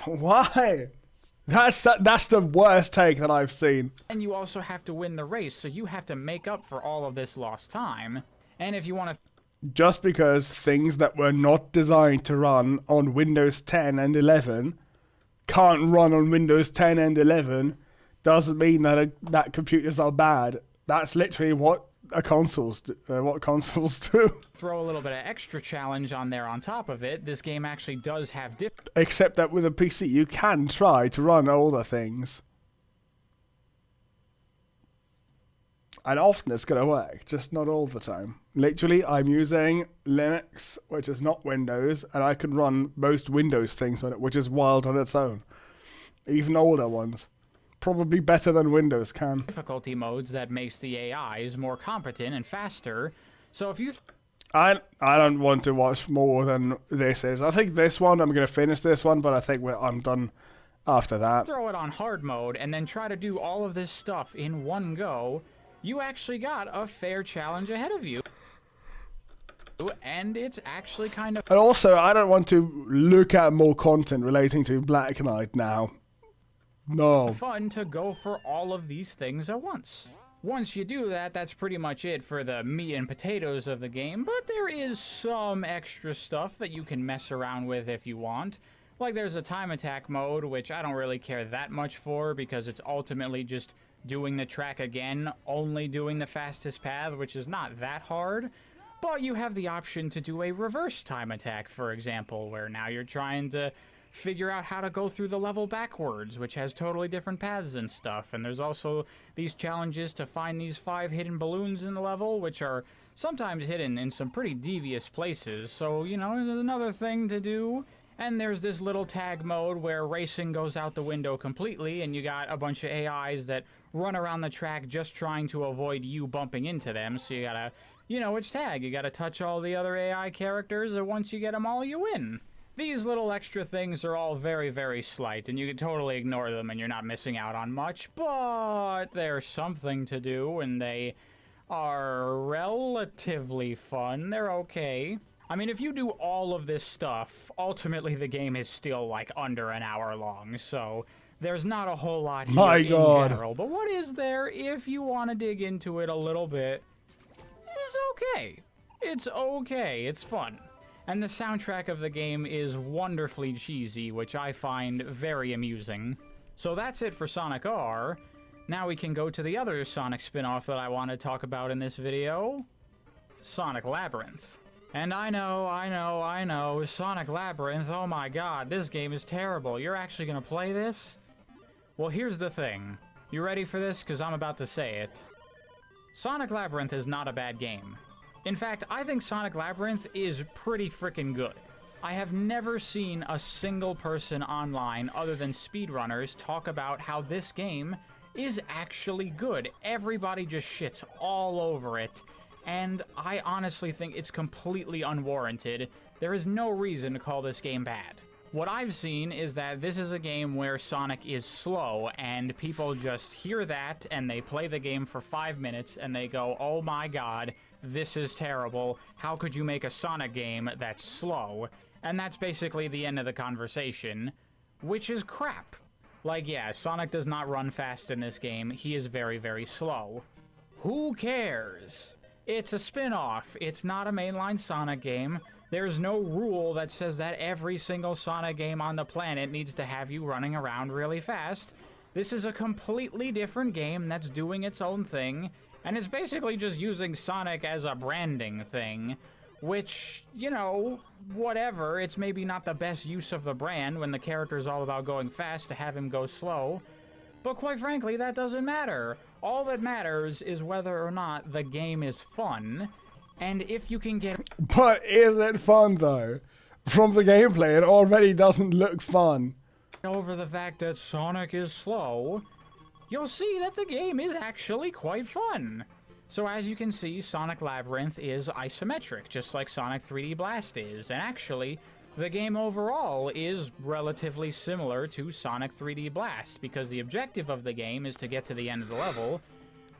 Why? That's the worst take that I've seen. And you also have to win the race, so you have to make up for all of this lost time. And if you want to... Just because things that were not designed to run on Windows 10 and 11 can't run on Windows 10 and 11 doesn't mean that computers are bad. That's literally what consoles do. Throw a little bit of extra challenge on there on top of it. This game actually does have except that with a PC you can try to run older things, and often it's gonna work, just not all the time. Literally, I'm using Linux, which is not Windows, and I can run most Windows things on it, which is wild on its own. Even older ones. Probably better than Windows can. Difficulty modes that makes the AIs more competent and faster. So if you... I don't want to watch more than this is. I think this one, I'm going to finish this one, but I think I'm done after that. Throw it on hard mode and then try to do all of this stuff in one go, you actually got a fair challenge ahead of you. And it's actually kind of... And also, I don't want to look at more content relating to Black Knight now. No. Fun to go for all of these things at once. Once you do that, that's pretty much it for the meat and potatoes of the game, but there is some extra stuff that you can mess around with if you want. Like there's a time attack mode, which I don't really care that much for because it's ultimately just doing the track again, only doing the fastest path, which is not that hard. But you have the option to do a reverse time attack, for example, where now you're trying to figure out how to go through the level backwards, which has totally different paths and stuff. And there's also these challenges to find these 5 hidden balloons in the level, which are sometimes hidden in some pretty devious places. So, you know, there's another thing to do. And there's this little tag mode where racing goes out the window completely, and you got a bunch of AIs that run around the track just trying to avoid you bumping into them. So you gotta, you know, which tag? You gotta touch all the other AI characters, and once you get them all, you win. These little extra things are all very, very slight, and you can totally ignore them and you're not missing out on much, but there's something to do, and they are relatively fun. They're okay. I mean, if you do all of this stuff, ultimately the game is still like under an hour long, so there's not a whole lot here in general. But what is there if you want to dig into it a little bit? It's okay. It's okay. It's fun. and the soundtrack of the game is wonderfully cheesy, which I find very amusing. So that's it for Sonic R. Now we can go to the other Sonic spin-off that I want to talk about in this video, Sonic Labyrinth. And I know, Sonic Labyrinth, oh my god, this game is terrible. You're actually gonna play this? Well, here's the thing. You ready for this? Because I'm about to say it. Sonic Labyrinth is not a bad game. In fact, I think Sonic Labyrinth is pretty freaking good. I have never seen a single person online other than speedrunners talk about how this game is actually good. Everybody just shits all over it, and I honestly think it's completely unwarranted. There is no reason to call this game bad. What I've seen is that this is a game where Sonic is slow, and people just hear that, and they play the game for 5 minutes, and they go, oh my god, this is terrible. How could you make a Sonic game that's slow? And that's basically the end of the conversation, which is crap. Like, yeah, Sonic does not run fast in this game. He is very, very slow. Who cares? It's a spin-off. It's not a mainline Sonic game. There's no rule that says that every single Sonic game on the planet needs to have you running around really fast. This is a completely different game that's doing its own thing, and it's basically just using Sonic as a branding thing, which, you know, whatever. It's maybe not the best use of the brand when the character's all about going fast to have him go slow, but quite frankly, that doesn't matter. All that matters is whether or not the game is fun, and if you can get... But is it fun, though? From the gameplay, it already doesn't look fun. ...over the fact that Sonic is slow, you'll see that the game is actually quite fun. So as you can see, Sonic Labyrinth is isometric, just like Sonic 3D Blast is, and actually, the game overall is relatively similar to Sonic 3D Blast, because the objective of the game is to get to the end of the level,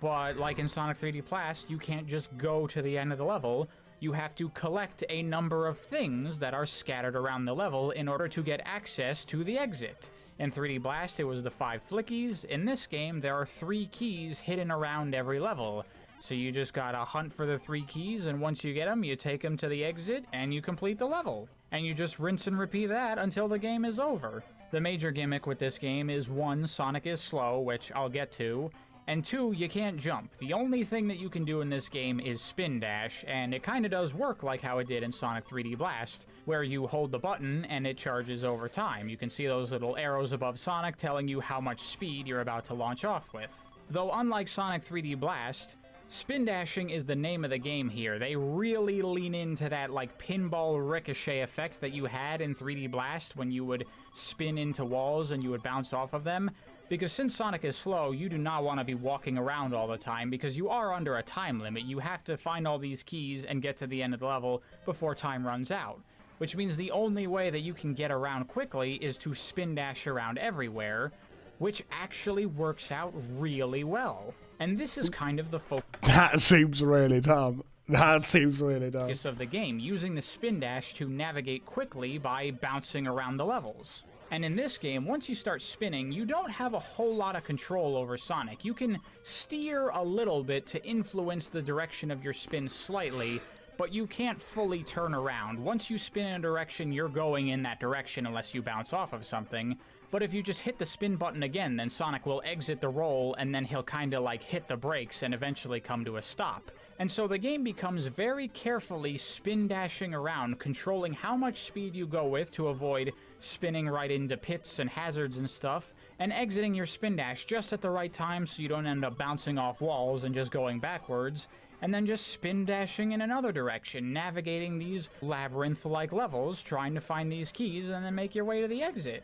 but like in Sonic 3D Blast, you can't just go to the end of the level. You have to collect a number of things that are scattered around the level in order to get access to the exit. In 3D Blast, it was the 5 flickies. In this game, there are 3 keys hidden around every level. So you just gotta hunt for the 3 keys, and once you get them, you take them to the exit, and you complete the level. And you just rinse and repeat that until the game is over. The major gimmick with this game is 1, Sonic is slow, which I'll get to, and 2, you can't jump. The only thing that you can do in this game is spin dash, and it kinda does work like how it did in Sonic 3D Blast, where you hold the button and it charges over time. You can see those little arrows above Sonic telling you how much speed you're about to launch off with. Though unlike Sonic 3D Blast, spin dashing is the name of the game here. They really lean into that like pinball ricochet effect that you had in 3D Blast when you would spin into walls and you would bounce off of them. Because since Sonic is slow, you do not want to be walking around all the time because you are under a time limit. You have to find all these keys and get to the end of the level before time runs out. Which means the only way that you can get around quickly is to spin dash around everywhere, which actually works out really well. And this is kind of the focus. That seems really dumb. That seems really dumb. Of the game, using the spin dash to navigate quickly by bouncing around the levels. And in this game, once you start spinning, you don't have a whole lot of control over Sonic. You can steer a little bit to influence the direction of your spin slightly, but you can't fully turn around. Once you spin in a direction, you're going in that direction unless you bounce off of something. But if you just hit the spin button again, then Sonic will exit the roll, and then he'll kinda like hit the brakes and eventually come to a stop. And so the game becomes very carefully spin dashing around, controlling how much speed you go with to avoid spinning right into pits and hazards and stuff, and exiting your spin dash just at the right time so you don't end up bouncing off walls and just going backwards, and then just spin dashing in another direction, navigating these labyrinth-like levels, trying to find these keys, and then make your way to the exit.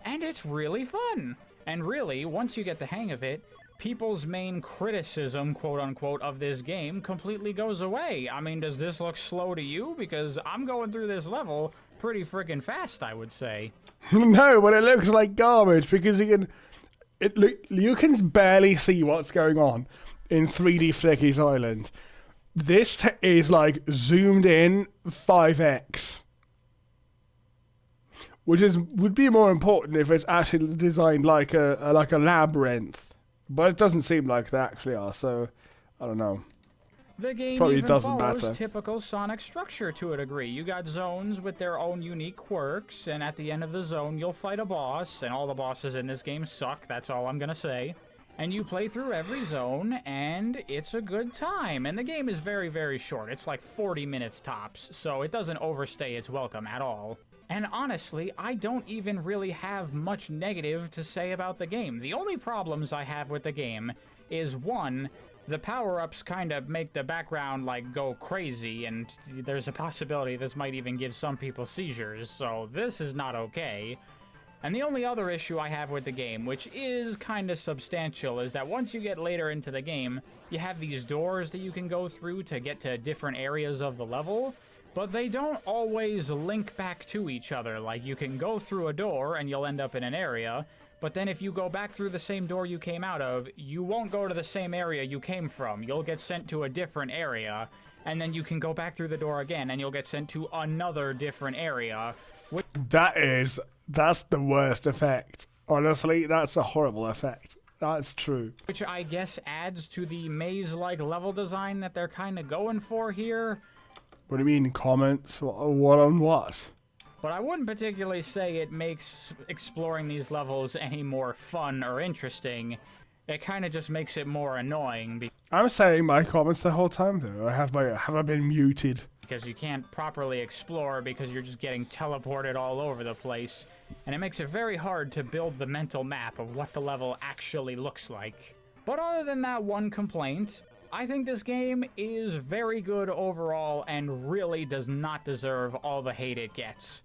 And it's really fun! And really, once you get the hang of it, people's main criticism, quote-unquote, of this game completely goes away. I mean, does this look slow to you? Because I'm going through this level pretty freaking fast, I would say. No, but it looks like garbage because you can barely see what's going on in 3D Flicky's Island. This is like zoomed in 5x. Which would be more important if it's actually designed like a labyrinth. But it doesn't seem like they actually are, so I don't know. The game Probably even doesn't follows matter. typical Sonic structure to a degree. You got zones with their own unique quirks, and at the end of the zone, you'll fight a boss, and all the bosses in this game suck, that's all I'm gonna say. And you play through every zone, and it's a good time. And the game is very, very short. It's like 40 minutes tops, so it doesn't overstay its welcome at all. And honestly, I don't even really have much negative to say about the game. The only problems I have with the game is, one, the power-ups kind of make the background, like, go crazy, and there's a possibility this might even give some people seizures, so this is not okay. And the only other issue I have with the game, which is kind of substantial, is that once you get later into the game, you have these doors that you can go through to get to different areas of the level, but they don't always link back to each other. Like, you can go through a door and you'll end up in an area, but then if you go back through the same door you came out of, you won't go to the same area you came from. You'll get sent to a different area, and then you can go back through the door again, and you'll get sent to another different area. That's the worst effect. Honestly, that's a horrible effect. That's true. Which I guess adds to the maze-like level design that they're kind of going for here. What do you mean, comments? What on what? But I wouldn't particularly say it makes exploring these levels any more fun or interesting. It kind of just makes it more annoying I'm saying my comments the whole time though. Have I been muted? because you can't properly explore because you're just getting teleported all over the place. And it makes it very hard to build the mental map of what the level actually looks like. But other than that one complaint, I think this game is very good overall and really does not deserve all the hate it gets.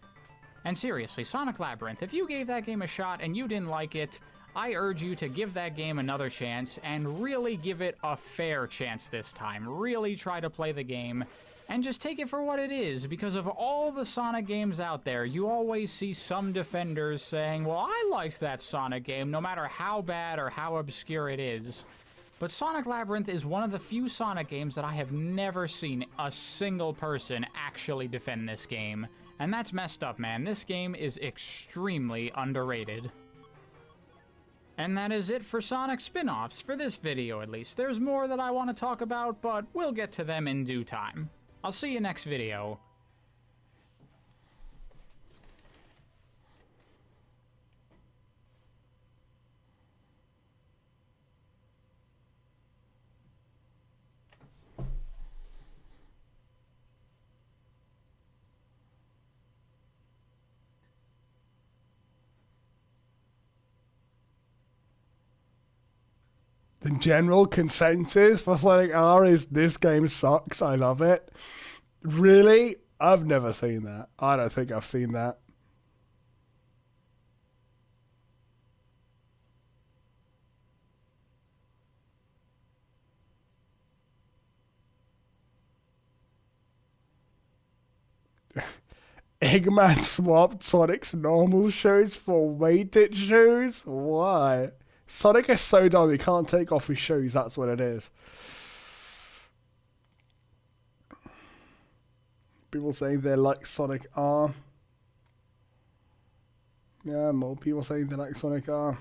And seriously, Sonic Labyrinth, if you gave that game a shot and you didn't like it, I urge you to give that game another chance and really give it a fair chance this time. Really try to play the game and just take it for what it is, because of all the Sonic games out there, you always see some defenders saying, well, I liked that Sonic game no matter how bad or how obscure it is. But Sonic Labyrinth is one of the few Sonic games that I have never seen a single person actually defend this game. And that's messed up, man. This game is extremely underrated. And that is it for Sonic spin-offs, for this video at least. There's more that I want to talk about, but we'll get to them in due time. I'll see you next video. The general consensus for Sonic R is this game sucks. I love it. Really? I've never seen that. I don't think I've seen that. Eggman swapped Sonic's normal shoes for weighted shoes? Why? Sonic is so dumb he can't take off his shoes, that's what it is. People saying they like Sonic R. Yeah, more people saying they like Sonic R.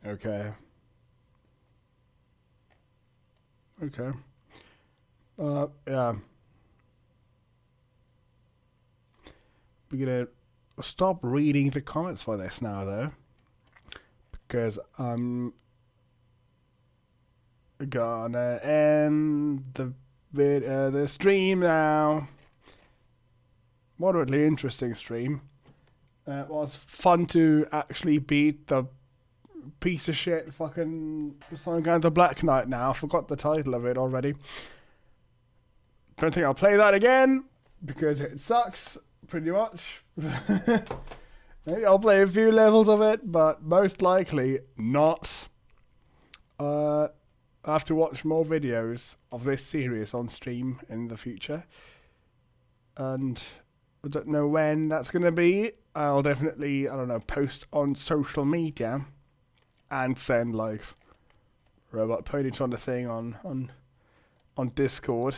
Okay. Okay. Yeah. We're gonna stop reading the comments for this now, though, because I'm gonna end the stream now. moderately interesting stream. It was fun to actually beat the piece of shit fucking Sonic and the Black Knight now. I forgot the title of it already. Don't think I'll play that again because it sucks pretty much. Maybe I'll play a few levels of it, but most likely not. I have to watch more videos of this series on stream in the future. And I don't know when that's going to be. I'll definitely, I don't know, post on social media and send like Robot Ponyta on the thing on Discord.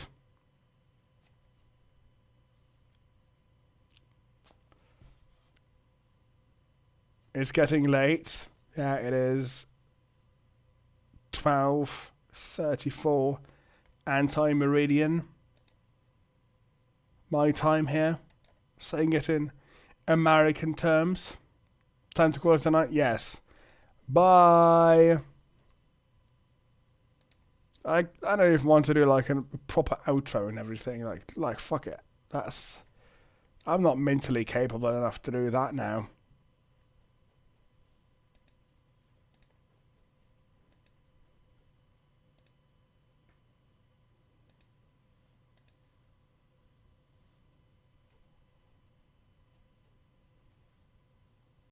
It's getting late. Yeah, it is 12:34 anti-meridian. My time here. Saying it in American terms. Time to call it a night? Yes. Bye. I don't even want to do like a proper outro and everything. Like fuck it. I'm not mentally capable enough to do that now.